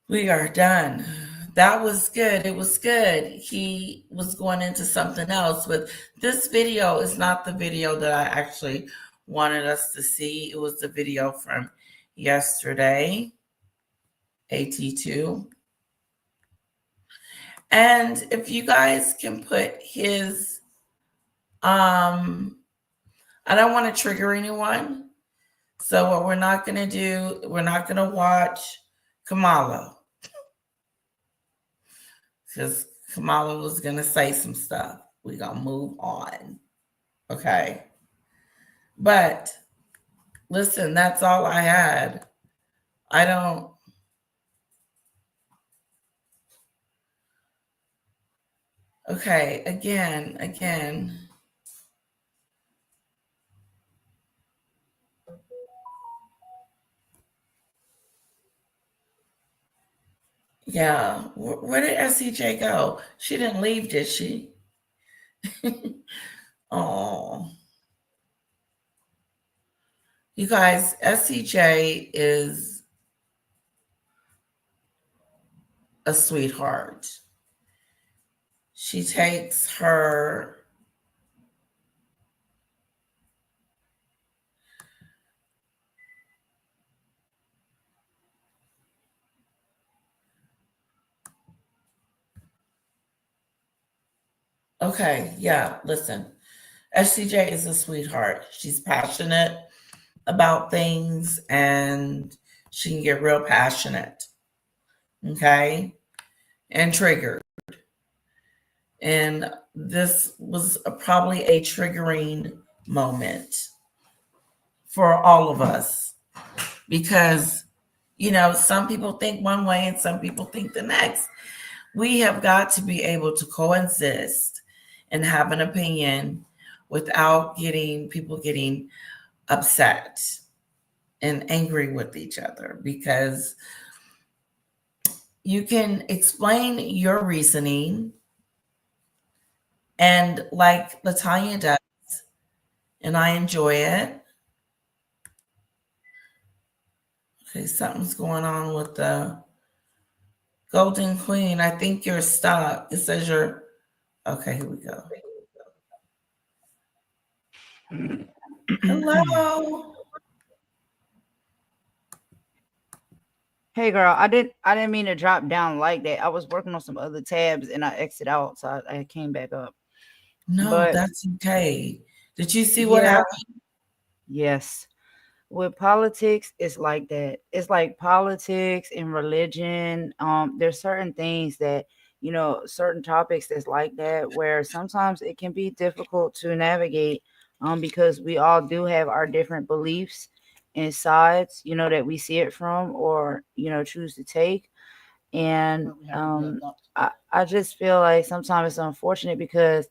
We are done. That was good. It was good. He was going into something else, but this video is not the video that I actually wanted us to see. It was the video from yesterday, AT2. And if you guys can put his, I don't want to trigger anyone. So what we're not going to do, we're not going to watch Kamala. Because Kamala was going to say some stuff. We're going to move on. Okay. But listen, that's all I had. I don't. Okay, again. Yeah, where did SCJ go? She didn't leave, did she? Oh, you guys, SCJ is a sweetheart. She takes her okay, yeah, listen. SCJ is a sweetheart. She's passionate about things and she can get real passionate. Okay? And triggered. And this was probably a triggering moment for all of us because, some people think one way and some people think the next. We have got to be able to coexist and have an opinion without people getting upset and angry with each other because you can explain your reasoning and like Latanya does, and I enjoy it. Okay, something's going on with the Golden Queen. I think you're stuck. It says you're okay. Here we go. Hello. Hey girl, I didn't mean to drop down like that. I was working on some other tabs and I exited out, so I came back up. No, But that's okay. Did you see what yeah, happened? yes. With politics, it's like that. It's like politics and religion. There's certain things that, certain topics that's like that where sometimes it can be difficult to navigate because we all do have our different beliefs and sides, that we see it from or, choose to take. And I just feel like sometimes it's unfortunate because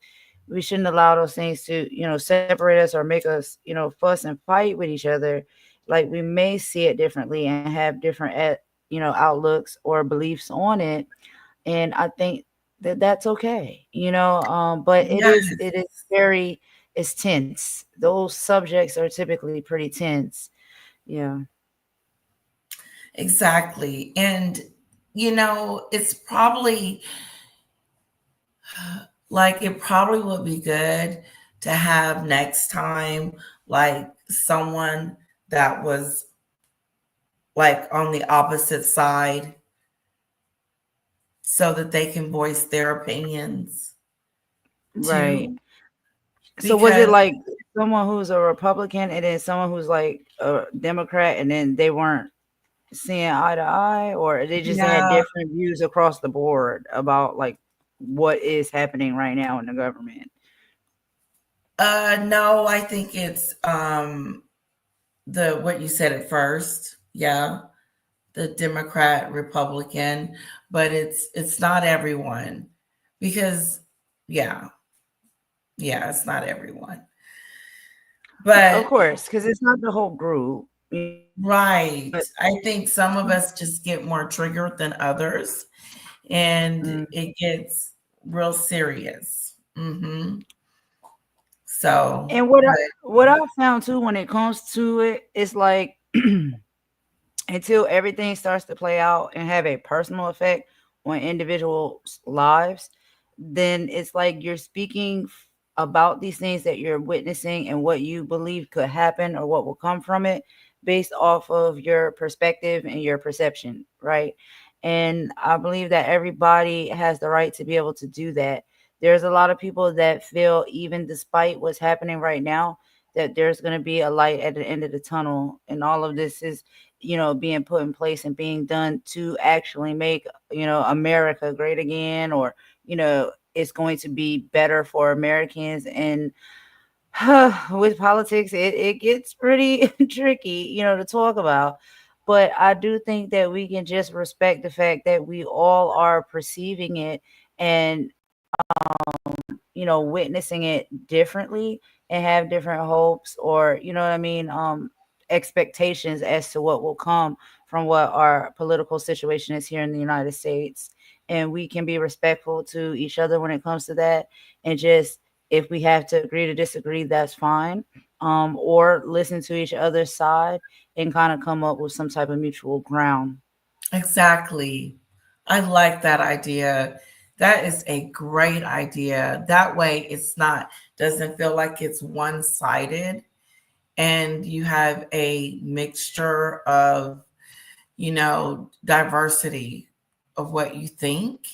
we shouldn't allow those things to, separate us or make us, fuss and fight with each other. Like we may see it differently and have different, outlooks or beliefs on it. And I think that that's okay, but Yes, it is very, it's tense. Those subjects are typically pretty tense. Yeah. exactly. And it's probably like it probably would be good to have next time like someone that was like on the opposite side so that they can voice their opinions Right. too. So was it Because like someone who's a Republican and then someone who's like a Democrat and then they weren't seeing eye to eye, or they just had yeah, different views across the board about like what is happening right now in the government? no, I think it's the what you said at first. Yeah, the Democrat, Republican, but it's not everyone because yeah, yeah, it's not everyone. Of But course, because it's not the whole group. right, But I think some of us just get more triggered than others, and mm, it gets real serious. So, and what I found too when it comes to it, it's like until everything starts to play out and have a personal effect on individuals' lives, then it's like you're speaking about these things that you're witnessing and what you believe could happen or what will come from it based off of your perspective and your perception, right? And I believe that everybody has the right to be able to do that. There's a lot of people that feel, even despite what's happening right now, that there's going to be a light at the end of the tunnel. And all of this is, being put in place and being done to actually make, America great again, or, it's going to be better for Americans. And with politics, it gets pretty tricky, to talk about. But I do think that we can just respect the fact that we all are perceiving it and witnessing it differently and have different hopes, or you know what I mean, expectations as to what will come from what our political situation is here in the United States. And we can be respectful to each other when it comes to that. And just, if we have to agree to disagree, that's fine. Or listen to each other's side and kind of come up with some type of mutual ground. Exactly. I like that idea. That is a great idea. That way doesn't feel like it's one-sided, and you have a mixture of, diversity of what you think.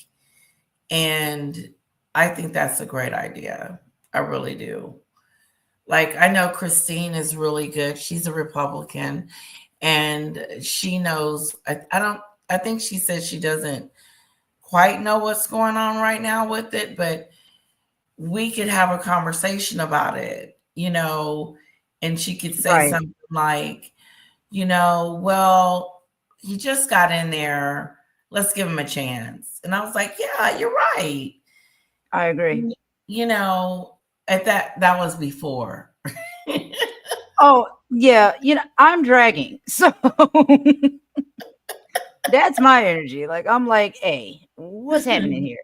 And I think that's a great idea. I really do. Like, I know Christine is really good. She's a Republican, and she knows. I think she said she doesn't quite know what's going on right now with it, but we could have a conversation about it, and she could say Right. something like, well, he just got in there. Let's give him a chance. And I was like, yeah, you're right. I agree. At that was before. Oh, yeah, I'm dragging. So that's my energy. Like, I'm like, hey, what's happening here?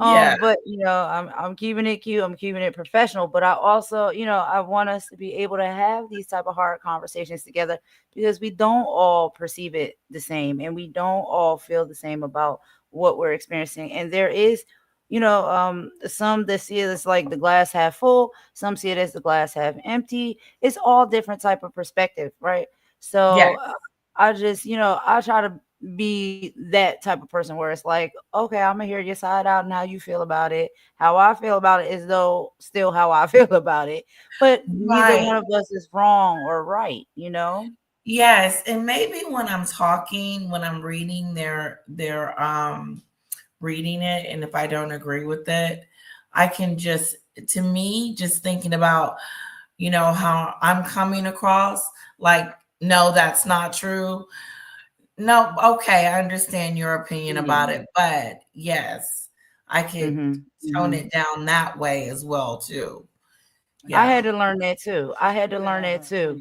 Yeah, But I'm keeping it cute, I'm keeping it professional, but I also, I want us to be able to have these type of hard conversations together, because we don't all perceive it the same, and we don't all feel the same about what we're experiencing. And there is, some that see it as like the glass half full, some see it as the glass half empty. It's all different type of perspective, right? yeah, So I just, I try to be that type of person where it's like, okay, I'm gonna hear your side out and how you feel about it. How I feel about it is though still how I feel about it. But neither right. one of us is wrong or right. Yes, and maybe when I'm talking, when I'm reading their reading it, and if I don't agree with it, I can just, to me, just thinking about, how I'm coming across, like, no, that's not true. No, okay, I understand your opinion about it, but yes, I could tone Mm-hmm. it down that way as well too. I Yeah. had to learn that too.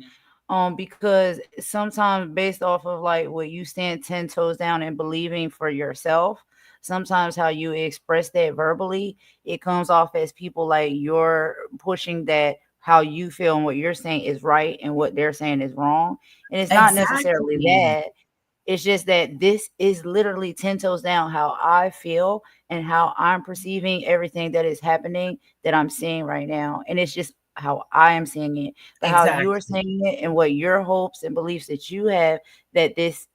Because sometimes based off of like what you stand 10 toes down and believing for yourself, sometimes how you express that verbally, it comes off as people like you're pushing that how you feel and what you're saying is right and what they're saying is wrong. And it's not necessarily Exactly. that. It's just that this is literally 10 toes down how I feel and how I'm perceiving everything that is happening that I'm seeing right now. And it's just how I am seeing it. But how you're Exactly. seeing it and what your hopes and beliefs that you have that this,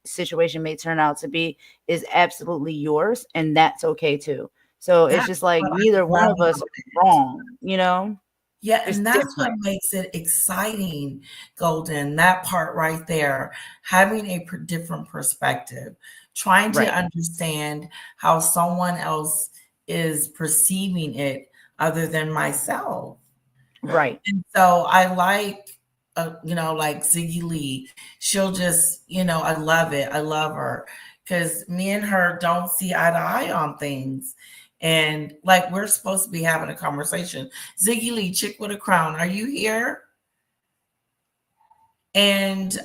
situation may turn out to be is absolutely yours. And that's okay too. So it's That's just like what neither I one love of us about are it. wrong. Yeah, It's and that's what different. makes it exciting, Golden. That part right there, having a different perspective, trying to Right. understand how someone else is perceiving it other than myself. Right. And so I like, like Ziggy Lee. She'll just, I love it. I love her because me and her don't see eye to eye on things. And like, we're supposed to be having a conversation. Ziggy Lee, chick with a crown, are you here? And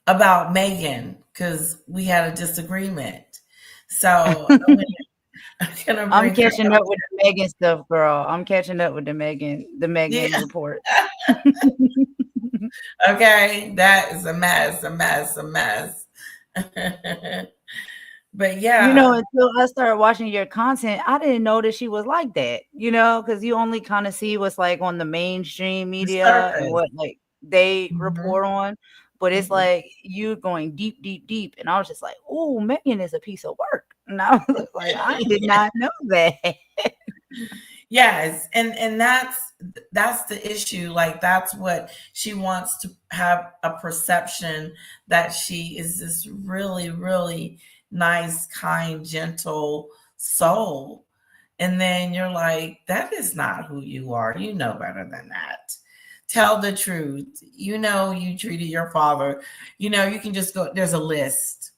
about Megan, because we had a disagreement. So I'm gonna I'm bring her catching up with the Megan stuff, girl. I'm catching up with the Megan up. report. Okay, that is a mess, a mess, a mess. But yeah, Until I started watching your content, I didn't know that she was like that, because you only kind of see what's like on the mainstream the media and surface. what like they Mhm, report on. But it's mhm. like you going deep, deep, deep. And I was just like, oh, Megan is a piece of work. And I was like, I did not know that. Yes, and that's the issue. Like, that's what she wants to have a perception that she is this really, really nice, kind, gentle soul. And then you're like, that is not who you are. You know better than that. Tell the truth. You treated your father. You can just go, there's a list.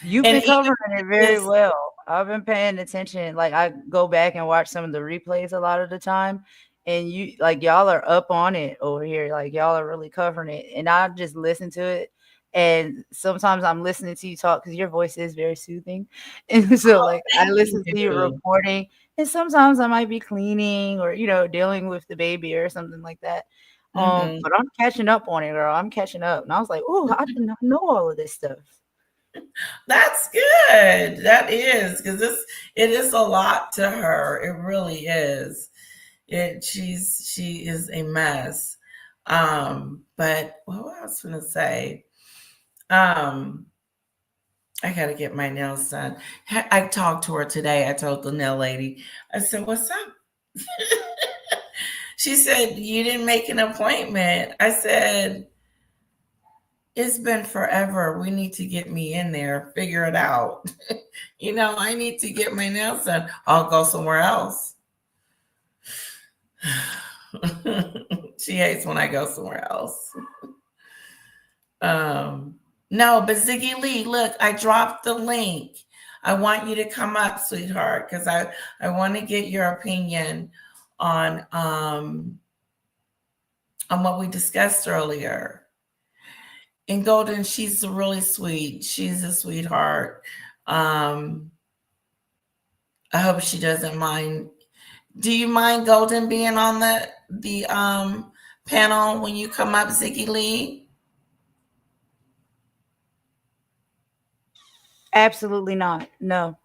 You've And been covering even it very this, well. I've been paying attention. Like I go back and watch some of the replays a lot of the time, and you like y'all are up on it over here. Like y'all are really covering it, and I just listen to it. And sometimes I'm listening to you talk because your voice is very soothing, and so like I thank listen to you you. reporting, and sometimes I might be cleaning or dealing with the baby or something like that. Mhm. But I'm catching up on it, girl. I'm catching up, and I was like, oh, I did not know all of this stuff. That's good. That is because it is a lot to her. It really is. She is a mess. But what was I gonna say? Um, I gotta get my nails done. I talked to her today. I told the nail lady, I said, "What's up?" She said, "You didn't make an appointment." I said, "It's been forever. We need to get me in there, figure it out." I need to get my nails done. I'll go somewhere else. She hates when I go somewhere else. No, but Ziggy Lee, look, I dropped the link. I want you to come up, sweetheart, because I want to get your opinion on what we discussed earlier. And Golden, she's really sweet. She's a sweetheart. I hope she doesn't mind. Do you mind Golden being on the panel when you come up, Ziggy Lee? Absolutely not. No,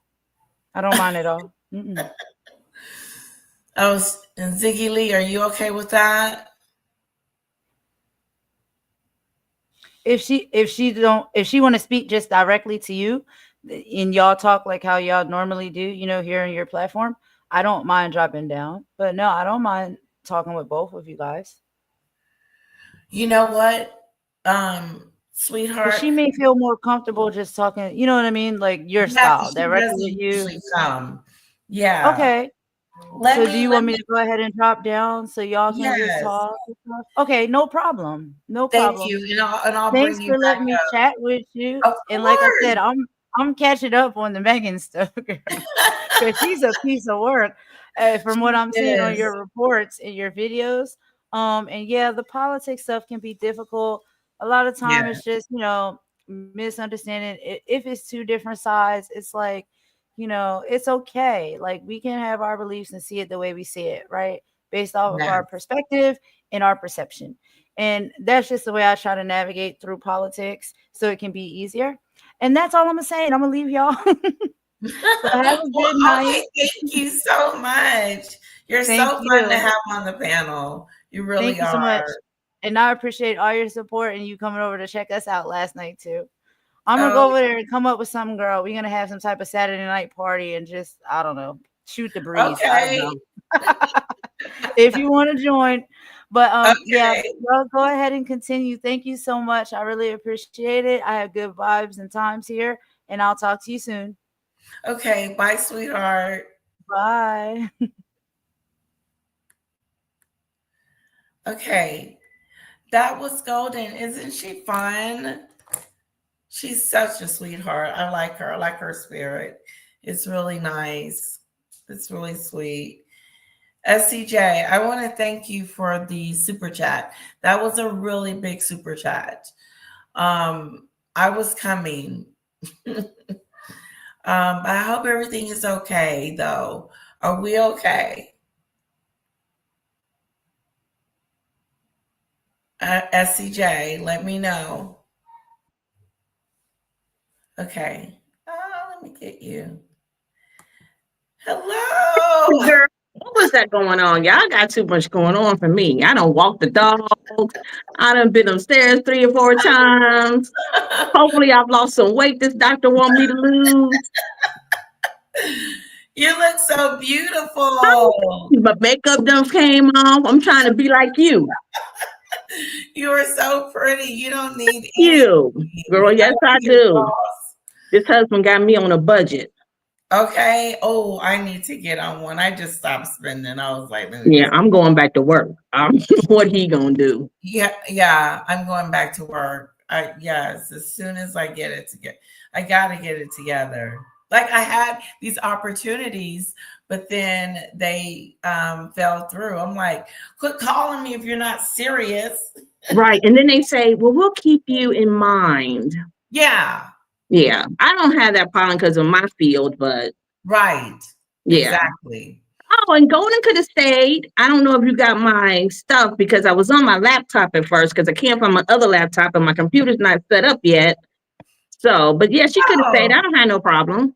I don't mind at all. Mm-mm. And Ziggy Lee, are you okay with that? If she want to speak just directly to you, and y'all talk like how y'all normally do, here on your platform, I don't mind dropping down. But no, I don't mind talking with both of you guys. You know what, Because sweetheart? she may feel more comfortable just talking. You know what I mean? Like your Yeah, style, 'cause she directly with doesn't you. usually come. Yeah. Okay. So do you want me to go ahead and drop down so y'all can just Yes. talk and stuff? Okay, no problem. No Thank problem. you. And I'll Thanks bring you for back letting me up. chat with you. Of And like I said, course. I'm catching up on the Megan stuff, girl, because she's a piece of work, from what I'm seeing on Yes. your reports and your videos. And yeah, the politics stuff can be difficult. A lot of time, Yeah. it's just misunderstanding. If it's two different sides, it's like it's okay. Like we can have our beliefs and see it the way we see it, right? Based off of Yeah. our perspective and our perception. And that's just the way I try to navigate through politics so it can be easier. And that's all I'm gonna say. And I'm gonna leave y'all. So have a Well, good night. okay, thank you so much. You're Thank so fun to you. have on the panel. You really Thank you so much. are. And I appreciate all your support and you coming over to check us out last night too. I'm gonna Oh, go over there and come up with something, girl. We're gonna have some type of Saturday night party and just, I don't know, shoot the breeze. I don't okay. know. If you want to join. But yeah, Okay. y'all go ahead and continue. Thank you so much. I really appreciate it. I have good vibes and times here, and I'll talk to you soon. Okay. Bye, sweetheart. Bye. Okay. That was Golden. Isn't she fun? She's such a sweetheart. I like her. I like her spirit. It's really nice. It's really sweet. SCJ, I want to thank you for the super chat. That was a really big super chat. I was coming. I hope everything is okay, though. Are we okay? SCJ, let me know. Okay. Let me get you. Hello. Girl, what was that going on? Y'all got too much going on for me. I done walked the dog. I done been upstairs 3 or 4 times. Hopefully I've lost some weight this doctor want me to lose. You look so beautiful. My makeup done came off. I'm trying to be like you. You are so pretty. You don't need You. Girl, yes I do. Lost. This husband got me on a budget. Okay. Oh, I need to get on one. I just stopped spending. I was like, yeah, I'm going back to work. What he gonna do? Yeah, I'm going back to work. Yes, as soon as I get it together, I gotta get it together. Like I had these opportunities, but then they fell through. I'm like, quit calling me if you're not serious. Right. And then they say, well, we'll keep you in mind. Yeah. Yeah. I don't have that problem because of my field, but Right. yeah. Exactly. Oh, and Golden could have stayed. I don't know if you got my stuff because I was on my laptop at first because I can't find my other laptop and my computer's not set up yet. So, but yeah, she could have stayed. I don't have no problem.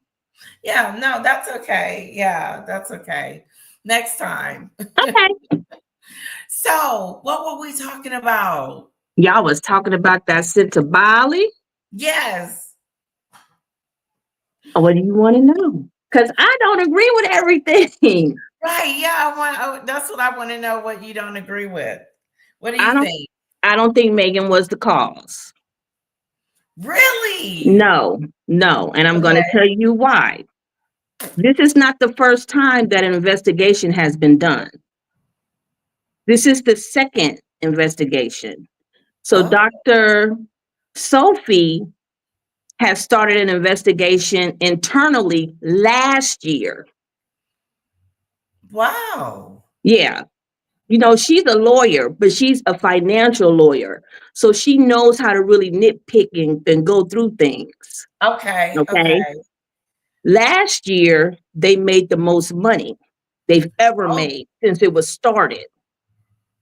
Yeah, no, that's okay. Yeah, that's okay. Next time. Okay. So, what were we talking about? Y'all was talking about that sit to Bali. Yes. What do you want to know? Because I don't agree with everything. Right. Yeah, that's what I want to know, what you don't agree with. What do you think? I don't think Meghan was the cause. Really? No. And I'm going to tell you why. This is not the first time that an investigation has been done. This is the second investigation. So Dr. Sophie has started an investigation internally last year. Wow. Yeah. You know, she's a lawyer, but she's a financial lawyer. So she knows how to really nitpick and go through things. Okay. Last year, they made the most money they've ever made since it was started.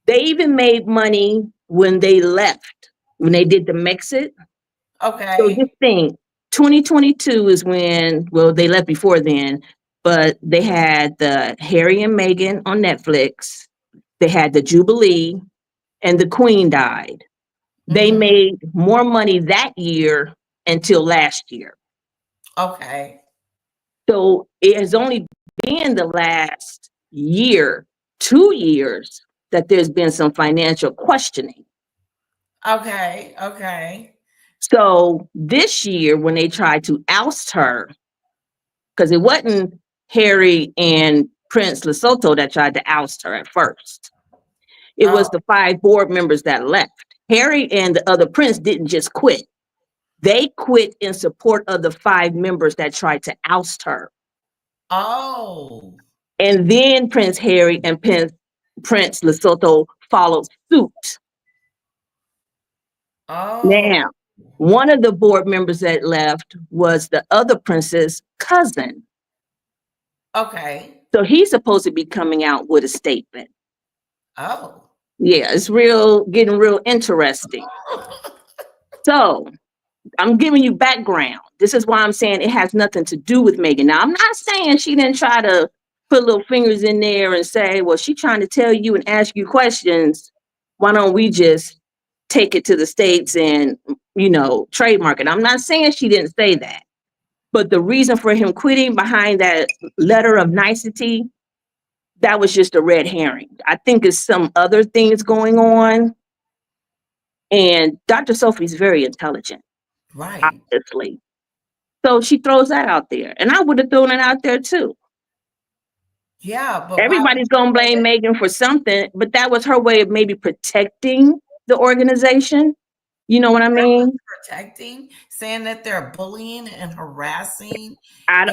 They even made money when they left, when they did the Mexit. Okay. So just think, 2022 is when, well, they left before then, but they had the Harry and Meghan on Netflix. They had the Jubilee and the Queen died. They made more money that year until last year. Okay. So it has only been the last year, 2 years, that there's been some financial questioning. Okay. So this year, when they tried to oust her, because it wasn't Harry and Prince Lesotho that tried to oust her at first. It was the 5 board members that left. Harry and the other prince didn't just quit. They quit in support of the 5 members that tried to oust her. Oh. And then Prince Harry and Prince Lesotho followed suit. Oh. Now, one of the board members that left was the other prince's cousin. Okay. So he's supposed to be coming out with a statement. Oh. Yeah, it's getting real interesting. So I'm giving you background. This is why I'm saying it has nothing to do with Meghan. Now, I'm not saying she didn't try to put little fingers in there and say, well, she's trying to tell you and ask you questions. Why don't we just take it to the States and, trademark it? I'm not saying she didn't say that. But the reason for him quitting behind that letter of nicety, that was just a red herring. I think it's some other things going on. And Dr. Sophie's very intelligent. Right. Obviously. So she throws that out there. And I would have thrown it out there too. Yeah, but everybody's going to blame Meghan for something, but that was her way of maybe protecting the organization. You know what I mean? Protecting, saying that they're bullying and harassing. I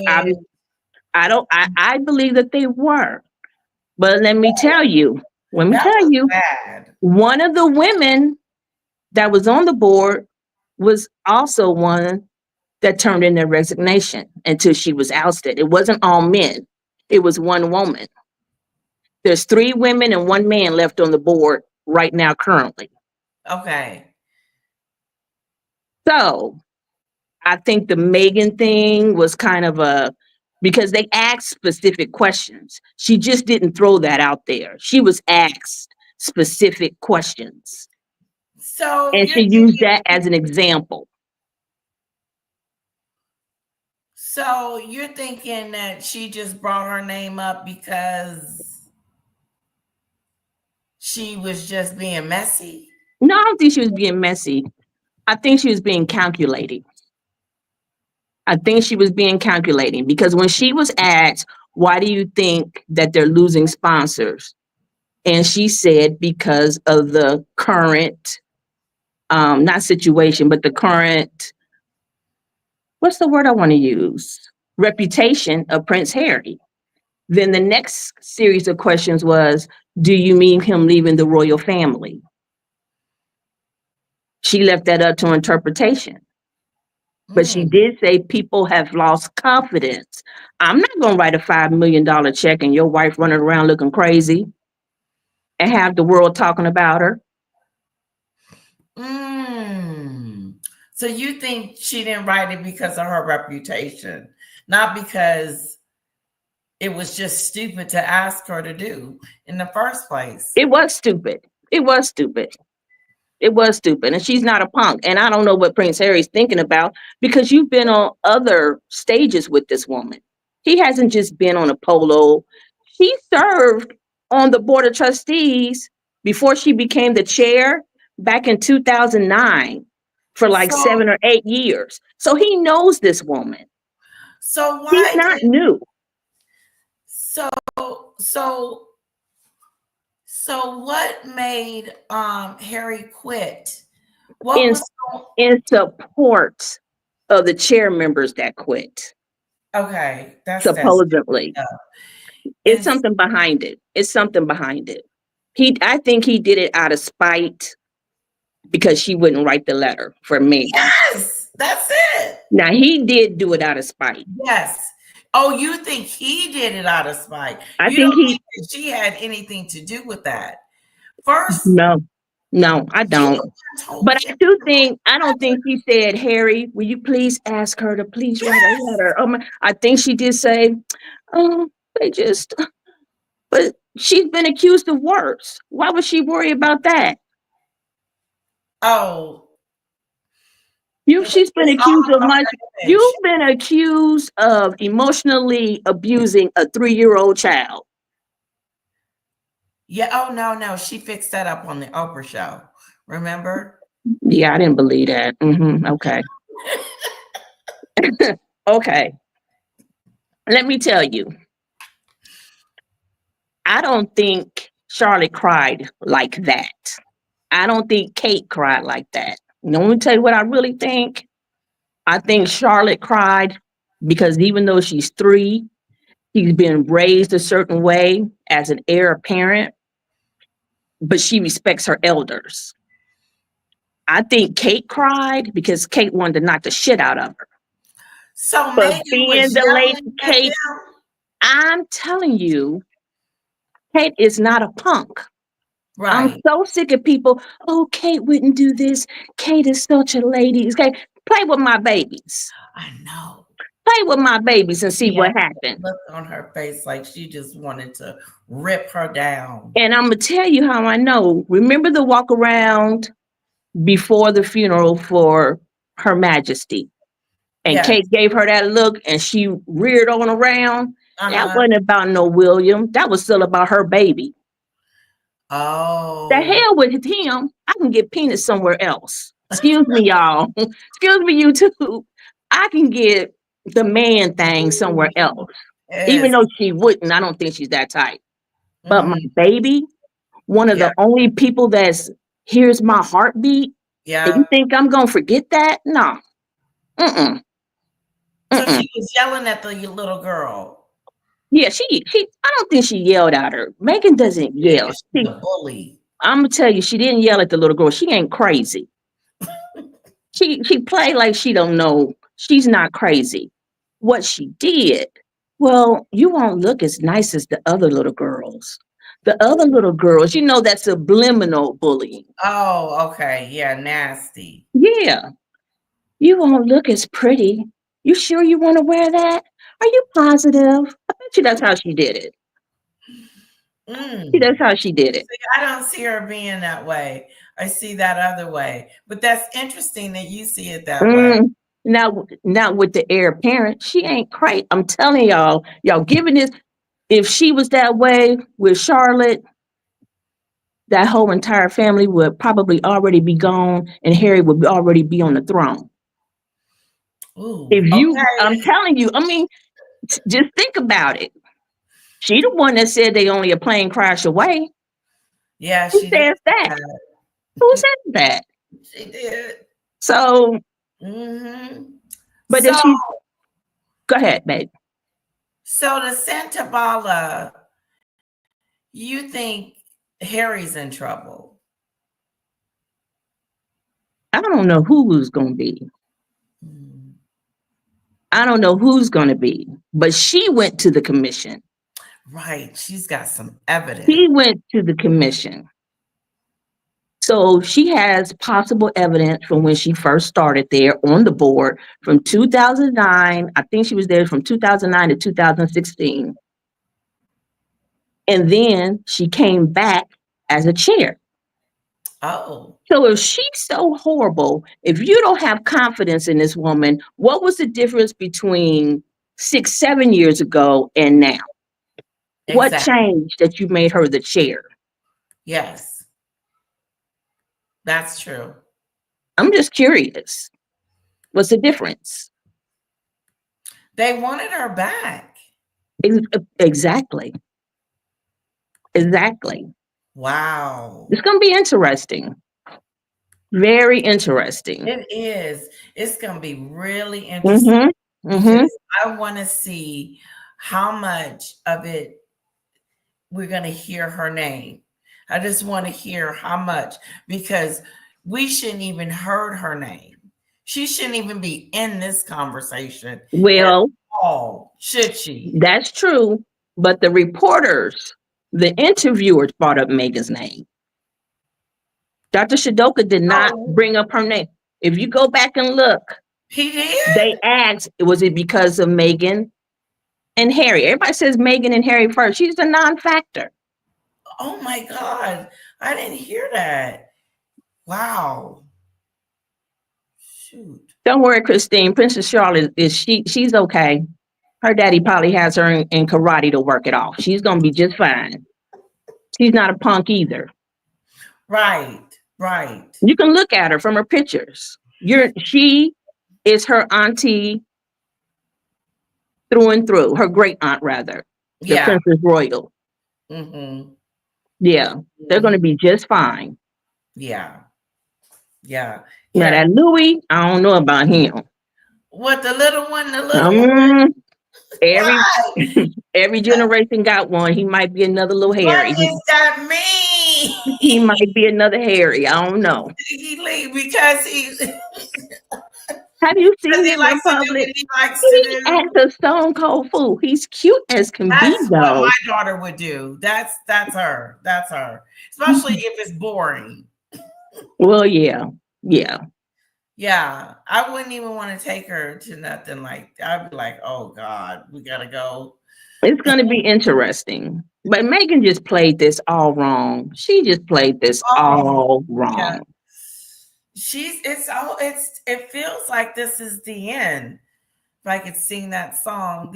believe that they were. But let me tell you, one of the women that was on the board was also one that turned in their resignation until she was ousted. It wasn't all men. It was one woman. There's 3 women and 1 man left on the board right now currently. Okay. So I think the Meghan thing was kind of because they asked specific questions. She just didn't throw that out there. She was asked specific questions. And she used that as an example. So you're thinking that she just brought her name up because she was just being messy? No, I don't think she was being messy. I think she was being calculating. Because when she was asked, why do you think that they're losing sponsors? And she said, because of the current not situation, but the current, what's the word I want to use? Reputation of Prince Harry. Then the next series of questions was, do you mean him leaving the royal family? She left that up to interpretation. But she did say people have lost confidence. I'm not going to write a $5 million check and your wife running around looking crazy and have the world talking about her. So you think she didn't write it because of her reputation, not because it was just stupid to ask her to do in the first place? It was stupid. It was stupid. It was stupid. And she's not a punk. And I don't know what Prince Harry's thinking about, because you've been on other stages with this woman. He hasn't just been on a polo. She served on the board of trustees before she became the chair back in 2009 for like 7 or 8 years. So he knows this woman. So why He's not new. So what made Harry quit? In support of the chair members that quit. Okay, that's supposedly. It's something behind it. It's something behind it. I think he did it out of spite because she wouldn't write the letter for me. Yes, that's it. Now he did do it out of spite. Yes. Oh, you think he did it out of spite? I think she had anything to do with that. First, no, I don't. But I don't think he said, Harry, will you please ask her to please write a letter? I think she did say, but she's been accused of worse. Why would she worry about that? Oh. She's been accused of much. You've been accused of emotionally abusing a 3-year-old child. Yeah. Oh, no. She fixed that up on the Oprah show. Remember? Yeah, I didn't believe that. Okay. Okay. Let me tell you. I don't think Charlotte cried like that. I don't think Kate cried like that. Let me tell you what I really think. I think Charlotte cried because even though she's 3, she's been raised a certain way as an heir apparent, but she respects her elders. I think Kate cried because Kate wanted to knock the shit out of her. So but Megan being was the lady Kate, I'm telling you, Kate is not a punk. Right. I'm so sick of people. Oh, Kate wouldn't do this. Kate is such a lady. Okay, play with my babies. I know. Play with my babies and see what happens. Look on her face like she just wanted to rip her down. And I'm gonna tell you how I know. Remember the walk around before the funeral for Her Majesty, and Kate gave her that look, and she reared on around. That wasn't about no William. That was still about her baby. Oh. The hell with him. I can get penis somewhere else. Excuse me, y'all. Excuse me, YouTube. I can get the man thing somewhere else. Yes. Even though she wouldn't. I don't think she's that type. But my baby, one of the only people that's hears my heartbeat. Yeah. And you think I'm going to forget that? No. So she was yelling at the little girl. Yeah, she I don't think she yelled at her. Megan doesn't yell. She's a bully. I'm gonna tell you, she didn't yell at the little girl. She ain't crazy. She played like she don't know. She's not crazy. What she did, well, you won't look as nice as the other little girls. The other little girls, that's subliminal bullying. Oh, okay. Yeah, nasty. Yeah. You won't look as pretty. You sure you want to wear that? Are you positive? I bet you that's how she did it. That's how she did it. See, I don't see her being that way. I see that other way. But that's interesting that you see it that way. Now, not with the heir apparent. She ain't crazy. I'm telling y'all giving this. If she was that way with Charlotte, that whole entire family would probably already be gone, and Harry would already be on the throne. Ooh, I'm telling you, I mean, just think about it. She the one that said they only a plane crash away. Yeah, Who says that? Who said that? She did. So, Mm-hmm. but So, if she, go ahead, babe. so the Santabala, you think Harry's in trouble? I don't know who's going to be. Mm. I don't know who's going to be, but she went to the commission. Right. She's got some evidence. She went to the commission. So she has possible evidence from when she first started there on the board from 2009. I think she was there from 2009 to 2016. And then she came back as a chair. Oh. So if she's so horrible, if you don't have confidence in this woman, what was the difference between 6, 7 years ago and now? What Exactly. changed that you made her the chair? Yes. That's true. I'm just curious. What's the difference? They wanted her back. Exactly. Exactly. Wow. It's going to be interesting. Very interesting. It is. It's going to be really interesting because I want to see how much of it we're going to hear her name. I just want to hear how much, because we shouldn't even heard her name. She shouldn't even be in this conversation. Well, at all, should she? That's true. But the reporters, the interviewers brought up Meghan's name. Dr. Shadoka did not bring up her name. If you go back and look, he did. They asked, was it because of Meghan and Harry? Everybody says Meghan and Harry first. She's a non-factor. Oh my God. I didn't hear that. Wow. Shoot. Don't worry, Christine. Princess Charlotte she's okay. Her daddy probably has her in karate to work it off. She's gonna be just fine. She's not a punk either. Right. Right. You can look at her from her pictures. She is her auntie through and through, her great aunt rather, the Princess Royal. Mm-hmm. Yeah, they're going to be just fine. Yeah. Yeah. Now that Louis, I don't know about him. What, the little one? The little one? Every generation got one. He might be another little Harry. What does that mean? He might be another Harry. I don't know. Because he's. Have you seen him in public? He acts a stone cold fool. He's cute as can be, though. That's what my daughter would do. That's her. That's her. Especially if it's boring. Well, yeah. Yeah. I wouldn't even want to take her to nothing like that. I'd be like, oh God, we gotta go. It's gonna be interesting. But Meghan just played this all wrong. She just played this all wrong. Yeah. It feels like this is the end. If I could sing that song.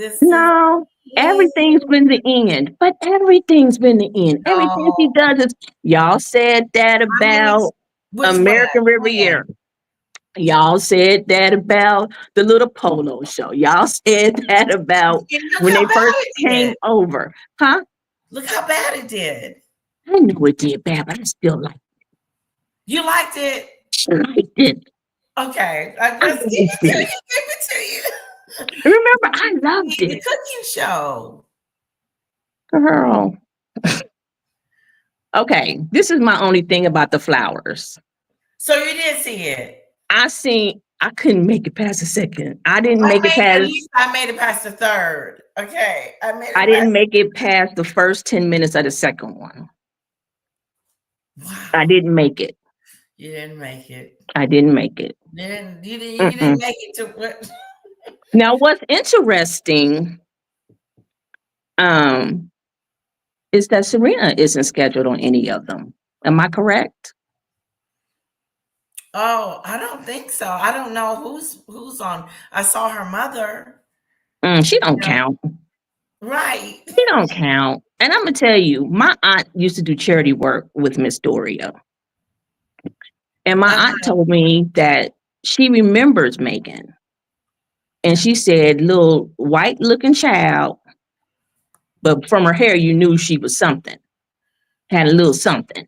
Everything's been the end. But everything's been the end. Everything she does is, y'all said that about American Riviera. Y'all said that about the little polo show. Y'all said that about when they first came over. Huh? Look how bad it did. I know it did bad, but I still liked it. You liked it? I liked it. Okay. I just give it to you. Remember, I loved it. The cooking show. Girl. Okay, this is my only thing about the flowers. So you did see it? I couldn't make it past the second. I made it past the third. Okay. I didn't make it past the first 10 minutes of the second one. Wow. I didn't make it. You didn't make it. I didn't make it. You didn't make it to what? Now, what's interesting is that Serena isn't scheduled on any of them. Am I correct? Oh, I don't think so. I don't know who's on. I saw her mother. She don't count. Right. She don't count. And I'm going to tell you, my aunt used to do charity work with Miss Doria. And my aunt told me that she remembers Meghan. And she said, little white looking child, but from her hair, you knew she was something. Had a little something.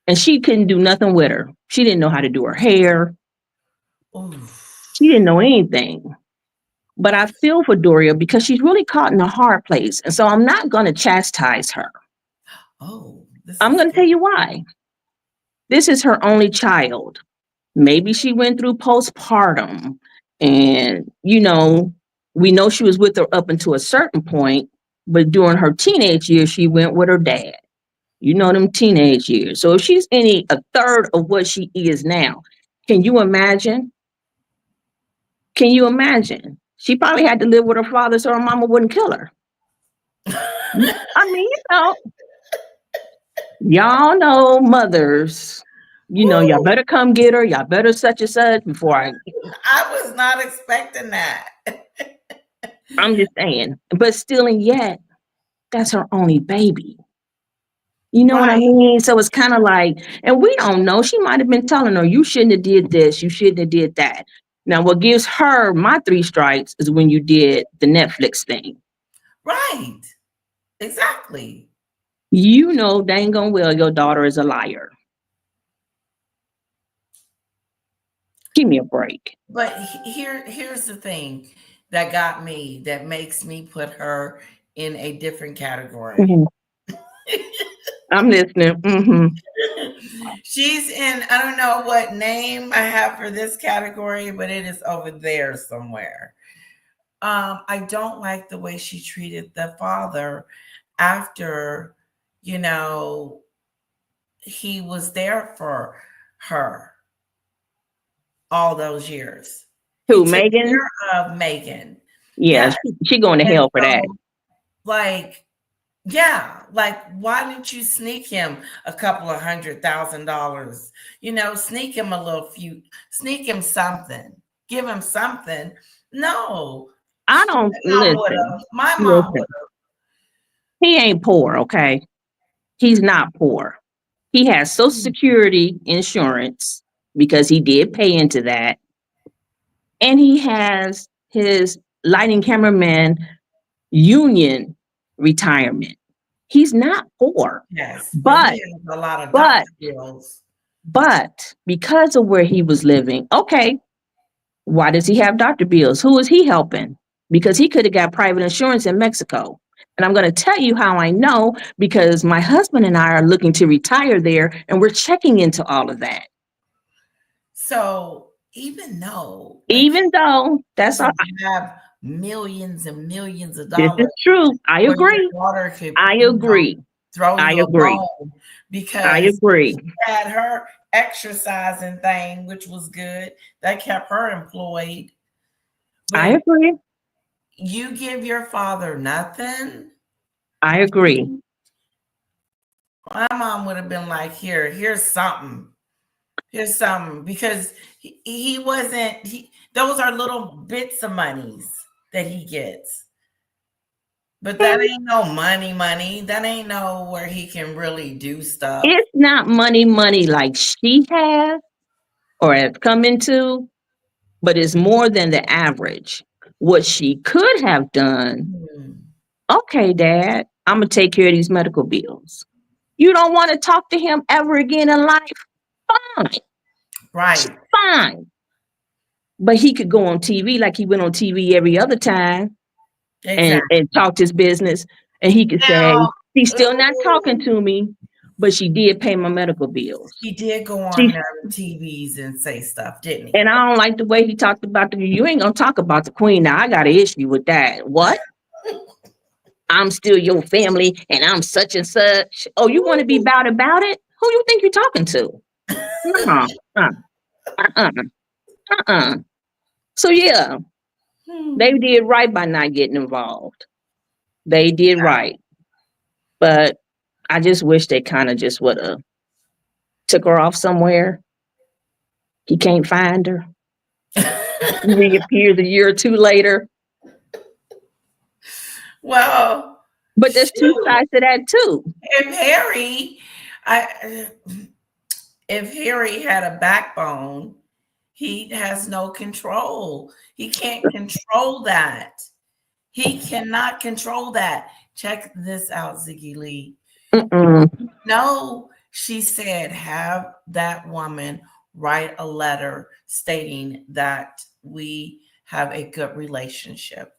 And she couldn't do nothing with her. She didn't know how to do her hair. Oof. She didn't know anything. But I feel for Doria because she's really caught in a hard place. And so I'm not going to chastise her. Oh, I'm going to tell you why. This is her only child. Maybe she went through postpartum. And, you know, we know she was with her up until a certain point. But during her teenage years, she went with her dad. You know, them teenage years. So if she's a third of what she is now, can you imagine? Can you imagine? She probably had to live with her father so her mama wouldn't kill her. I mean, y'all know mothers, y'all better come get her. Y'all better such and such before I was not expecting that. I'm just saying. But still and yet, that's her only baby. You know what I mean? So it's kind of like, and we don't know. She might have been telling her, you shouldn't have did this. You shouldn't have did that. Now, what gives her my 3 strikes is when you did the Netflix thing. Right. Exactly. You know dang on well your daughter is a liar. Give me a break. But here's the thing that got me, that makes me put her in a different category. Mm-hmm. I'm listening. Mm-hmm. She's in, I don't know what name I have for this category, but it is over there somewhere. I don't like the way she treated the father after, he was there for her all those years. Who, Meghan? Of Meghan. Yeah, she going to hell for that. Like, why didn't you sneak him a couple of $100,000? Sneak him sneak him something, give him something. No, I don't listen. My mom would have. He ain't poor, okay? He's not poor. He has Social Security insurance because he did pay into that. And he has his lighting cameraman union retirement. He's not poor. Yes, but he has a lot of doctor bills. But because of where he was living, okay, why does he have doctor bills? Who is he helping? Because he could have got private insurance in Mexico. And I'm going to tell you how I know, because my husband and I are looking to retire there, and we're checking into all of that. So even though that's all, have millions and millions of dollars. This is true. I agree. I agree. I agree. Because I agree. she had her exercising thing, which was good. That kept her employed. But I agree. You give your father nothing. I agree. My mom would have been like, here's something. Here's something. Because he wasn't, those are little bits of monies that he gets. But that ain't no money. That ain't no where he can really do stuff. It's not money like she has or has come into, but it's more than the average. What she could have done, okay, Dad, I'm going to take care of these medical bills. You don't want to talk to him ever again in life? Fine. Right. Fine. But he could go on TV like he went on TV every other time. Exactly. And talked his business, and he could say he's still not talking to me, but she did pay my medical bills. He did go on TVs and say stuff, didn't he? And I don't like the way he talked about you ain't gonna talk about the queen. Now I got an issue with that. What? I'm still your family, and I'm such and such. Oh, you want to be bad about it? Who you think you're talking to? So yeah. They did right by not getting involved. They did right. But I just wish they kind of just would have took her off somewhere. He can't find her. He reappears a year or two later. Well, but there's two sides to that too. If Harry had a backbone, he has no control. He can't control that. He cannot control that. Check this out, Ziggy Lee. No, She said, have that woman write a letter stating that we have a good relationship.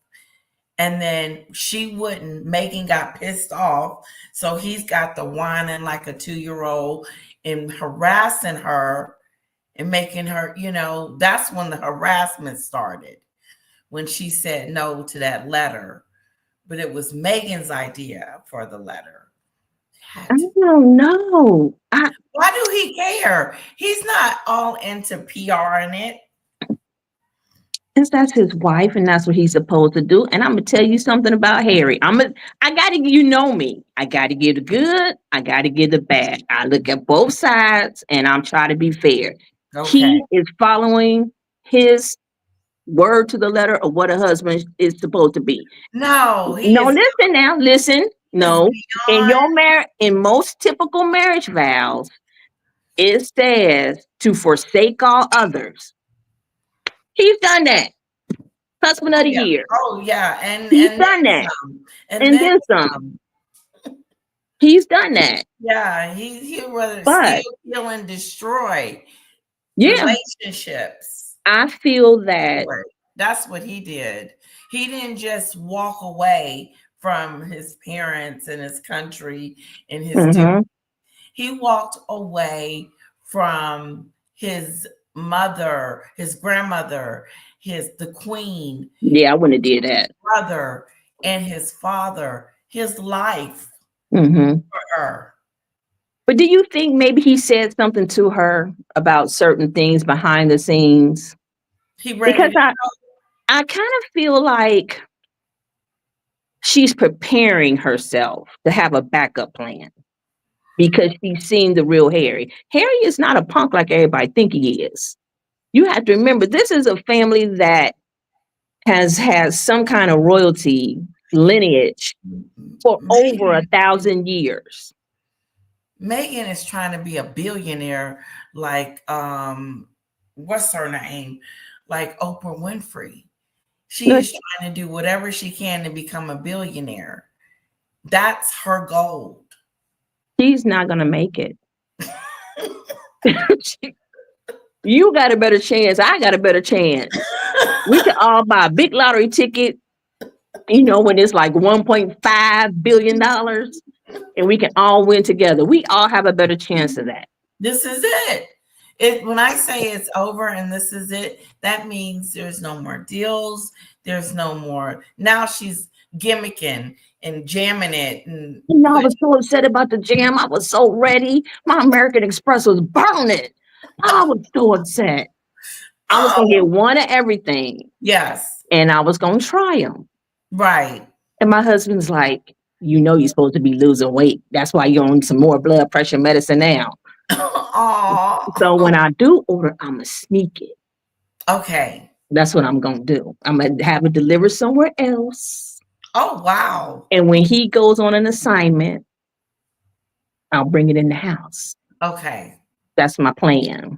And then she wouldn't. Megan got pissed off. So he's got the whining like a 2-year-old and harassing her and making her, that's when the harassment started, when she said no to that letter. But it was Megan's idea for the letter. I don't know. Why do he care? He's not all into PR in it. Since that's his wife and that's what he's supposed to do. And I'm gonna tell you something about Harry. I gotta, me. I gotta give the good, I gotta give the bad. I look at both sides and I'm trying to be fair. Okay. He is following his word to the letter of what a husband is supposed to be. No, listen. No, in most typical marriage vows, it says to forsake all others. He's done that. Husband of the year. Oh yeah, and he's done that. And then some. He's done that. Yeah, he'd rather steal, kill, and destroy relationships. I feel that that's what he did. He didn't just walk away from his parents and his country and his dude. He walked away from his mother, his grandmother, the queen. Yeah, I wouldn't have did that. Brother and his father, his life for her. But do you think maybe he said something to her about certain things behind the scenes? Because I kind of feel like she's preparing herself to have a backup plan because she's seen the real Harry. Harry is not a punk like everybody think he is. You have to remember, this is a family that has some kind of royalty lineage for over 1,000 years. Megan is trying to be a billionaire like, what's her name? Like Oprah Winfrey. She is trying to do whatever she can to become a billionaire. That's her goal. She's not going to make it. You got a better chance. I got a better chance. We could all buy a big lottery ticket, when it's like $1.5 billion, and we can all win together. We all have a better chance of that. This is it. When I say it's over and this is it, that means there's no more deals. There's no more. Now she's gimmicking and jamming it. And I was so upset about the jam. I was so ready. My American Express was burning. I was so upset. I was going to get one of everything. Yes. And I was going to try them. Right. And my husband's like, you're supposed to be losing weight. That's why you're on some more blood pressure medicine now. So when I do order, I'm going to sneak it. Okay. That's what I'm going to do. I'm going to have it delivered somewhere else. Oh, wow. And when he goes on an assignment, I'll bring it in the house. Okay. That's my plan.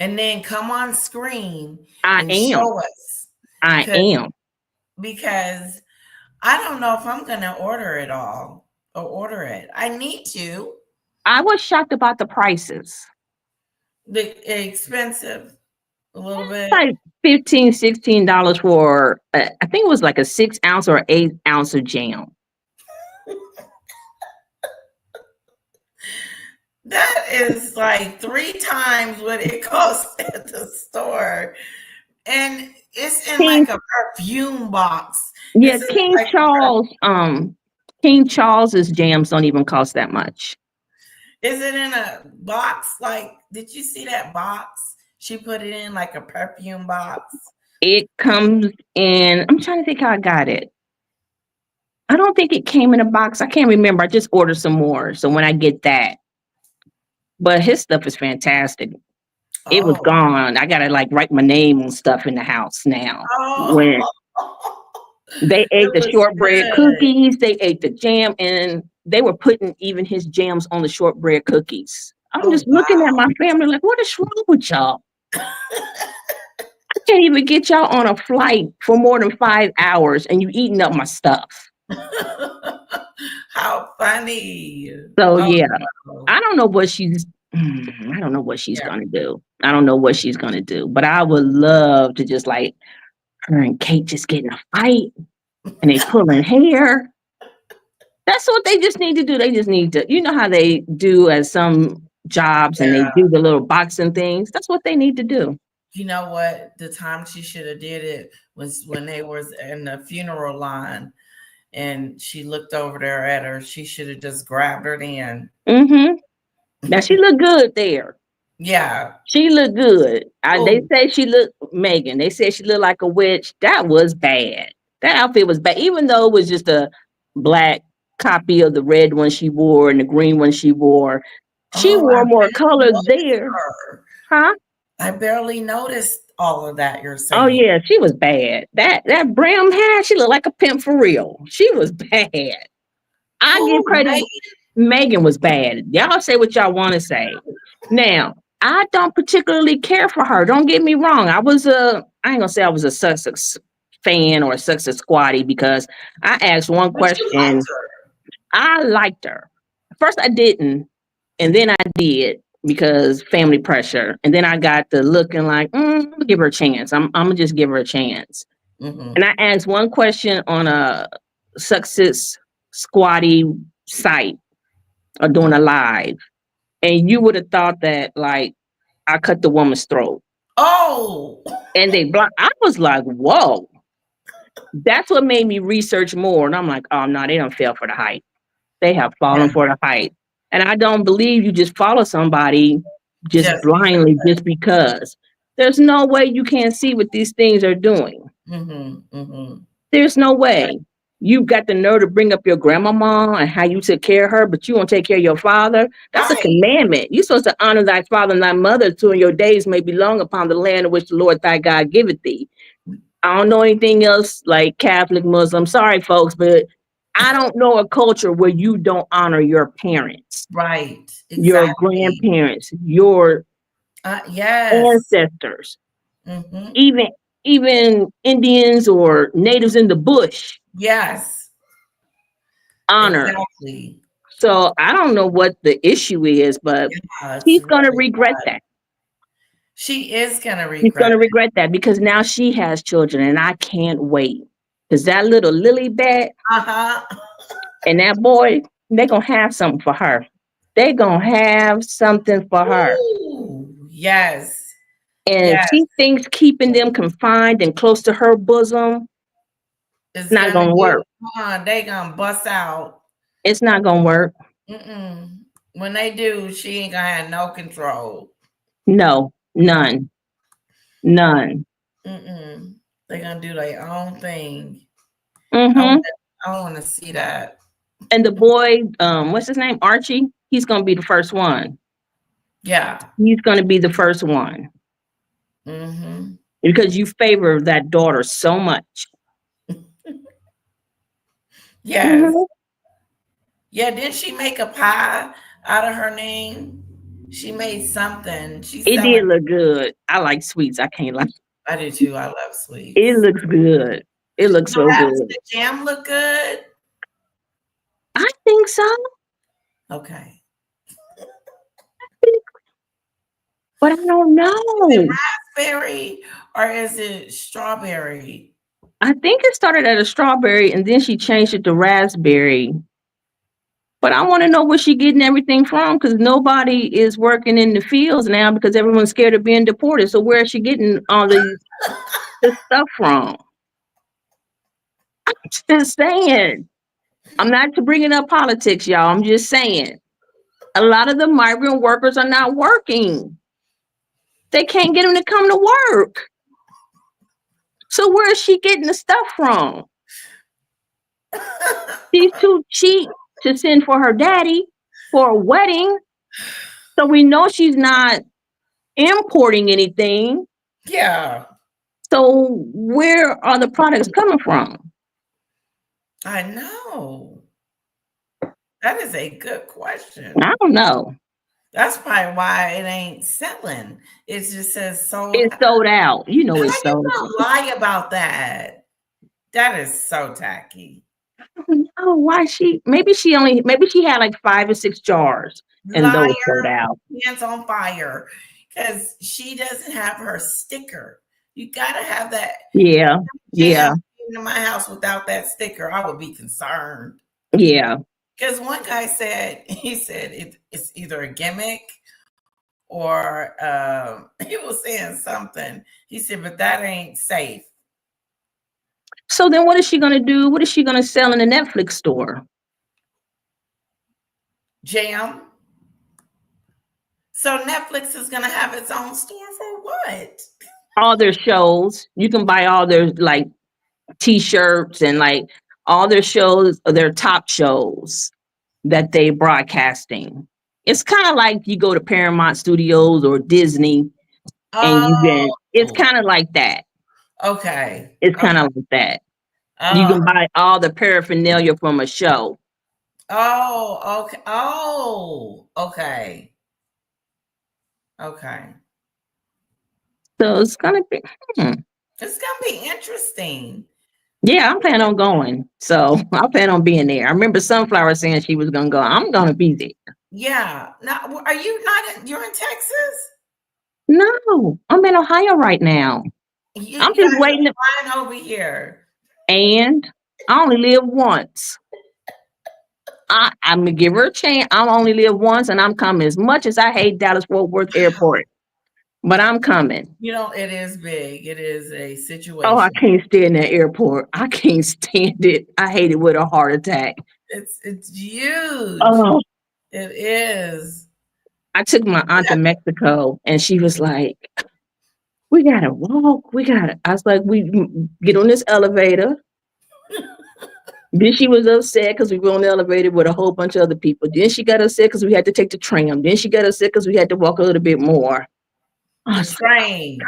And then come on screen show us. I am. Because I don't know if I'm going to order it all or order it. I need to. I was shocked about the prices. Expensive. A little bit. Like $15, $16 for, I think it was like a 6 ounce or 8 ounce of jam. That is like 3 times what it costs at the store. And it's in like a perfume box. Yeah, King Charles's jams don't even cost that much. Is it in a box? Like, did you see that box? She put it in like a perfume box. It comes in, I'm trying to think how I got it. I don't think it came in a box. I can't remember. I just ordered some more. So when I get that. But his stuff is fantastic. It was gone. I got to write my name on stuff in the house now. When they ate the shortbread cookies, they ate the jam, and they were putting even his jams on the shortbread cookies. I'm just looking at my family like, what is wrong with y'all? I can't even get y'all on a flight for more than 5 hours, and you eating up my stuff. How funny. So Oh, yeah, no. I don't know what she's. I don't know what she's Yeah. gonna do. I don't know what she's gonna do. But I would love to just like her and Kate just get in a fight and they pulling hair. That's what they just need to do. They just need to, you know how they do at some jobs and they Yeah. do the little boxing things. That's what they need to do. You know what? The time she should have did it was when they was in the funeral line and she looked over there at her. She should have just grabbed her then. Mm-hmm. Now she looked good there. Yeah. She looked good. They Ooh. say she looked Megan. They said she looked like a witch. That was bad. That outfit was bad, even though it was just a black copy of the red one she wore and the green one she wore. She Oh, wore I more color noticed there, her. huh? I barely noticed all of that you're Oh saying. yeah, she was bad. That brim hair, she looked like a pimp for real. She was bad. I give Who, credit. Megan was bad. Y'all say what y'all want to say. Now, I don't particularly care for her. Don't get me wrong. I ain't gonna say I was a Sussex fan or a Sussex squatty because I asked one But you liked question. her. I liked her. First I didn't, and then I did because family pressure. And then I got the looking like, I'm gonna give her a chance. I'm gonna just give her a chance. Mm-hmm. And I asked one question on a Sussex squatty site or doing a live. And you would have thought that like I cut the woman's throat. Oh. And they blocked. I was like, whoa. That's what made me research more. And I'm like, oh no, they don't fail for the hype. They have fallen Yeah. for the hype. And I don't believe you just follow somebody just Just blindly just because. There's no way you can't see what these things are doing. Mm-hmm. Mm-hmm. There's no way. You've got the nerve to bring up your grandmama and how you took care of her, but you won't take care of your father. That's a Right. commandment. You're supposed to honor thy father and thy mother till your days may be long upon the land in which the Lord thy God giveth thee. I don't know anything else like Catholic, Muslim. Sorry, folks, but I don't know a culture where you don't honor your parents, Right. your Exactly. grandparents, your Yes. ancestors, Mm-hmm. even Indians or natives in the bush. Yes. Honor. Exactly. So I don't know what the issue is, but Yeah, it's she's gonna really regret bad. that. She is gonna She's regret gonna it. regret that because now she has children, and I can't wait. Because that little lily bat Uh-huh. and that boy, they're gonna have something for her. They're gonna have something for her. Ooh, yes. And Yes. she thinks keeping them confined and close to her bosom It's not gonna gonna get work. on. They gonna bust out. It's not gonna work. Mm-mm. When they do, she ain't gonna have no control. No, none. None. Mm-mm. They're gonna do their own thing. Mm-hmm. I want to see that. And the boy, what's his name? Archie, he's gonna be the first one. Yeah. He's gonna be the first one. Mm-hmm. Because you favor that daughter so much. Yes. Mm-hmm. Yeah, didn't she make a pie out of her name? She made something. She's It did selling. look good. I like sweets. I can't lie. I do too. I love sweets. It looks good. It looks so Does good. the jam look good? I think so. Okay. But I don't Is it know. raspberry or is it strawberry? I think it started at a strawberry and then she changed it to raspberry. But I want to know where she getting everything from because nobody is working in the fields now because everyone's scared of being deported. So where is she getting all this stuff from? I'm just saying. I'm not bringing up politics, y'all. I'm just saying. A lot of the migrant workers are not working. They can't get them to come to work. So where is she getting the stuff from? She's too cheap to send for her daddy for a wedding. So we know she's not importing anything. Yeah. So where are the products coming from? I know. That is a good question. I don't know. That's probably why it ain't selling. It just says sold It's out. sold out. You know How it's you sold gonna out. lie about that? That is so tacky. Oh, why maybe she had like 5 or 6 jars and Liar, those sold out. hands on fire, because she doesn't have her sticker. You gotta have that. Yeah. Yeah. Jam into my house without that sticker, I would be concerned. Yeah. Because one guy said, it's either a gimmick or he was saying something. He said, but that ain't safe. So then what is she going to do? What is she going to sell in the Netflix store? Jam. So Netflix is going to have its own store for what? All their shows. You can buy all their like t-shirts and like all their shows, their top shows that they broadcasting. It's kind of like you go to Paramount Studios or Disney and it's kind of like that. Okay. It's kind of like that. You can buy all the paraphernalia from a show. Oh, okay. Oh, okay. Okay. So it's gonna be It's gonna be interesting. Yeah, I'm planning on going. So I plan on being there. I remember Sunflower saying she was gonna go. I'm gonna be there. Yeah. Now, are you not? You're in Texas? No, I'm in Ohio right now. I'm just waiting. Flying over here. And I only live once. I'm gonna give her a chance. I only live once, and I'm coming. As much as I hate Dallas-Fort Worth Airport, but I'm coming. You know, it is big. It is a situation. Oh, I can't stand that airport. I can't stand it. I hate it with a heart attack. It's huge. Oh, it is. I took my aunt to Mexico, and she was like, "We gotta walk. I was like, "We get on this elevator." Then she was upset because we were on the elevator with a whole bunch of other people. Then she got upset because we had to take the tram. Then she got upset because we had to walk a little bit more. The train.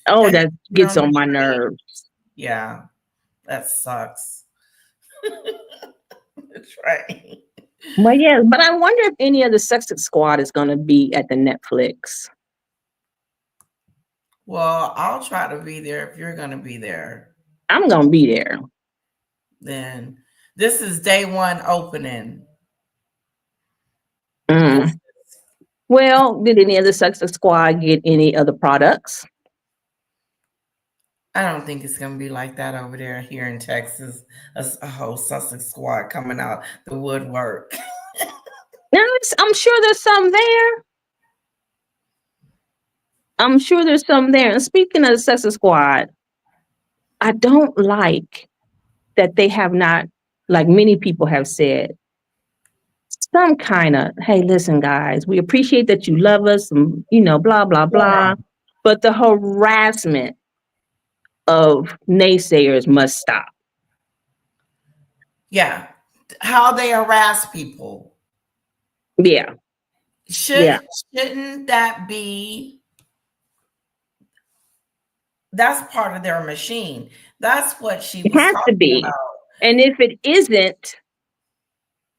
Oh, that gets on my nerves. Yeah, that sucks. The train. But yeah, but I wonder if any of the Sussex Squad is going to be at the Netflix. Well, I'll try to be there if you're going to be there. I'm going to be there. Then this is day one opening. Well, did any of the Sussex Squad get any other products? I don't think it's going to be like that over there here in Texas. A whole Sussex Squad coming out the woodwork. No, I'm sure there's some there. I'm sure there's some there. And speaking of the Sussex Squad, I don't like that they have not, like many people have said, some kind of, hey, listen, guys, we appreciate that you love us, and, blah, blah, blah. Yeah. But the harassment of naysayers must stop. Yeah. How they harass people. Yeah. Shouldn't that be? That's part of their machine. That's what she was talking about. And if it isn't,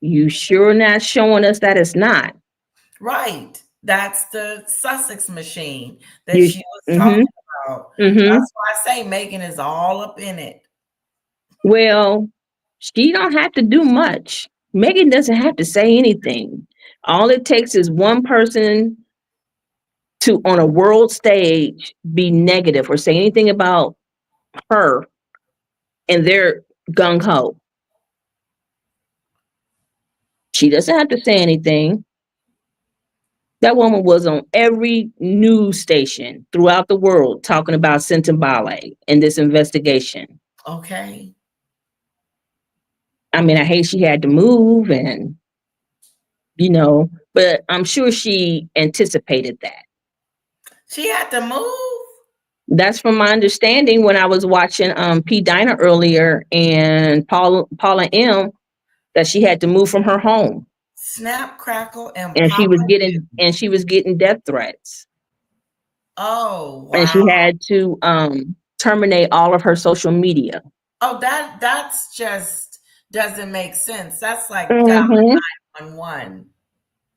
you sure not showing us that it's not. Right. That's the Sussex machine that she was talking about. Mm-hmm. That's why I say Megan is all up in it. Well, she don't have to do much. Megan doesn't have to say anything. All it takes is one person to, on a world stage, be negative or say anything about her, and they're gung-ho. She doesn't have to say anything. That woman was on every news station throughout the world talking about Ballet and this investigation. Okay. I mean, I hate she had to move and, but I'm sure she anticipated that. She had to move? That's from my understanding when I was watching P. Dinah earlier and Paula M, that she had to move from her home. Snap, crackle, and she was getting death threats. Oh, wow. And she had to terminate all of her social media. Oh, that's just doesn't make sense. That's like dialing 911.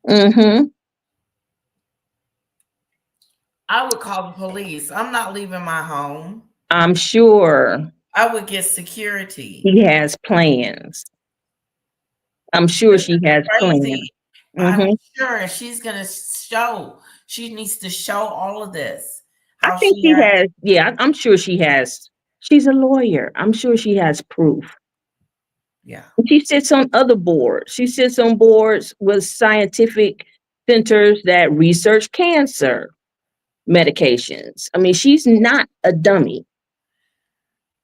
Mm-hmm. I would call the police. I'm not leaving my home. I'm sure. I would get security. He has plans. I'm sure she has plans. Crazy. Mhm. I'm sure she's gonna show. She needs to show all of this. I How think she she had, has. Yeah, I'm sure she has. She's a lawyer. I'm sure she has proof. yeah. She sits on other boards. She sits on boards with scientific centers that research cancer medications. I mean, she's not a dummy.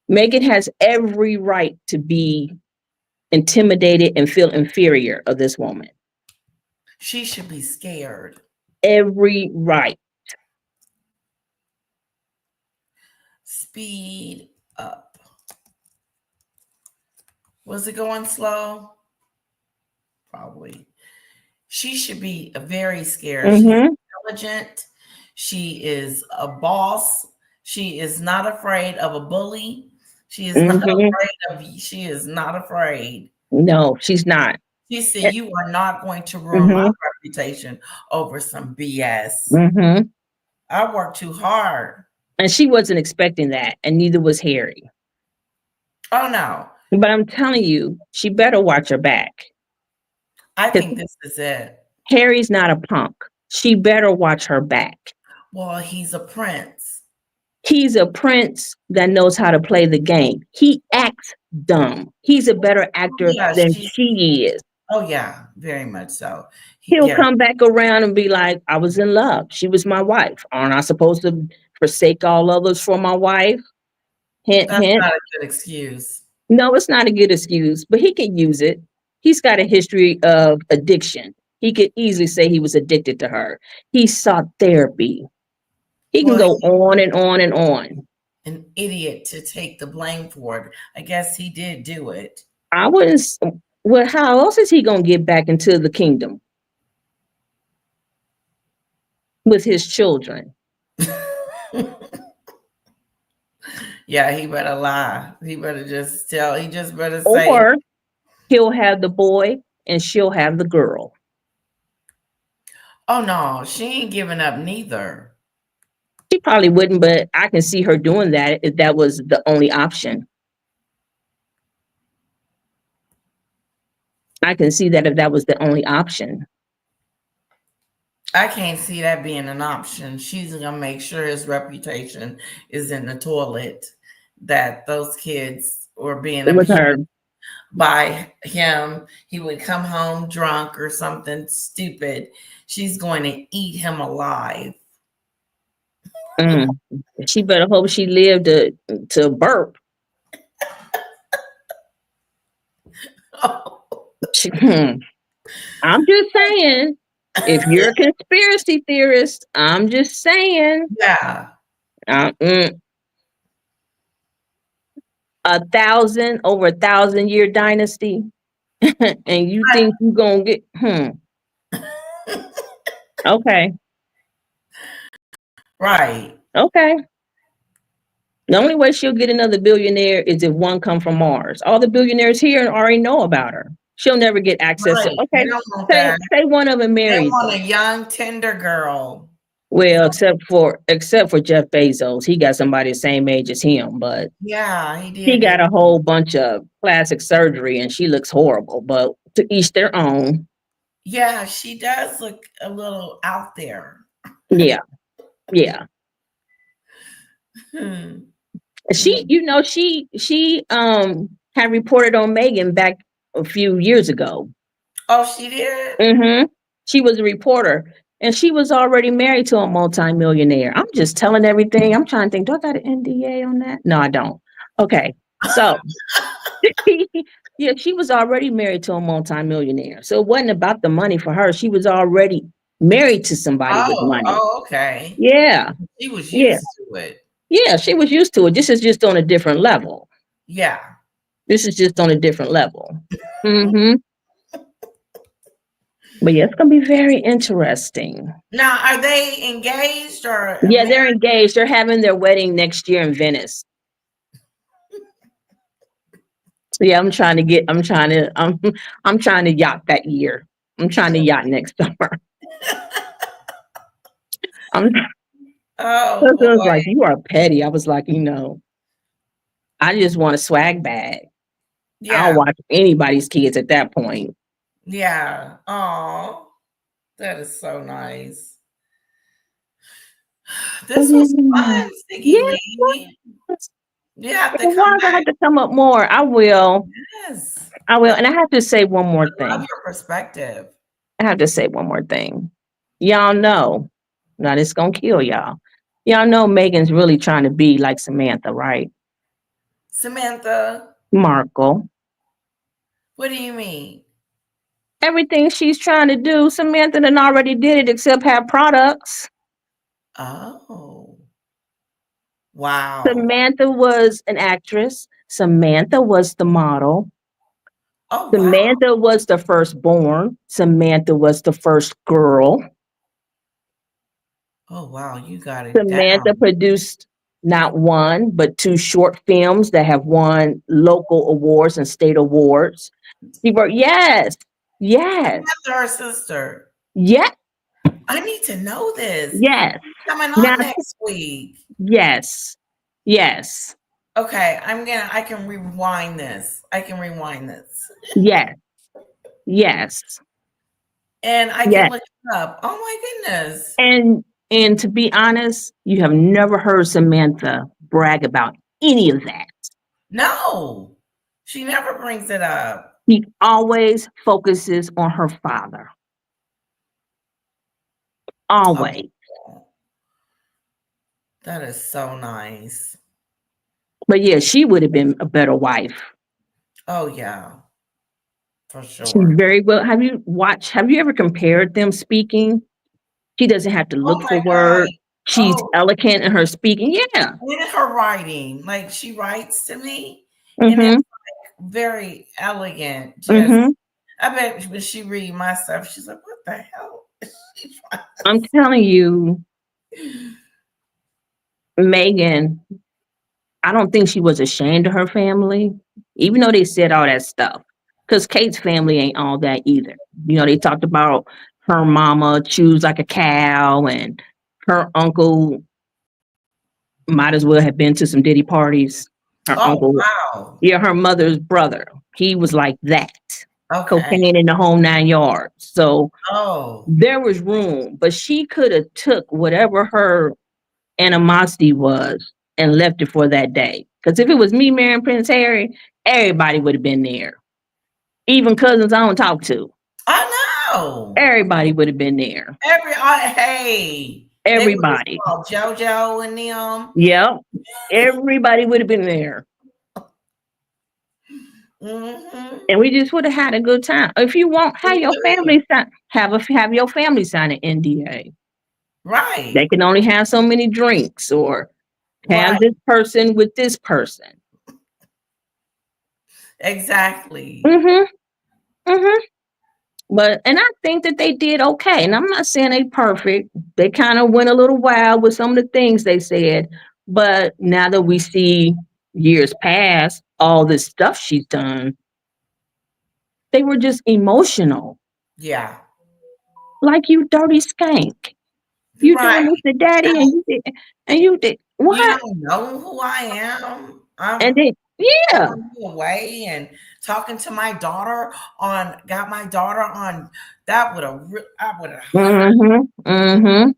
Meghan has every right to be intimidated and feel inferior of this woman. She should be scared. Every right. Speed up. Was it going slow? Probably. She should be very scared. She's intelligent. She is a boss. She is not afraid of a bully. She is not afraid of. She is not afraid. No, she's not. She said, "You are not going to ruin my reputation over some BS." I worked too hard. And she wasn't expecting that, and neither was Harry. Oh no. But I'm telling you, she better watch her back. I think this is it. Harry's not a punk. She better watch her back. Well, he's a prince. He's a prince that knows how to play the game. He acts dumb. He's a better actor than she is. Oh, yeah, very much so. He'll come back around and be like, I was in love. She was my wife. Aren't I supposed to forsake all others for my wife? Hint, That's hint. not a good excuse. No, it's not a good excuse, but he can use it. He's got a history of addiction. He could easily say he was addicted to her. He sought therapy. He can go on and on and on. An idiot to take the blame for it. I guess he did do it. I wouldn't. Well, how else is he going to get back into the kingdom with his children? Yeah, he better lie. He better just tell. He just better say. Or he'll have the boy and she'll have the girl. Oh no, she ain't giving up neither. She probably wouldn't, but I can see her doing that if that was the only option. I can see that if that was the only option. I can't see that being an option. She's gonna make sure his reputation is in the toilet. That those kids were being abused by him. He would come home drunk or something stupid. She's going to eat him alive. She better hope she lived to burp. I'm just saying, if you're a conspiracy theorist, I'm just saying. Yeah. Over 1,000-year dynasty, and you think you're gonna get okay. Right. Okay. The only way she'll get another billionaire is if one come from Mars. All the billionaires here already know about her. She'll never get access to. Okay, say one of them married. They want a young, tender girl. Well, except for Jeff Bezos, he got somebody the same age as him, but yeah, he did. He got a whole bunch of plastic surgery, and she looks horrible. But to each their own. Yeah, she does look a little out there. Yeah. She had reported on Meghan back a few years ago. Oh, she did? She was a reporter, and she was already married to a multimillionaire. I'm just telling everything. I'm trying to think, do I got an NDA on that? No, I don't. Okay, so yeah, she was already married to a multimillionaire. So it wasn't about the money for her. She was already married to somebody with money. Oh, okay. Yeah. She was used to it. Yeah, she was used to it. This is just on a different level. Yeah. This is just on a different level. But yeah, it's going to be very interesting. Now, are they engaged or? Yeah, they're engaged. They're having their wedding next year in Venice. Yeah, I'm trying to yacht that year. I'm trying to yacht next summer. I was like, you are petty. I was like, I just want a swag bag. I Yeah. don't watch anybody's kids at that point. Yeah. Oh, that is so nice. This was fun, Sticky Yes. Lee. You have to Why come I have back. to come up more? I will. Yes. I will. And I have to say one more I love thing. your perspective. I have to say one more thing. Y'all know, now this is gonna kill y'all. Y'all know Megan's really trying to be like Samantha, right? Samantha, Markle. what do you mean? Everything she's trying to do, Samantha done already did it except have products. Oh. Wow. Samantha was an actress. Samantha was the model. Oh, wow. Samantha was the firstborn. Samantha was the first girl. Oh, wow. You got it Samantha down. produced not one, but 2 short films that have won local awards and state awards. She worked, yes, yes, Samantha, her sister. yes, I need to know this. yes. Coming Now, on next week. yes, yes, Okay, I can rewind this. yes, yes, And I yes. can look it up. Oh my goodness. And to be honest, you have never heard Samantha brag about any of that. No. She never brings it up. She always focuses on her father. Always. Oh, that is so nice. But yeah, she would have been a better wife. Oh yeah. For She's sure. very well. Have you ever compared them speaking? She doesn't have to Oh look for my God. words. She's Oh, elegant in her speaking. Yeah. and her writing. Like she writes to me and Mm-hmm. it's very elegant. Just Mm-hmm. I bet when she read my stuff, she's like, what the hell? I'm telling you, Megan, I don't think she was ashamed of her family, even though they said all that stuff. Because Kate's family ain't all that either. You know, they talked about her mama chews like a cow, and her uncle might as well have been to some Diddy parties. Her Oh uncle, wow. yeah, her mother's brother, he was like that. Okay. Cocaine in the whole 9 yards. So Oh. there was room, but she could have took whatever her animosity was and left it for that day. Because if it was me marrying Prince Harry, everybody would have been there. Even cousins I don't talk to. I know. Everybody would have been there. Hey. Everybody. They would have JoJo and them. Yep. Everybody would have been there. Mm-hmm. And we just would have had a good time. If you want, have your family sign have your family sign an NDA. Right. They can only have so many drinks, or have Right. this person with this person. Exactly. Mm-hmm. Mm-hmm. But and I think that they did okay. And I'm not saying they perfect. They kind of went a little wild with some of the things they said. But now that we see years past, all this stuff she's done, they were just emotional. Yeah. Like, you dirty skank. You Right. doing this to daddy, and you did You what? don't know who I am. And then yeah. Away and talking to my daughter got my daughter on that would have I would have Mm-hmm. Mm-hmm.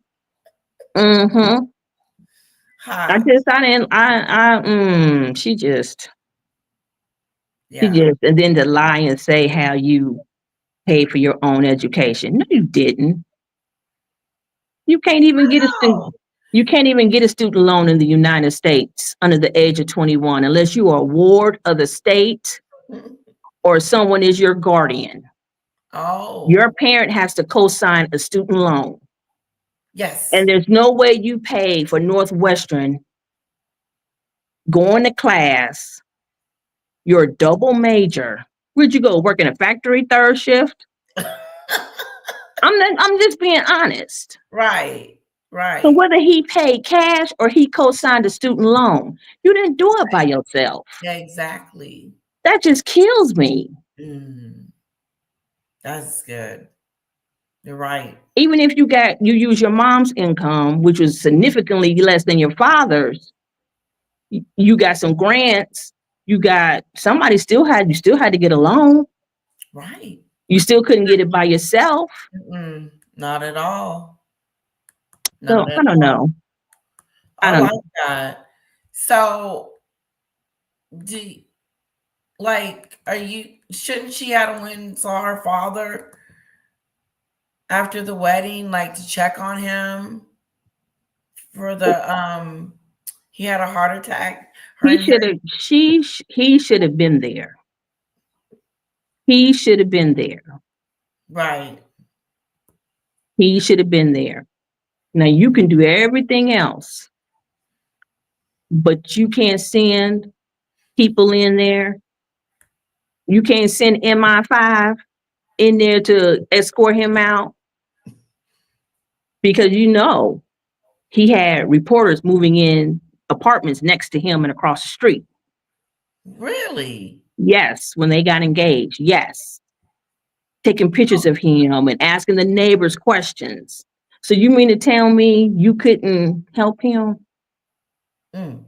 Mm-hmm. She just yeah. and then to lie and say how you paid for your own education. No, you didn't. You can't even get a student. You can't even get a student loan in the United States under the age of 21 unless you are a ward of the state or someone is your guardian. Oh. Your parent has to co-sign a student loan. Yes. And there's no way you pay for Northwestern going to class. You're a double major. Where'd you go? Work in a factory third shift? I'm just being honest. Right. Right. So whether he paid cash or he co-signed a student loan, you didn't do it by yourself. Yeah, exactly. That just kills me. That's good. You're right. Even if you use your mom's income, which was significantly less than your father's, You got some grants. You got somebody you still had to get a loan. Right. You still couldn't get it by yourself. Not at all. So I don't know. I like that. So, shouldn't she have went and saw her father after the wedding, like to check on him for the he had a heart attack. He should have been there. He should have been there. Right. He should have been there. Now you can do everything else, but you can't send people in there. You can't send MI5 in there to escort him out because he had reporters moving in apartments next to him and across the street. Really? Yes, when they got engaged. Yes. Taking pictures of him and asking the neighbors questions. So you mean to tell me you couldn't help him? And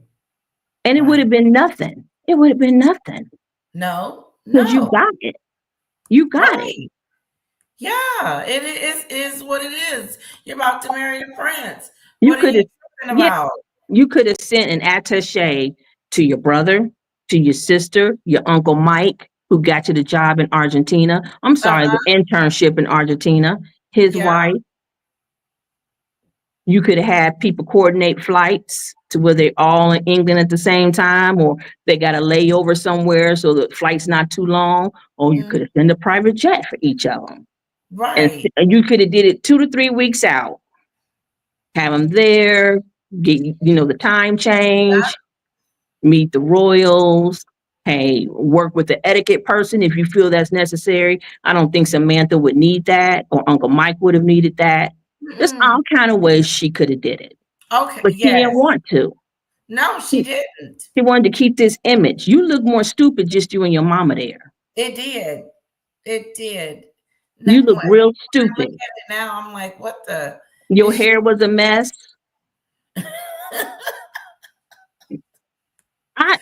it would have been nothing. It would have been nothing. No. Because you got it. You got it. Yeah, it is what it is. You're about to marry the prince. You What are you talking about? You could have sent an attaché to your brother, to your sister, your uncle Mike, who got you the job in Argentina. I'm sorry, the internship in Argentina. His wife. You could have had people coordinate flights to where they're all in England at the same time, or they got a layover somewhere so the flight's not too long. Or you could have sent a private jet for each of them. Right. And you could have did it 2 to 3 weeks out. Have them there, get the time change, meet the royals. Hey, work with the etiquette person if you feel that's necessary. I don't think Samantha would need that, or Uncle Mike would have needed that. There's all kind of ways she could have did it. Okay, but she didn't want to. No, she didn't. She wanted to keep this image. You look more stupid just you and your mama there. It did. It did. You look real stupid. I look at it now, I'm like, what the? Your hair was a mess. I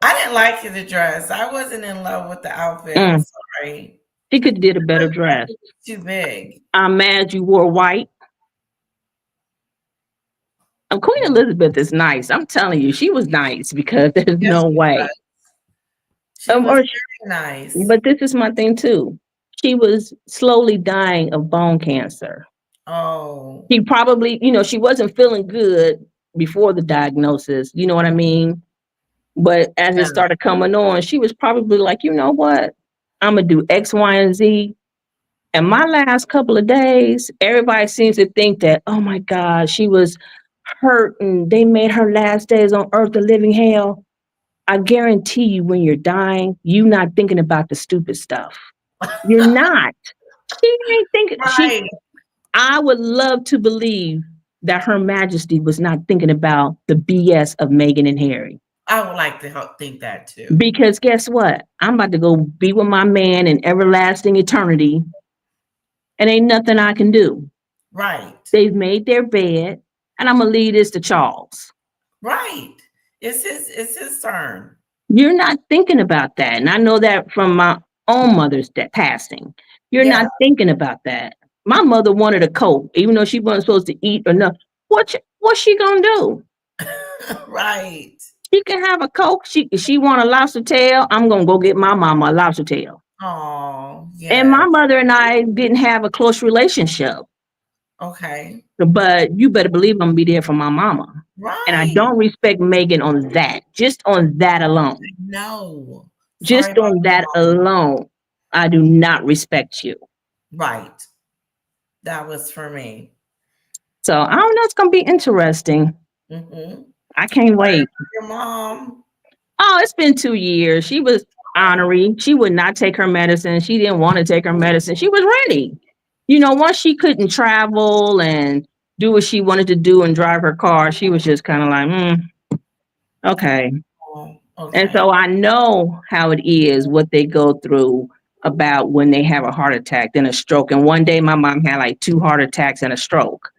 didn't like the dress. I wasn't in love with the outfit. I'm sorry. She could have did a better dress. Too big. I'm mad you wore white. Queen Elizabeth is nice. I'm telling you, she was nice because there's no way. She was very nice. But this is my thing too. She was slowly dying of bone cancer. Oh. She probably, she wasn't feeling good before the diagnosis. You know what I mean? But as it started coming on, she was probably like, you know what? I'm going to do X, Y, and Z. And my last couple of days, everybody seems to think that, oh my God, she was hurt and they made her last days on earth a living hell. I guarantee you when you're dying, you're not thinking about the stupid stuff. You're not. She ain't thinking. Right. I would love to believe that Her Majesty was not thinking about the BS of Meghan and Harry. I would like to think that too. Because guess what? I'm about to go be with my man in everlasting eternity. And ain't nothing I can do. Right. They've made their bed. And I'm going to leave this to Charles. Right. It's his turn. You're not thinking about that. And I know that from my own mother's passing. You're not thinking about that. My mother wanted a Coke, even though she wasn't supposed to eat or nothing. What's she going to do? Right. She can have a Coke. She want a lobster tail. I'm going to go get my mama a lobster tail. Oh, yeah. And my mother and I didn't have a close relationship. Okay. But you better believe I'm going to be there for my mama. Right. And I don't respect Meghan on that. Just on that alone. No. Just on that alone. I do not respect you. Right. That was for me. So I don't know. It's going to be interesting. Mm-hmm. I can't wait. Your mom. Oh, it's been 2 years. She was ornery. She would not take her medicine. She didn't want to take her medicine. She was ready. Once she couldn't travel and do what she wanted to do and drive her car, she was just kind of like, okay. Okay. And so I know how it is, what they go through about when they have a heart attack and a stroke. And one day my mom had like 2 heart attacks and a stroke.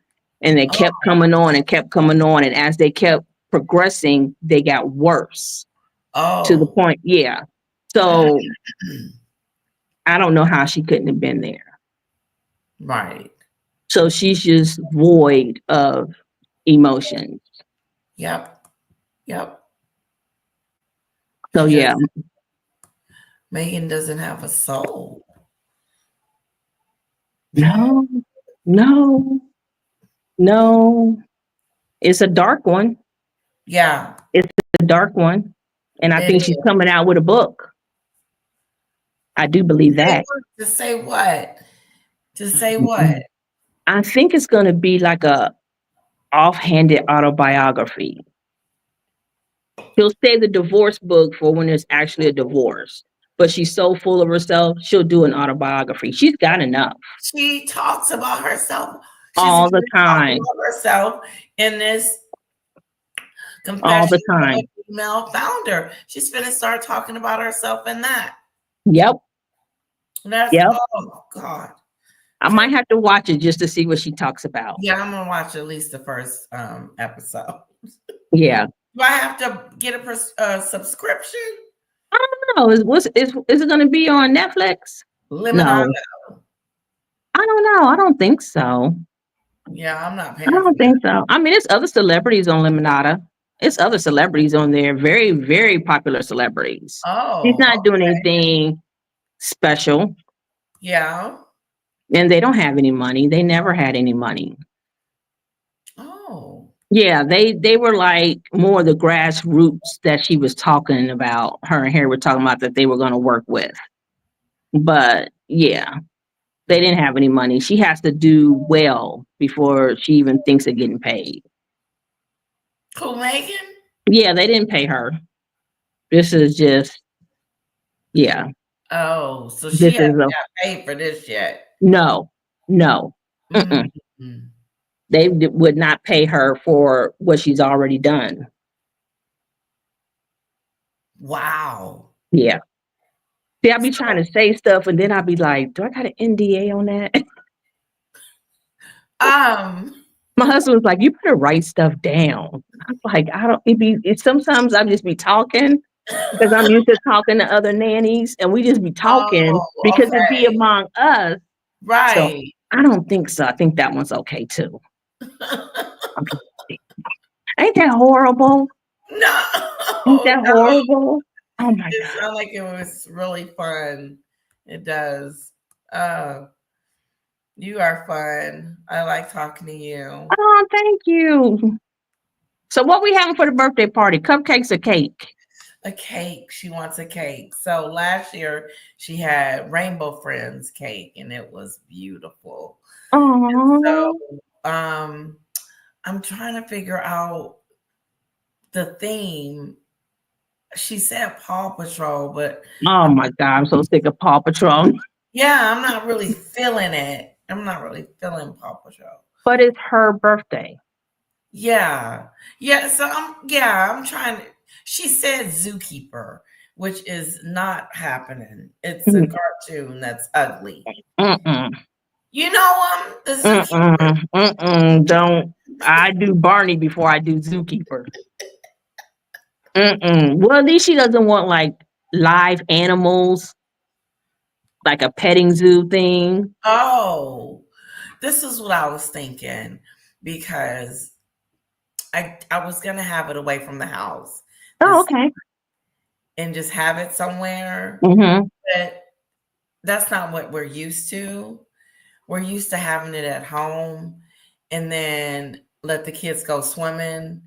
And they kept coming on and kept coming on. And as they kept progressing, they got worse to the Oh, point. Yeah. So I don't know how she couldn't have been there. right. So she's just void of emotions. Yep. Yep. So She yeah, does. Megan doesn't have a soul. no, no, no. It's a dark one. Yeah. It's a dark one. And I It think she's is. coming out with a book. I do believe that. To say what? To say what? I think it's going to be like a offhanded autobiography. She'll say the divorce book for when there's actually a divorce, but she's so full of herself, she'll do an autobiography. She's got enough She talks about herself. She's all the talking time, about herself in this all the confession of time. a female founder. She's gonna start talking about herself in that. Yep, That's yep. oh God. I might have to watch it just to see what she talks about. Yeah, I'm gonna watch at least the first episode. Yeah. Do I have to get a subscription? I don't know. Is it going to be on Netflix? Lemonade. No. I don't know. I don't think so. Yeah, I'm not paying. I don't think so. I mean, it's other celebrities on Lemonada. It's other celebrities on there. Very, very popular celebrities. Oh, She's not doing anything special. Yeah. And they don't have any money. They never had any money. Oh. Yeah, they were like more the grassroots that she was talking about. Her and Harry were talking about that they were going to work with. But yeah, they didn't have any money. She has to do well before she even thinks of getting paid. Who, Megan? Yeah, they didn't pay her. This is just, yeah. Oh, so This she is hasn't got paid for this yet. No. Mm-hmm. They would not pay her for what she's already done. Wow. Yeah. See, I'll be trying to say stuff and then I'll be like, do I got an NDA on that? My husband was like, you better write stuff down. I'm like, sometimes I just be talking because I'm used to talking to other nannies and we just be talking because it be among us. Right. So I don't think so. I think that one's okay too. Ain't that horrible? No. Ain't that horrible? Oh my It God. sounds like it was really fun. It does. You are fun. I like talking to you. Oh, thank you. So what we having for the birthday party? Cupcakes or cake? A cake. She wants a cake. So last year she had Rainbow Friends cake and it was beautiful. Oh. So I'm trying to figure out the theme. She said Paw Patrol, but oh my God, I'm so sick of Paw Patrol. Yeah, I'm not really feeling it. I'm not really feeling Paw Patrol. But it's her birthday. Yeah. Yeah. So I'm trying to. She said Zookeeper, which is not happening. It's a cartoon that's ugly. You know the Zookeeper. Don't. I do Barney before I do Zookeeper. Well, at least she doesn't want like live animals, like a petting zoo thing. Oh, this is what I was thinking because I was gonna have it away from the house. Oh, okay. And just have it somewhere. But that's not what we're used to. We're used to having it at home and then let the kids go swimming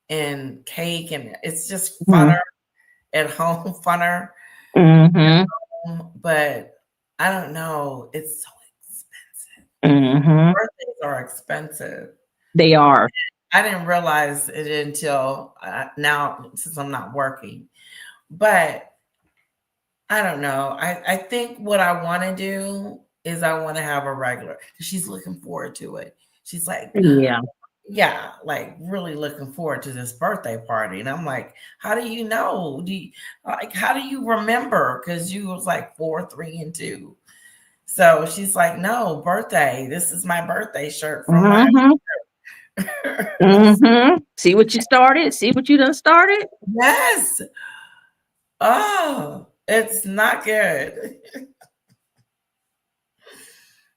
and cake, and it's just funner at home, funner. At home, but I don't know. It's so expensive. Birthdays are expensive. They are. I didn't realize it until now since I'm not working. But I don't know. I think what I want to do is I want to have a regular. She's looking forward to it. She's like, yeah, like really looking forward to this birthday party. And I'm like, how do you know? How do you remember? Because you was like 4, 3, and 2. So she's like, no, birthday. This is my birthday shirt from last year. Mm-hmm. See what you started? See what you done started? Yes. Oh, it's not good.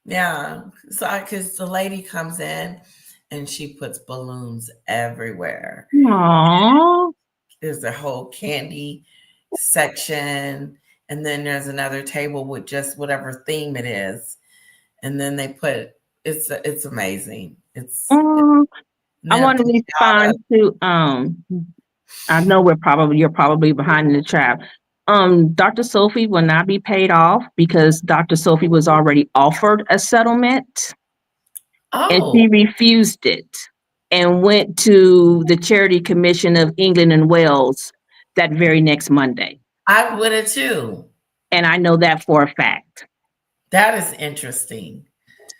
Yeah. So, because the lady comes in and she puts balloons everywhere. Aww. There's a whole candy section, and then there's another table with just whatever theme it is. And then they put it's amazing. It's I want to respond to I know you're probably behind in the trap. Dr. Sophie will not be paid off because Dr. Sophie was already offered a settlement and oh, she refused it and went to the Charity Commission of England and Wales that very next Monday. I would have too. And I know that for a fact. That is interesting.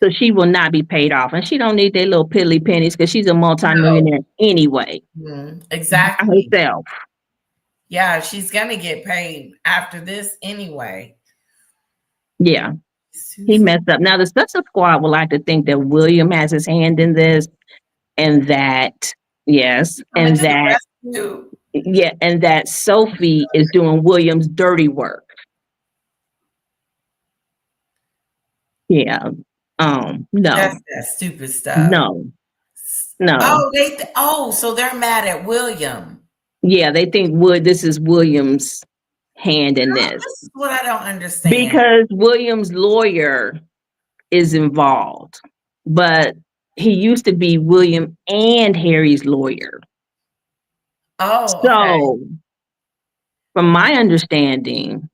So she will not be paid off. And she don't need their little piddly pennies because she's a multimillionaire anyway. Exactly. By herself. Yeah, she's gonna get paid after this anyway. Yeah. He messed up. Now the Success Squad would like to think that William has his hand in this and that, yes, and that, yeah, and that Sophie is doing William's dirty work. Yeah. No. That's that stupid stuff. No. So they're mad at William. Yeah, they think this is William's hand in this. This is what I don't understand. Because William's lawyer is involved, but he used to be William and Harry's lawyer. Oh, so from my understanding,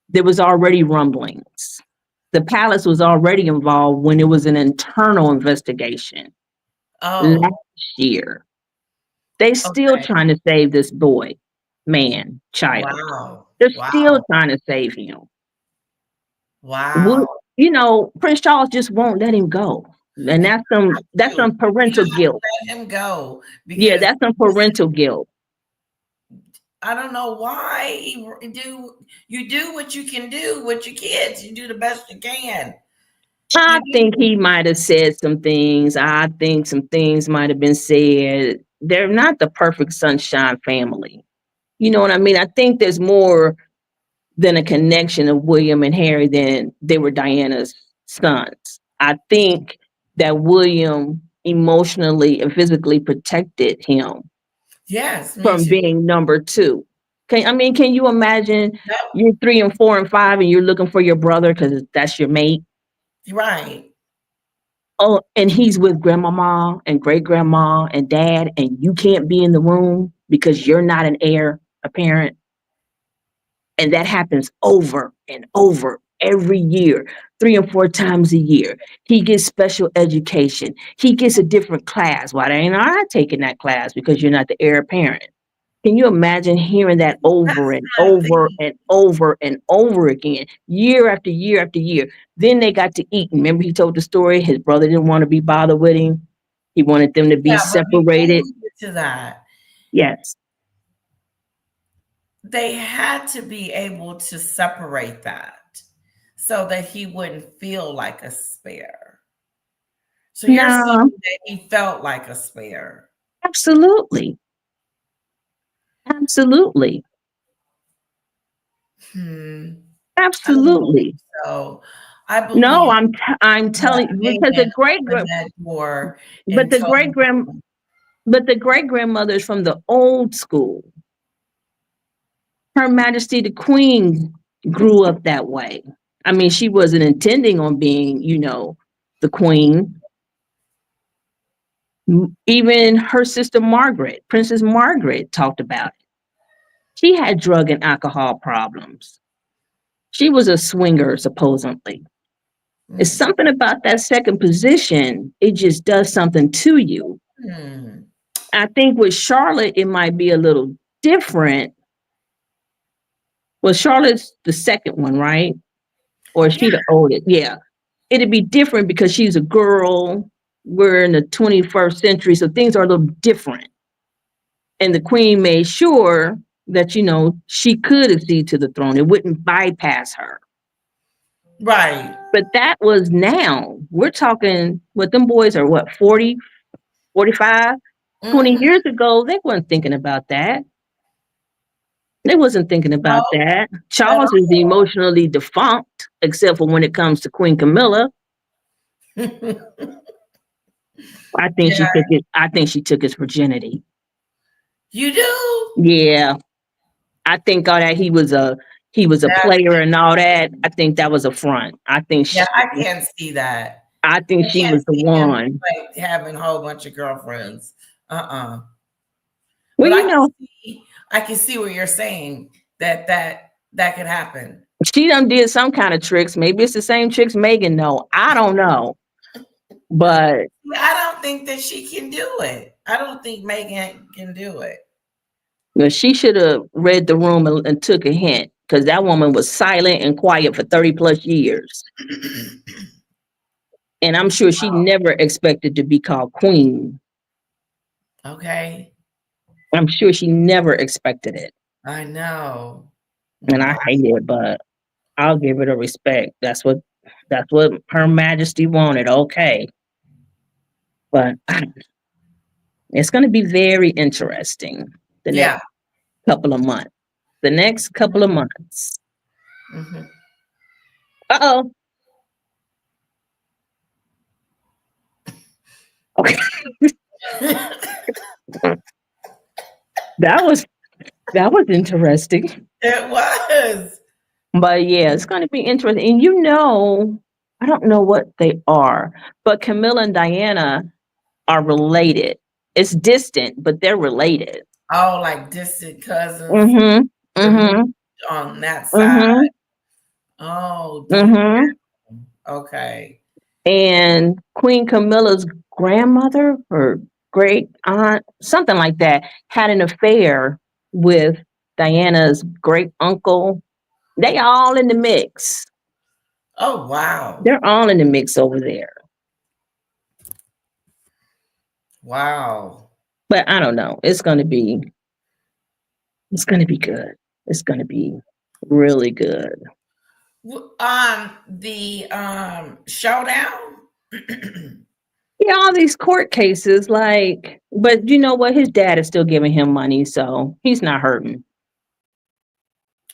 there was already rumblings. The palace was already involved when it was an internal investigation last year. They still trying to save this boy, man, child. Wow. They're still trying to save him. Wow. You know, Prince Charles just won't let him go. And that's some parental guilt. Let him go. Yeah, that's some parental guilt. I don't know why you do what you can do with your kids. You do the best you can. I think he might have said some things. I think some things might have been said. They're not the perfect sunshine family. You know what I mean? I think there's more than a connection of William and Harry than they were Diana's sons. I think that William emotionally and physically protected him. Yes, from being number two. Can you imagine you're 3 and 4 and 5 and you're looking for your brother because that's your mate? Right. Oh, and he's with grandmama and great grandma and dad, and you can't be in the room because you're not an heir apparent. And that happens over and over every year, 3 and 4 times a year. He gets special education. He gets a different class. Why they not taking that class? Because you're not the heir apparent. Can you imagine hearing that over and over and over and over again, year after year after year? Then they got to eat. Remember, he told the story. His brother didn't want to be bothered with him. He wanted them to be separated. To that, yes. They had to be able to separate that so that he wouldn't feel like a spare. So you're saying that he felt like a spare. Absolutely. Absolutely. Absolutely. So I believe. No, I'm telling you because the great grandmothers from the old school. Her Majesty the Queen grew up that way. I mean, she wasn't intending on being, the queen. Even her sister Margaret, Princess Margaret, talked about it. She had drug and alcohol problems. She was a swinger, supposedly. It's something about that second position. It just does something to you. I think with Charlotte, it might be a little different. Well, Charlotte's the second one, right? Or is she the oldest? Yeah. It'd be different because she's a girl. We're in the 21st century, so things are a little different. And the queen made sure that, she could accede to the throne. It wouldn't bypass her. Right. But that was now. We're talking, them boys are 40, 45, 20 Mhm. years ago, they weren't thinking about that. They wasn't thinking about No, that. at Charles is emotionally defunct, except for when it comes to Queen Camilla. all. I think Yeah, she took it. I think she took his virginity. you do. Yeah, I think all that he was a That's player and all that. I think that was a front. yeah. I can't see that. I I think she can't was the see him one. like having a whole bunch of girlfriends. Well, But you know, I can see what you're saying that could happen. she done did some kind of tricks. Maybe it's the same tricks Megan know. I don't know, but I don't think that she can do it. I don't think Megan can do it. she should have read the room and took a hint, because that woman was silent and quiet for 30 plus years. And I'm sure she never expected to be called queen. Okay. I'm sure she never expected it. I know. And I hate it, but I'll give it a respect. That's what Her Majesty wanted. Okay. But it's going to be very interesting the next couple of months. The next couple of months. Mhm. Uh-oh. Okay. That was interesting. It was. But yeah, it's going to be interesting. And you know, I don't know what they are, but Camilla and Diana are related. It's distant, but they're related. Oh, like distant cousins Mm-hmm. Mm-hmm. on that side. Mm-hmm. Oh, Mm-hmm. okay. And Queen Camilla's grandmother or great aunt, something like that, had an affair with Diana's great uncle. They all in the mix. Oh, wow. They're all in the mix over there. Wow. But I don't know. It's gonna be good. It's gonna be really good. The showdown. Yeah, all these court cases, but you know what? His dad is still giving him money, so he's not hurting.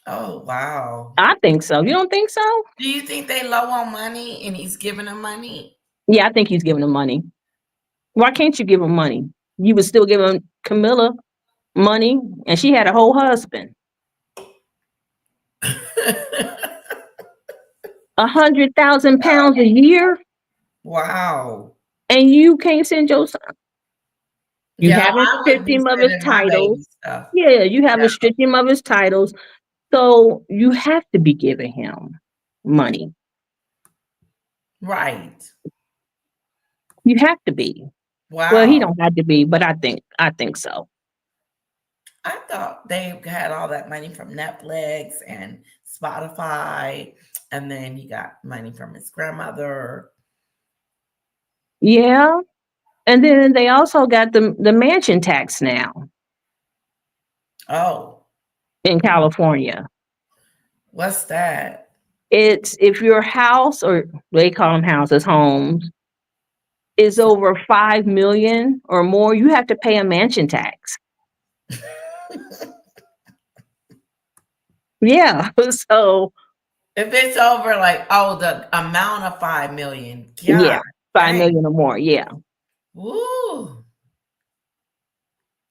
Oh, wow. I think so. You don't think so? Do you think they low on money and he's giving them money? Yeah, I think he's giving him money. Why can't you give him money? You would still give him Camilla money, and she had a whole husband. 100,000 pounds a year. Wow. And you can't send your son. You Yeah, haven't I would stripped be him of his sending my baby titles. stuff. Yeah, you haven't stripped him of his titles. So you have to be giving him money. Right. You have to be. Wow. Well, he don't have to be, but I think so. I thought they had all that money from Netflix and Spotify, and then he got money from his grandmother. Yeah. And then they also got the mansion tax now. Oh. In California. What's that? It's if your house, or they call them houses, homes, is over 5 million or more, you have to pay a mansion tax. Yeah. So if it's over the amount of 5 million. God, yeah, 5 million or more. Yeah. Woo.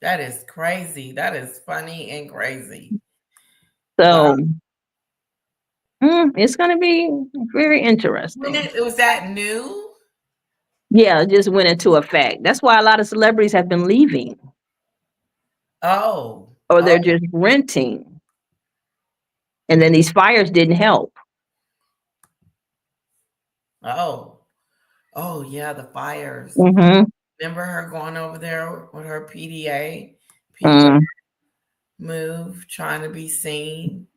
That is crazy. That is funny and crazy. So it's going to be very interesting. Was that new? Yeah, it just went into effect. That's why a lot of celebrities have been leaving. Oh. Or they're just renting. And then these fires didn't help. Oh. Oh, yeah, the fires. Mm-hmm. Remember her going over there with her PDA move, trying to be seen?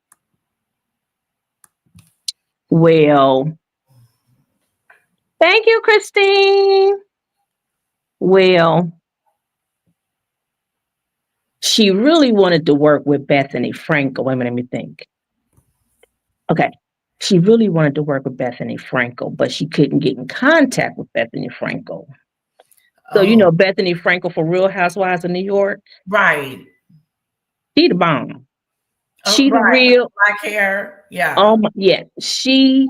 Well, thank you, Christine. Well, she really wanted to work with Bethany Frankel. Wait a minute, let me think. Okay. She really wanted to work with Bethany Frankel, but she couldn't get in contact with Bethany Frankel. So you Oh, know Bethany Frankel for Real Housewives of New York. right. She the bomb. Oh, She the right. real. Black hair. Yeah. Oh my, yeah. She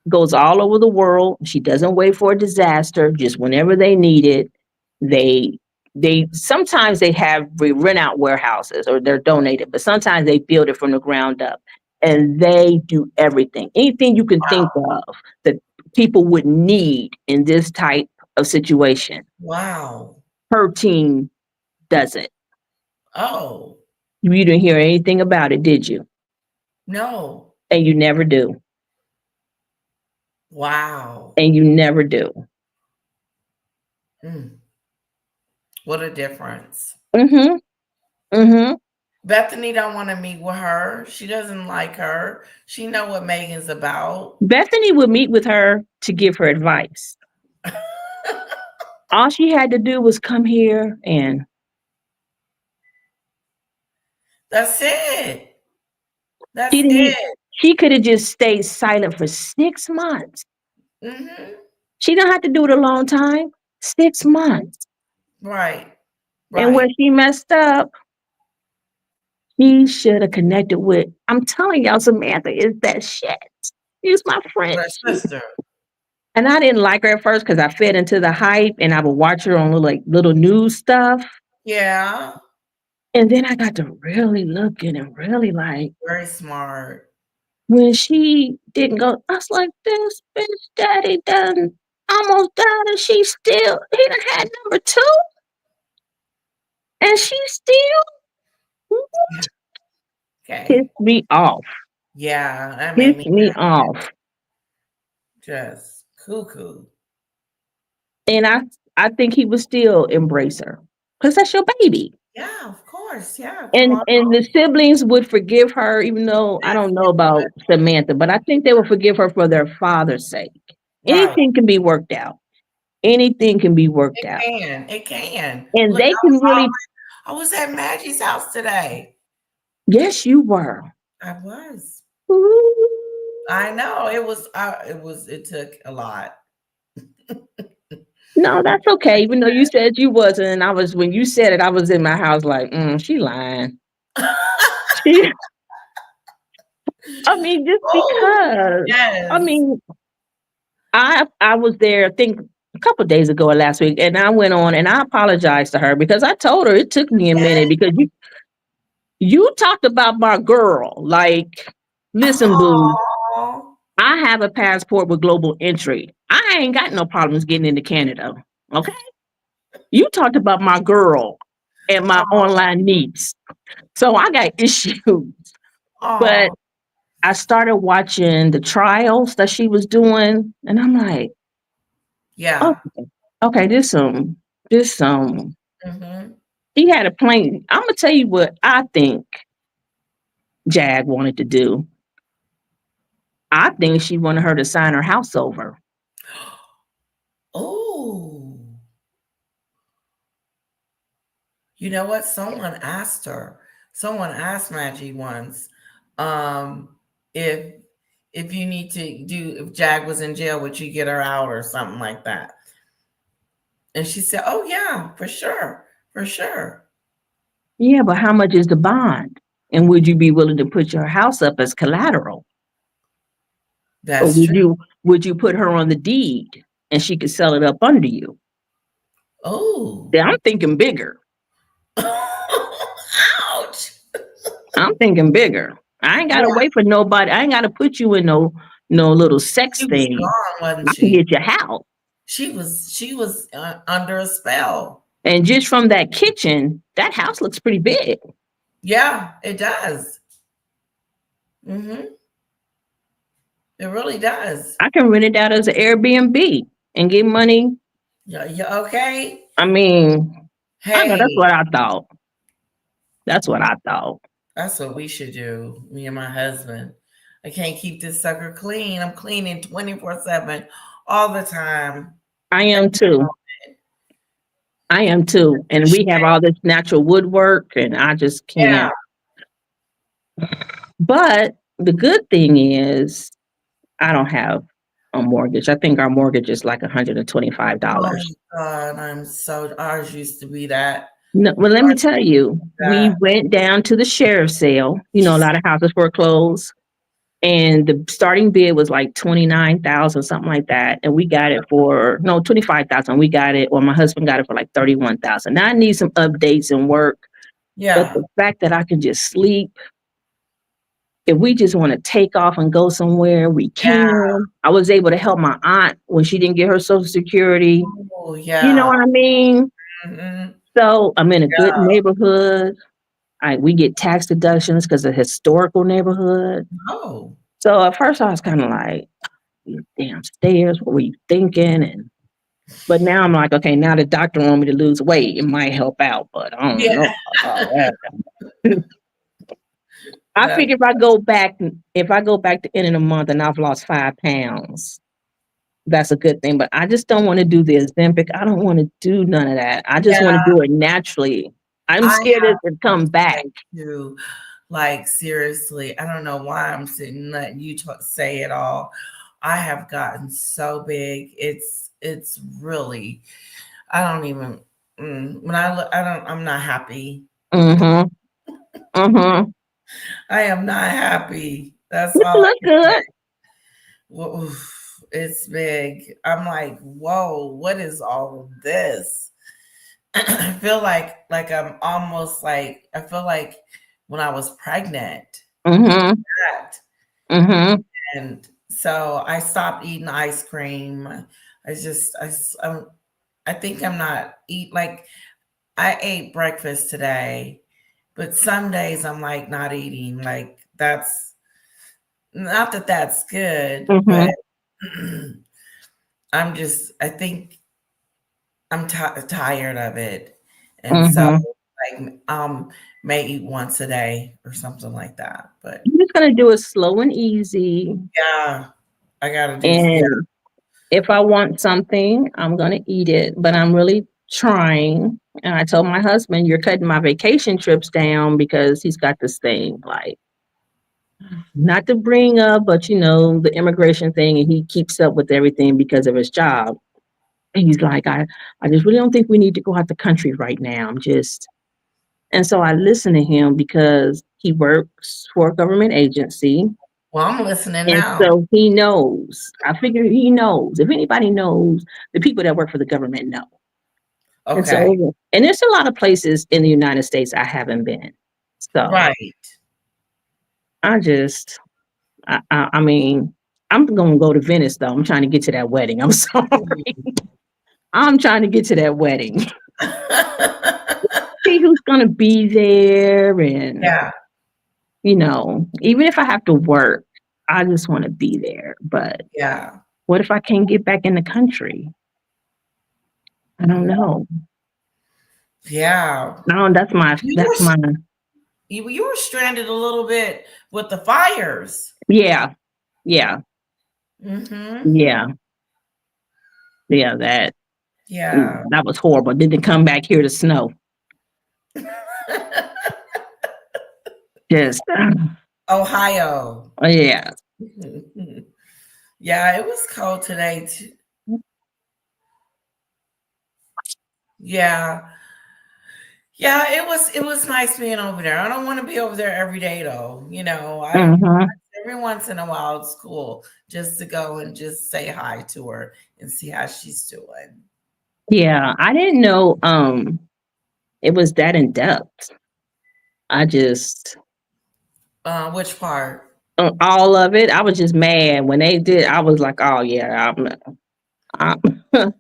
goes all over the world. She doesn't wait for a disaster. Just whenever they need it, they sometimes they rent out warehouses or they're donated, but sometimes they build it from the ground up, and they do everything, anything you can think of that people would need in this type of situation. Wow. Her team does it. Oh, You didn't hear anything about it, did you? no. And you never do. Wow. And you never do. Mm. What a difference. Mm-hmm. Mm-hmm. Bethany don't want to meet with her. She doesn't like her. She know what Megan's about. Bethany would meet with her to give her advice. All she had to do was come here and That's it. That's she didn't. it. She could have just stayed silent for 6 months. Mm-hmm. She don't have to do it a long time. 6 months. Right. And where Right. she messed up, she should have connected with. I'm telling y'all, Samantha is that shit. She's my friend. Her sister. And I didn't like her at first because I fed into the hype and I would watch her on little news stuff. Yeah. And then I got to really looking and really like Very smart. when she didn't go, I was like, this bitch daddy done almost died and he done had number 2. And she still Okay. pissed me off. Yeah, that made me Pissed me off. just cuckoo. And I think he would still embrace her. Because that's your baby. Yeah, of course. Yeah. And Come on. the siblings would forgive her, even though I don't know about Samantha, but I think they would forgive her for their father's sake. Right. Anything can be worked out. Anything can be worked out. It can. And Look, they can really. I was at Maggie's house today. Yes, you were. I was. Ooh. I know. It took a lot. No, that's okay. Even though you said you wasn't, and when you said it, I was in my house like, she lying. I mean, just because. Yes. I mean, I was there, I think a couple of days ago or last week, and I went on and I apologized to her because I told her it took me a minute because you talked about my girl. Like, listen, boo, I have a passport with global entry. I ain't got no problems getting into Canada. Okay. You talked about my girl and my online niece. So I got issues. But I started watching the trials that she was doing, and I'm like, yeah. Okay, this some. Mm-hmm. He had a plan. I'm gonna tell you what I think Jag wanted to do. I think she wanted her to sign her house over. Oh. You know what? Someone asked her. Someone asked Maggie once, if you need to if Jag was in jail, would you get her out or something like that? And she said, "Oh yeah, for sure, for sure." Yeah, but how much is the bond? And would you be willing to put your house up as collateral? That's or true. Would you put her on the deed and she could sell it up under you? Oh. Yeah, I'm thinking bigger. Ouch. I'm thinking bigger. I ain't gotta wait for nobody. I ain't gotta put you in no little sex thing. Strong, I can get your house. She was under a spell. And just from that kitchen, that house looks pretty big. Yeah, it does. Mm-hmm. It really does. I can rent it out as an Airbnb and get money. Yeah, okay. I mean, hey, I know that's what I thought. That's what I thought. That's what we should do, me and my husband. I can't keep this sucker clean. I'm cleaning 24/7 all the time. I am too. And we have all this natural woodwork and I just can't. Yeah. But the good thing is I don't have on mortgage. I think our mortgage is like Oh $125. my God, ours used to be that. No, well, let me Ours tell you, we that. went down to the sheriff's sale. You know, a lot of houses foreclosed, and the starting bid was like 29,000, something like that, and we got it for 25,000. We got it, or my husband got it for like 31,000. Now I need some updates and work, but Yeah. the fact that I can just sleep, if we just want to take off and go somewhere, we Yeah. can. I was able to help my aunt when she didn't get her Social Security. Oh, You know yeah. what I mean? Mhm. So I'm in a good Yeah. neighborhood. We get tax deductions because of historical neighborhood. Oh. So at first I was kind of like, "You damn stairs, what were you thinking?" But now I'm like, okay, now the doctor want me to lose weight. It might help out, but I don't Yeah. know about that. I That figure if I go back the end of the month and I've lost 5 pounds, that's a good thing. But I just don't want to do the Ozempic. I don't want to do none of that. I just want to yeah, do it naturally. I'm I scared have it to come back. to, like, seriously, I don't know why I'm sitting letting you say it all. I have gotten so big. It's really, I don't even, when I look, I'm not happy. Mm-hmm. Mm-hmm. I am not happy. That's You all I look can say. good. Well, oof, it's big. I'm like, whoa, what is all of this? I feel like I'm almost like, I feel like when I was pregnant. Mm-hmm. That. Mm-hmm. And so I stopped eating ice cream. I think I'm not eat like I ate breakfast today, but some days I'm like not eating. Like that's not that that's good, Mm-hmm. but I think I'm tired of it. And so Mm-hmm. like may eat once a day or something like that. But You're just gonna do it slow and easy. yeah, I gotta do yeah. And if I want something, I'm gonna eat it. But I'm really trying. And I told my husband, you're cutting my vacation trips down because he's got this thing, like not to bring up, but the immigration thing, and he keeps up with everything because of his job. And he's like, I just really don't think we need to go out the country right now. And so I listen to him because he works for a government agency. Well, I'm listening And now. so he knows. I figure he knows. If anybody knows, the people that work for the government know. And Okay. so, and there's a lot of places in the United States I haven't been. So Right. I just, I mean, I'm going to go to Venice though. I'm trying to get to that wedding. I'm sorry. I'm trying to get to that wedding. See who's going to be there. And, Yeah. even if I have to work, I just want to be there. But Yeah. what if I can't get back in the country? I don't know. Yeah. No, that's my You that's my were you were stranded a little bit with the fires. yeah, yeah, Mm-hmm. yeah, yeah. That Yeah. that was horrible. Didn't come back here to snow. Just Ohio. yeah. Yeah, it was cold today too. Yeah. Yeah, it was nice being over there. I don't want to be over there every day though. Hmm. Every once in a while it's cool just to go and just say hi to her and see how she's doing. Yeah, I didn't know it was that in depth. I just Which part? all of it. I was just mad when they did. I was like, oh yeah, I'm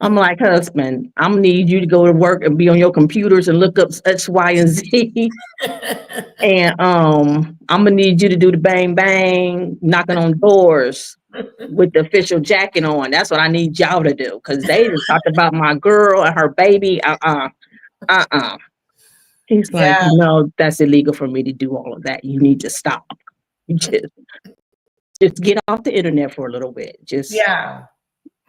I'm like, husband, I'm gonna need you to go to work and be on your computers and look up X, Y, and Z. And I'm gonna need you to do the bang bang, knocking on doors with the official jacket on. That's what I need y'all to do. Cause they just talked about my girl and her baby. Uh. He's like, Yeah, no, that's illegal for me to do all of that. You need to stop. You just get off the internet for a little bit. Just yeah.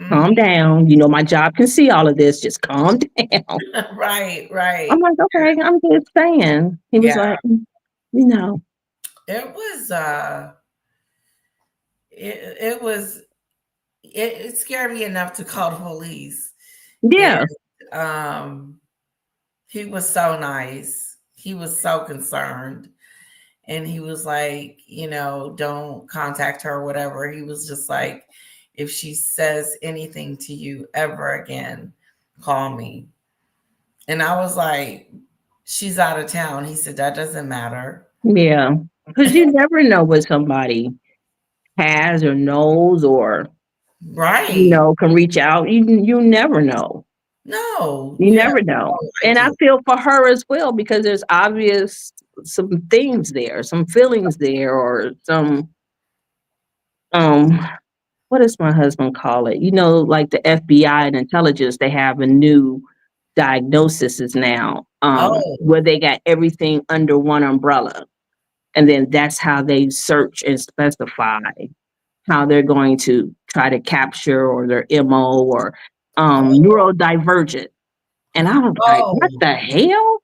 calm Mhm. down. My job can see all of this. Just calm down. Right, I'm right. like, okay, I'm just saying. He was Yeah. like, you know. It was it was it scared me enough to call the police. Yeah. And, he was so nice. He was so concerned. And he was like, don't contact her or whatever. He was just like, if she says anything to you ever again, call me. And I was like, she's out of town. He said, that doesn't matter. Yeah. Because you never know what somebody has or knows or, Right. can reach out. You never know. No. You never know. no And I idea. feel for her as well, because there's obvious some things there, some feelings there, or some what does my husband call it? Like the FBI and intelligence, they have a new diagnosis now, Oh. where they got everything under one umbrella. And then that's how they search and specify how they're going to try to capture, or their MO, or neurodivergent. And I was like, what the hell?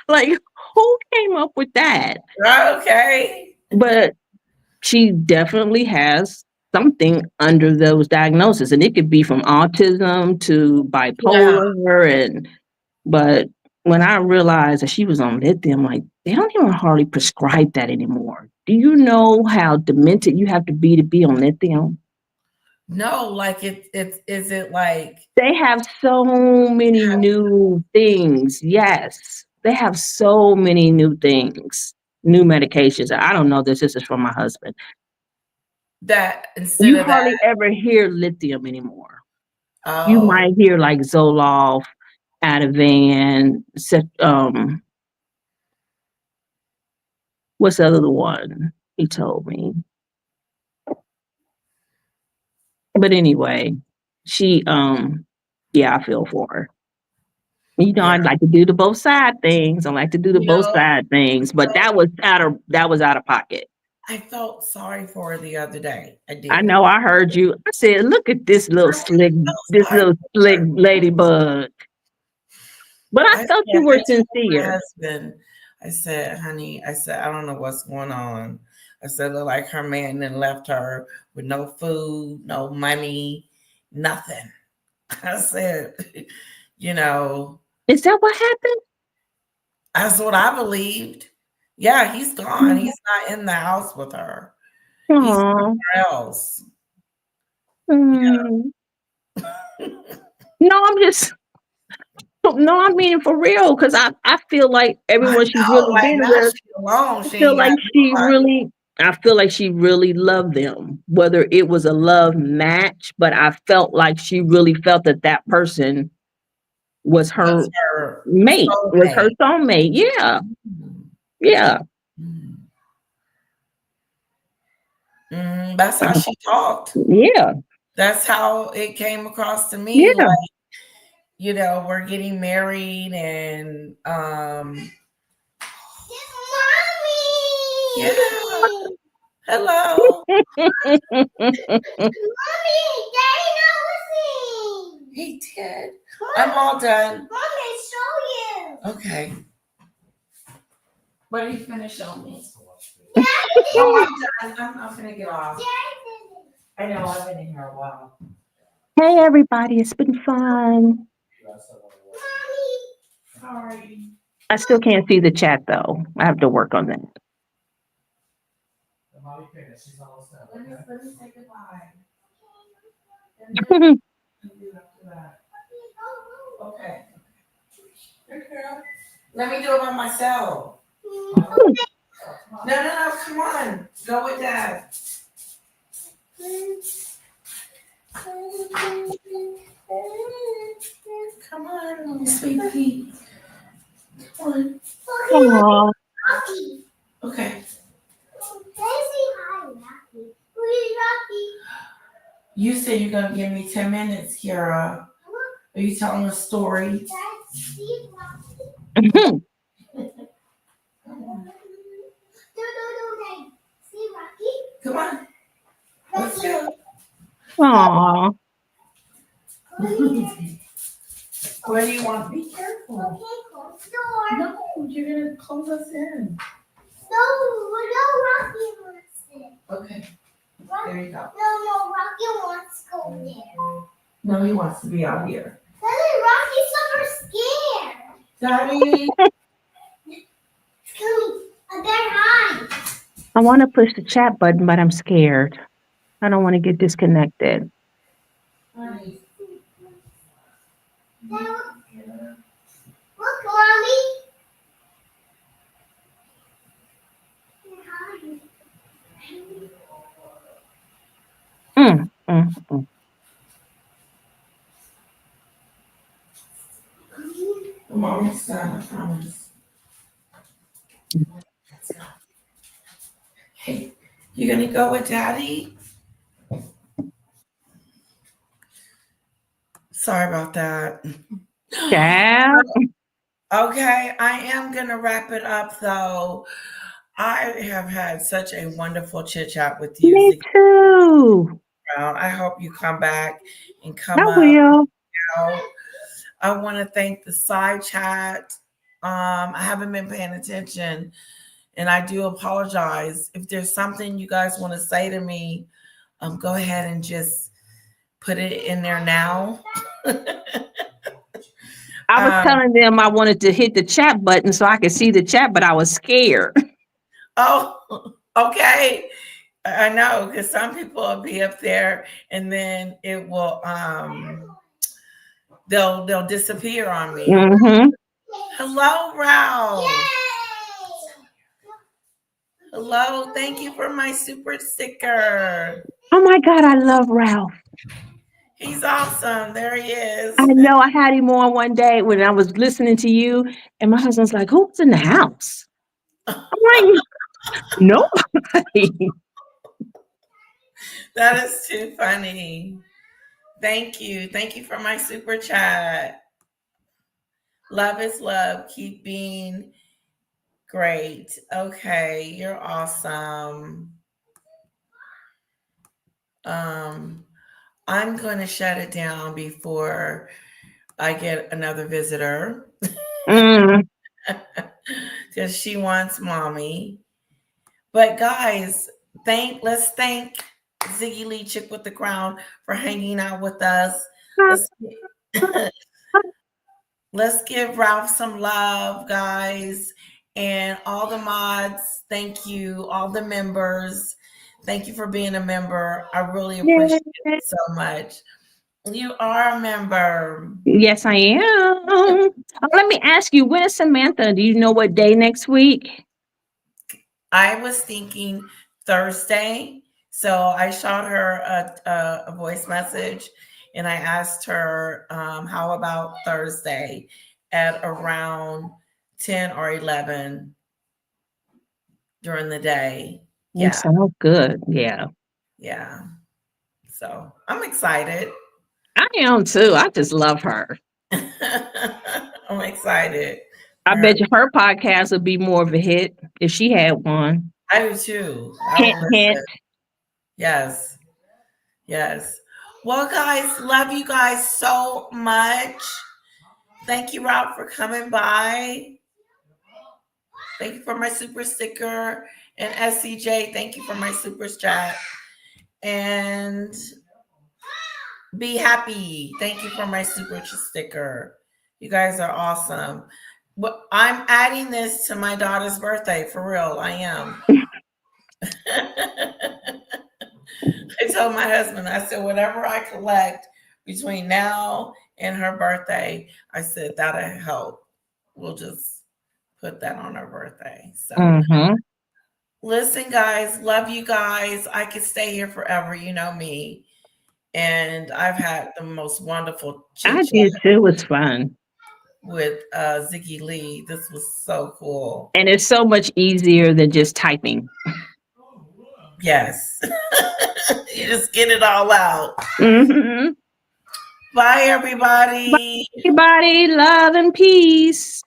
Like, who came up with that? Okay. But she definitely has something under those diagnoses. And it could be from autism to bipolar. But when I realized that she was on lithium, like, they don't even hardly prescribe that anymore. Do you know how demented you have to be on lithium? No, like is it like They have so many new things. Yes, they have so many new things, new medications. I don't know this. This is from my husband. that instead You of hardly that? ever hear lithium anymore. You Oh, might hear like Zoloft, Ativan, what's the other one? He told me. But anyway, she I feel for her. yeah. I'd like to do the both side things. I like to do the You both know, side things, but that was out of pocket. I felt sorry for her the other day. I I did. know, I heard you. I said, look at this little slick Sorry for her. ladybug. But I felt you were I told my sincere. husband, I said, honey, I don't know what's going on. I said, look like her man then left her with no food, no money, nothing. I said, Is that what happened? that's what I believed. Yeah, he's gone. He's not in the house with her. He's Aw. somewhere else. Mm. No, I mean for real, because I feel like I everyone she's know, really like been now with, she alone. She ain't got I feel like she really loved them. Whether it was a love match, but I felt like she really felt that person was her nobody. Her mate, was her soulmate. soulmate. Yeah, Mm. yeah. That's how she talked. Yeah. That's how it came across to me. Yeah. Like, we're getting married and yeah. Hello. He did. I'm all done. Okay. What are you gonna show me? Oh, I'm done. I'm gonna get off. I know I've been in here a while. Hey everybody, it's been fun. Sorry. I still can't see the chat though. I have to work on that. Let me say goodbye. Okay. Let me do it by myself. No, come on. Go with Dad. Come on, sweet pea. Come on. Aw. Okay. You said you're gonna give me 10 minutes, Kiara. Are you telling a story? Come on. Let's go. Aw. Where do you want? Be careful. No, you're gonna close us in. Okay. There you go. No, he wants to be out here. Daddy, Rocky's super scared. Daddy. It's coming. I better hide. I want to push the chat button, but I'm scared. I don't want to get disconnected. Daddy, look, Mommy. You're hiding. I'm almost done, I promise. Hey, you gonna go with Daddy? Sorry about that. Yeah. Okay, I am gonna wrap it up though. I have had such a wonderful chit chat with you. Me too. I hope you come back and come I up. will. Out. I want to thank the side chat. I haven't been paying attention, and I do apologize. If there's something you guys want to say to me, go ahead and just put it in there now. I was telling them I wanted to hit the chat button so I could see the chat, but I was scared. Oh, okay. I know, because some people will be up there and then it will they'll disappear on me. Mm-hmm. Hello, Ralph. Hello, thank you for my super sticker. Oh my God, I love Ralph. He's awesome. There he is. I know. I had him on one day when I was listening to you, and my husband's like, "Who's in the house?" I'm like, "Nobody." That is too funny. Thank you. Thank you for my super chat. Love is love. Keep being great. Okay, you're awesome. I'm going to shut it down before I get another visitor. Because she wants mommy. But guys, let's thank Ziggy Lee Chick with the Crown for hanging out with us. Let's give Ralph some love, guys, and all the mods. Thank you, all the members. Thank you for being a member. I really appreciate it so much. You are a member. Yes, I am. Let me ask you, when is Samantha? Do you know what day next week? I was thinking Thursday. So I shot her a voice message and I asked her, how about Thursday at around 10 or 11 during the day? Yeah. Sounds good. Yeah. Yeah. So I'm excited. I am too. I just love her. I'm excited. I bet you her podcast would be more of a hit if she had one. I do too. Hint. Yes. Yes. Well, guys, love you guys so much. Thank you, Rob, for coming by. Thank you for my super sticker. And SCJ, thank you for my super chat. And Be Happy, thank you for my super sticker. You guys are awesome. But I'm adding this to my daughter's birthday, for real. I am. I told my husband, I said, whatever I collect between now and her birthday, I said, that'll help. We'll just put that on her birthday. So listen, guys, love you guys. I could stay here forever. You know me. And I've had the most wonderful I did too. It was fun. With Ziggy Lee. This was so cool. And it's so much easier than just typing. Yes. You just get it all out. Bye, everybody. Bye, everybody. Love and peace.